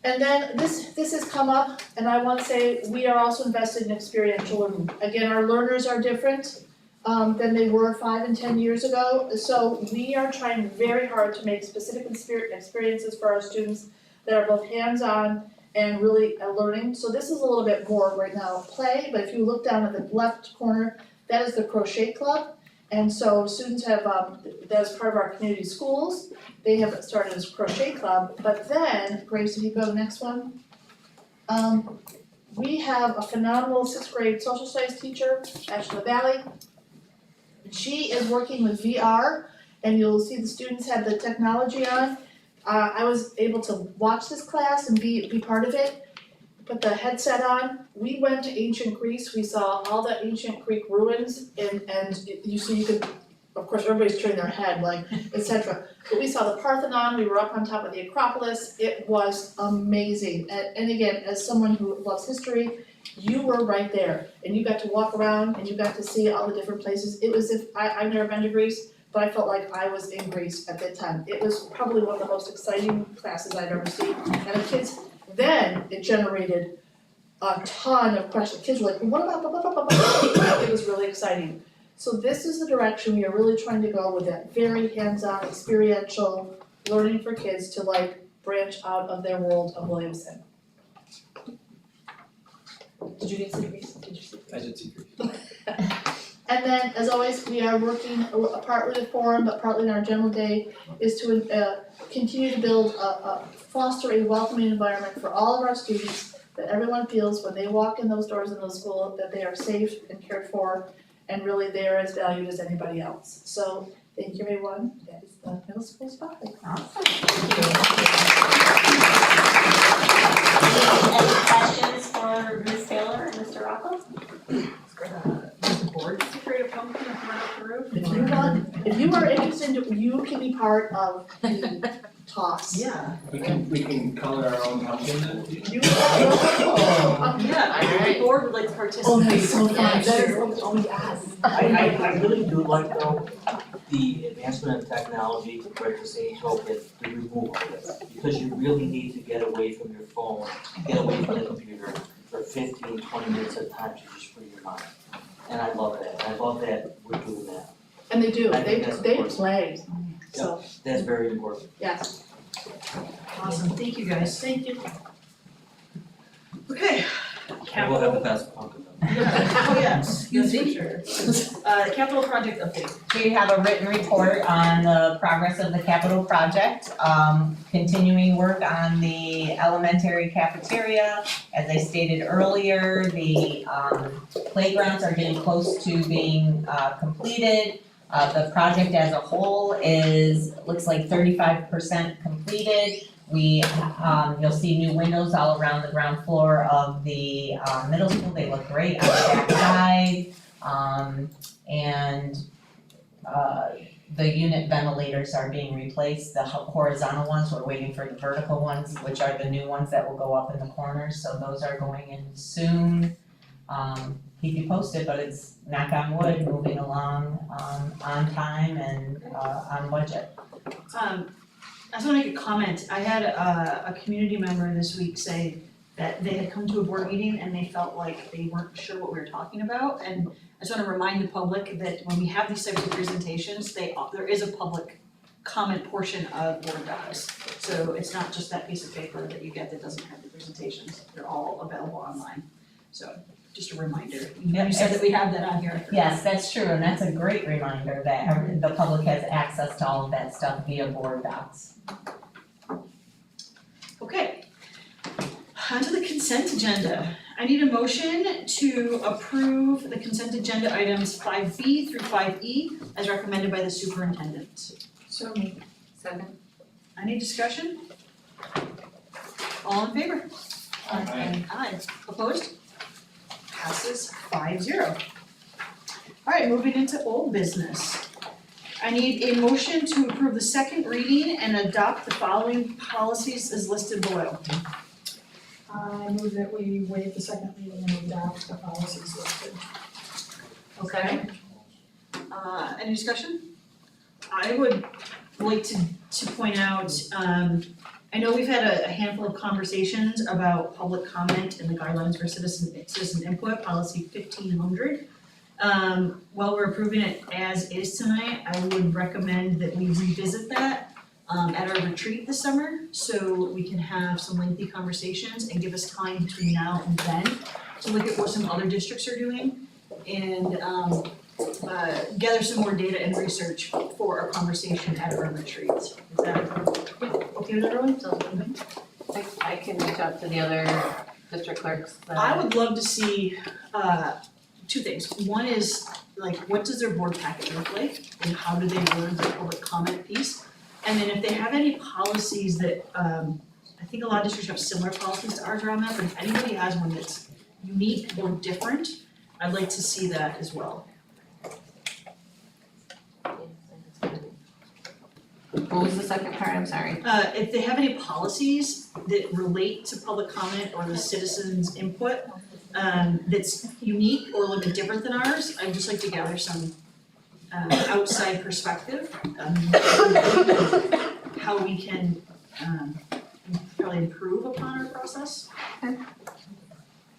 And then this has come up, and I wanna say, we are also invested in experiential learning. Again, our learners are different than they were 5 and 10 years ago, so we are trying very hard to make specific experiences for our students that are both hands-on and really learning. So this is a little bit more right now play, but if you look down at the left corner, that is the crochet club. And so students have, that is part of our community schools, they have started as crochet club, but then, Grace, if you go to the next one. We have a phenomenal 6th grade social studies teacher, Ashla Valley. She is working with VR, and you'll see the students have the technology on. I was able to watch this class and be part of it, put the headset on. We went to ancient Greece, we saw all the ancient Greek ruins, and you could, of course, everybody's turning their head, like, etc. But we saw the Parthenon, we were up on top of the Acropolis, it was amazing. And again, as someone who loves history, you were right there, and you got to walk around, and you got to see all the different places. It was as if, I've never been to Greece, but I felt like I was in Greece at that time. It was probably one of the most exciting classes I've ever seen, and the kids, then it generated a ton of questions. Kids were like, what about blah, blah, blah, blah, blah. It was really exciting. So this is the direction we are really trying to go with that very hands-on, experiential learning for kids to like branch out of their world of Williamson. Did you get to see Greece? Did you see Greece? I did see Greece. And then, as always, we are working partly with Forum, but partly in our general day, is to continue to build, foster a welcoming environment for all of our students, that everyone feels when they walk in those doors in the school that they are safe and cared for, and really they are as valued as anybody else. So, thank you everyone, that is the middle school spotlight. Any questions for Ms. Taylor and Mr. Rocco? If you are interested, you can be part of the toss. Yeah. We can color our own pumpkin then? You Yeah, I think the board would like to participate. Oh, that's so fun. That is what we always ask. I really do like though, the advancement of technology, but at the same token, the removal of it. Because you really need to get away from your phone, get away from the computer for 15, 20 minutes at a time to just free your mind. And I love that, I love that we're doing that, And they do, I think they that's they important. play, so, that's very important. yes, Awesome, thank you guys. thank you. Okay. And we'll have the best pumpkin though. Oh, yeah, excuse me. Sure. Capital project update. We have a written report on the progress of the capital project, continuing work on the elementary cafeteria. As I stated earlier, the playgrounds are getting close to being completed. The project as a whole looks like 35% completed. You'll see new windows all around the ground floor of the middle school, they look great on the back side. The unit ventilators are being replaced, the horizontal ones, we're waiting for the vertical ones, which are the new ones that will go up in the corners, so those are going in soon. Keep you posted, but it's, knock on wood, moving along on time and on budget. I just wanna make a comment, I had a community member this week say that they had come to a board meeting and they felt like they weren't sure what we were talking about, and I just wanna remind the public that when we have these types of presentations, there is a public comment portion of board docs. So it's not just that piece of paper that you get that doesn't have the presentations, they're all available online, so just a reminder, you said that we have that on here. Yes, that's true, and that's a great reminder that the public has access to all of that stuff via board docs. Okay, onto the consent agenda. I need a motion to approve the consent agenda items 5B through 5E as recommended by the superintendent. So moved. Second. Any discussion? All in favor? Aye. Aye. Opposed? Passes 5-0. Alright, moving into old business. I need a motion to approve the second reading and adopt the following policies as listed below. I move that we waive the second reading and adopt the policies listed. Okay. Any discussion? I would like to point out, I know we've had a handful of conversations about public comment and the guidelines for citizen input, policy 1500. While we're approving it as is tonight, I would recommend that we revisit that at our retreat this summer, so we can have some lengthy conversations and give us time between now and then to look at what some other districts are doing and gather some more data and research for our conversation at our retreat. Is that okay with everyone? Sounds good. I can reach out to the other district clerks that. I would love to see two things. One is like, what does their board packet look like and how do they word the public comment piece? And then if they have any policies that, I think a lot of districts have similar policies to ours around that, but if anybody has one that's unique or different, I'd like to see that as well. What was the second part, I'm sorry? If they have any policies that relate to public comment or the citizens' input, that's unique or a little bit different than ours, I'd just like to gather some outside perspective, how we can probably improve upon our process. Okay.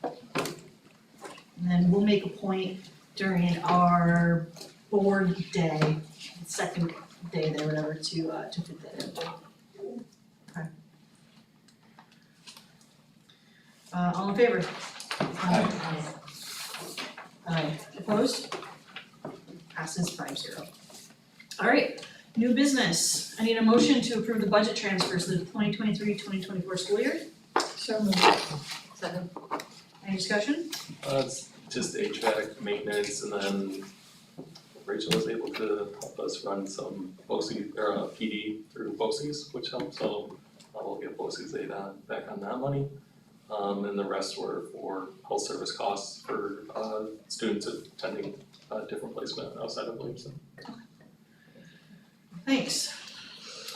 And then we'll make a point during our board day, second day there, whatever, to fit that in. Okay. All in favor? Aye. Opposed? Passes 5-0. All right, new business. I need a motion to approve the budget transfers for the 2023-2024 school year. So moved. Second. Any discussion? It's just HVAC maintenance, and then Rachel was able to help us run some BOCES, or PD through BOCES, which helped, so we'll get BOCES aid back on that money. And the rest were for health service costs for students attending different placement outside of Williamson. Thanks.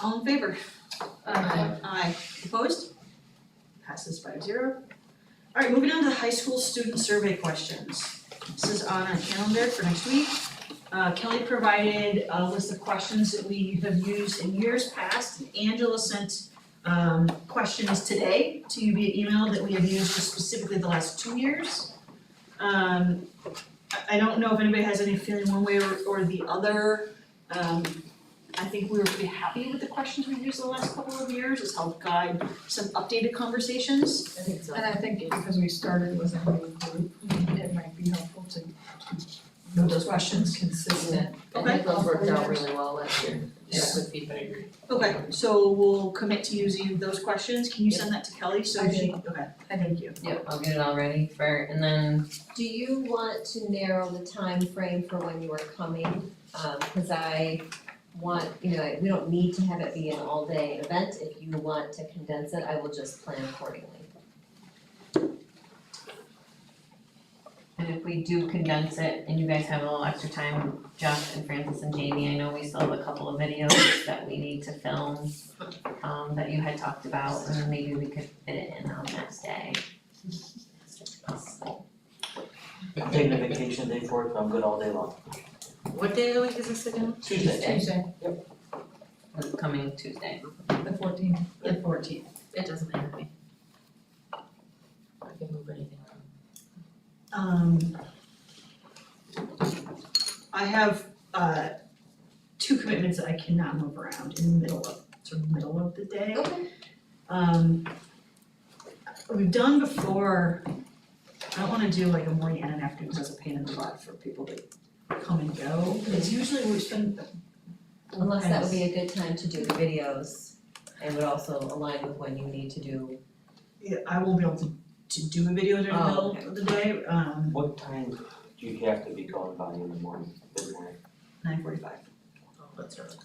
All in favor? Aye. Aye. Opposed? Passes 5-0. All right, moving on to the high school student survey questions. This is on our calendar for next week. Kelly provided a list of questions that we have used in years past. Angela sent questions today to you via email that we have used for specifically the last 2 years. I don't know if anybody has any feeling one way or the other. I think we were pretty happy with the questions we've used the last couple of years. It's helped guide some updated conversations. I think so. And I think because we started with a new group, it might be helpful to Know those questions. consistent. Okay. I think those worked out really well last year. Yeah, good feedback. Okay, so we'll commit to using those questions. Can you send that to Kelly so I she, did. okay, thank you. Yep, I'll get it all ready for, and then, Do you want to narrow the time frame for when you are coming? Cause I want, we don't need to have it be an all-day event. If you want to condense it, I will just plan accordingly. and if we do condense it and you guys have a little extra time, Jeff and Francis and Jamie, I know we still have a couple of videos that we need to film, that you had talked about, and maybe we could fit it in on that day. I'm taking a vacation day for it, but I'm good all day long. What day of the week is this again? Tuesday. Tuesday, Coming Tuesday. the 14th. The 14th. It doesn't matter to me. I can move anything around. I have, 2 commitments that I cannot move around in the middle of the day. Okay. We've done before, I don't wanna do like a morning and an afternoon, because that's a pain in the butt for people to come and go. It's usually we spend. Unless that would be a good time to do the videos and would also align with when you need to do. Yeah, I won't be able to do a video during the middle of the day, What time do you have to be going by in the morning, mid-morning? 9:45. Oh, that's right.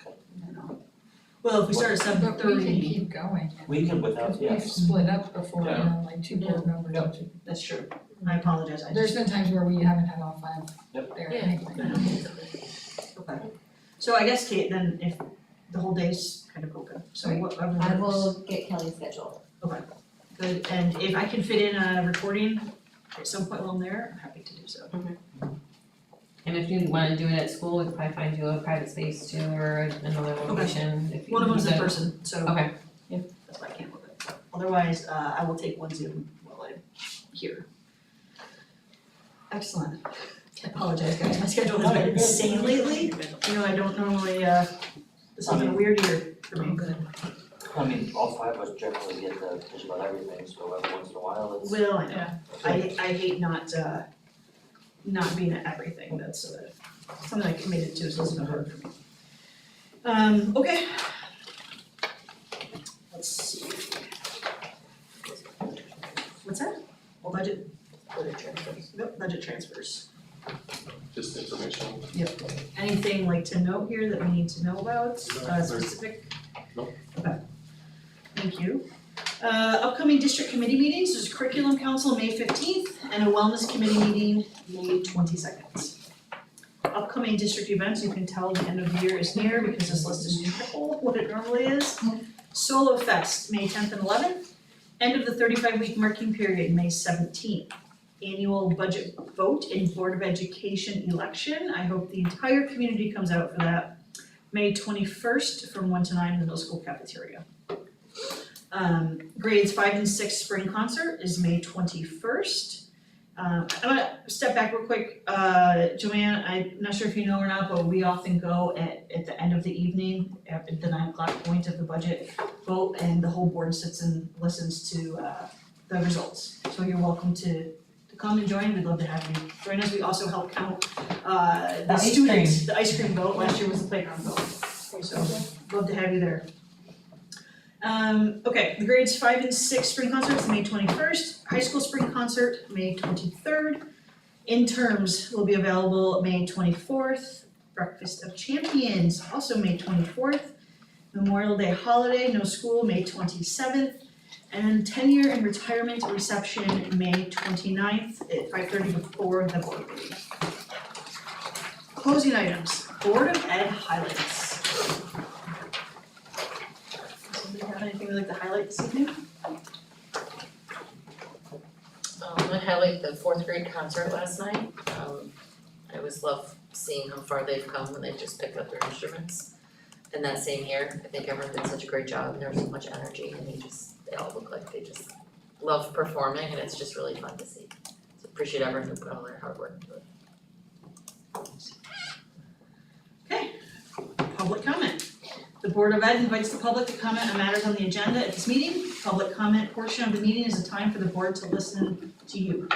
Well, if we start at 7:30. But we can keep going. We can without, Because we've yes. split up before, Yeah. like 2 board members. Yep. That's true. I apologize, There's been times where we haven't had all 5 Yep. there Yeah. anyway. Okay. So I guess, Kate, then if the whole day's kind of open, so whatever. I will get Kelly's schedule. Okay. Good, and if I can fit in a recording at some point while I'm there, I'm happy to do so. And if you wanna do it at school, we could probably find you a private space too, or another location, if you. One of them's in the- person, so Okay. that's why I can't move it. Otherwise, I will take one Zoom while I'm here. Excellent. I apologize, guys, my schedule has been insane lately. You know, I don't normally, this is a weird year for me. I mean, all five of us generally get the just about everything, so every once in a while it's. Will, I know. I hate not being at everything, that's something I committed to, so it's been hard for me. Okay. Let's see. What's that? Well, budget transfers. Nope, budget transfers. Just information. Yep. Anything like to note here that we need to know about, specific? Nope. Okay. Thank you. Upcoming district committee meetings, there's curriculum council May 15th and a wellness committee meeting May 22nd. Upcoming district events, you can tell the end of the year is near because this list is triple what it normally is. Solo Fest, May 10th and 11th. End of the 35-week marking period, May 17th. Annual budget vote and Board of Education election. I hope the entire community comes out for that. May 21st from 1 to 9 in the middle school cafeteria. Grades 5 and 6 spring concert is May 21st. I'm gonna step back real quick. Joanne, I'm not sure if you know or not, but we often go at the end of the evening, at the 9 o'clock point of the budget vote, and the whole board sits and listens to the results. So you're welcome to come and join. We'd love to have you join us. We also help count the ice students, the ice cream vote. Last year was the playground vote. So love to have you there. Okay, the grades 5 and 6 spring concerts, May 21st, high school spring concert, May 23rd. Interms will be available May 24th, Breakfast of Champions, also May 24th. Memorial Day holiday, no school, May 27th. And tenure and retirement reception, May 29th at 5:30 before the board meeting. Closing items, Board of Ed highlights. Anybody have anything they'd like to highlight this evening? I highlight the fourth grade concert last night. I always love seeing how far they've come when they just pick up their instruments. And that same year, I think everyone did such a great job and there was so much energy and they all look like they just love performing and it's just really fun to see. So appreciate everyone who put all their hard work into it. Okay, public comment. The Board of Ed invites the public to comment on matters on the agenda at this meeting. Public comment portion of the meeting is a time for the board to listen to you.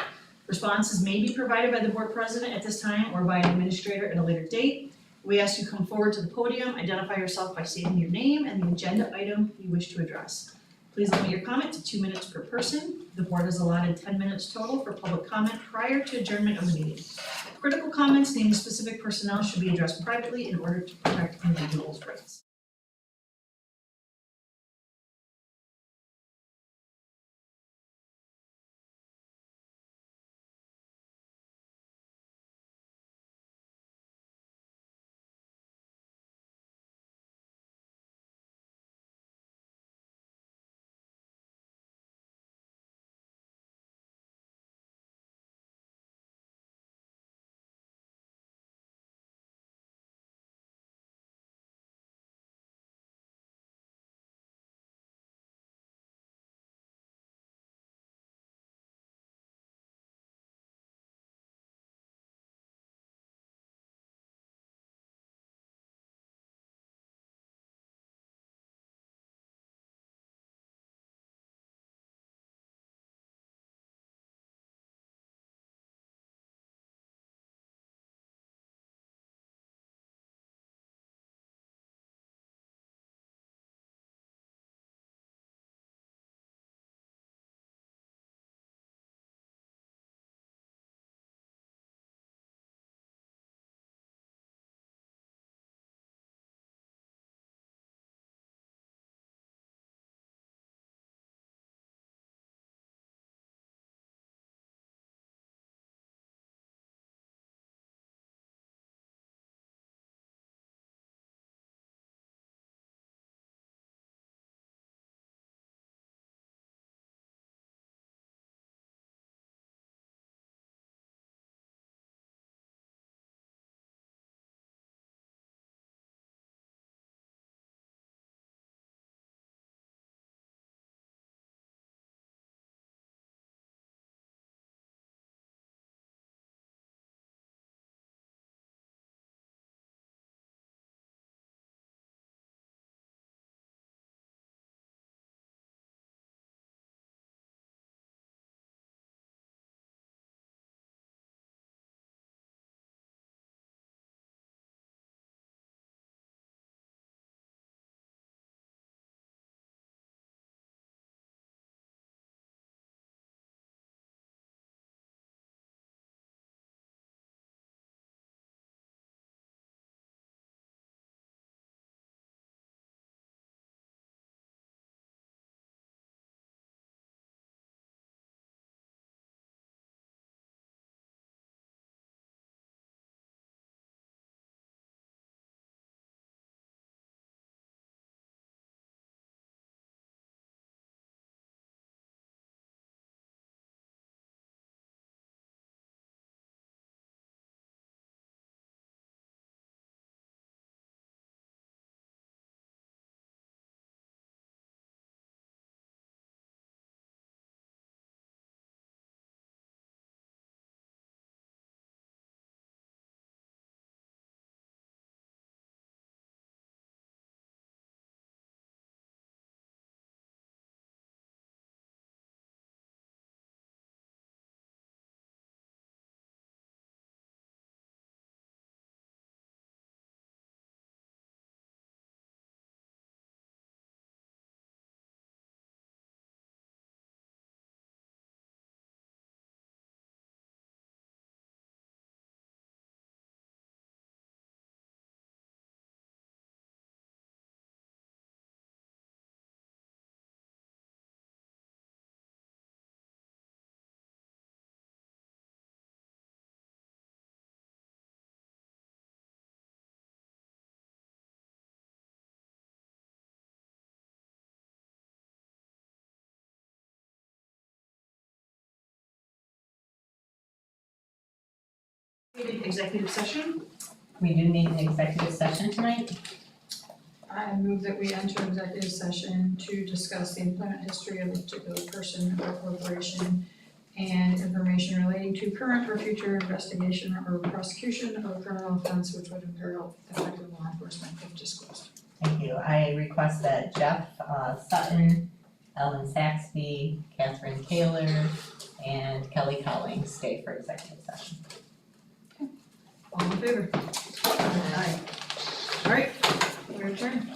Responses may be provided by the board president at this time or by an administrator at a later date. We ask you come forward to the podium, identify yourself by stating your name and the agenda item you wish to address. Please limit your comment to 2 minutes per person. The board has allotted 10 minutes total for public comment prior to adjournment of the meeting. Critical comments naming specific personnel should be addressed privately in order to protect individuals' rights. Executive session. We do need an executive session tonight. I move that we enter executive session to discuss the employment history of a particular person or corporation and information relating to current or future investigation or prosecution of a criminal offense which would imperil effective law enforcement if disclosed. Thank you. I request that Jeff Sutton, Ellen Saxby, Catherine Taylor, and Kelly Colling stay for executive session. All in favor? Aye. All right, we're adjourned.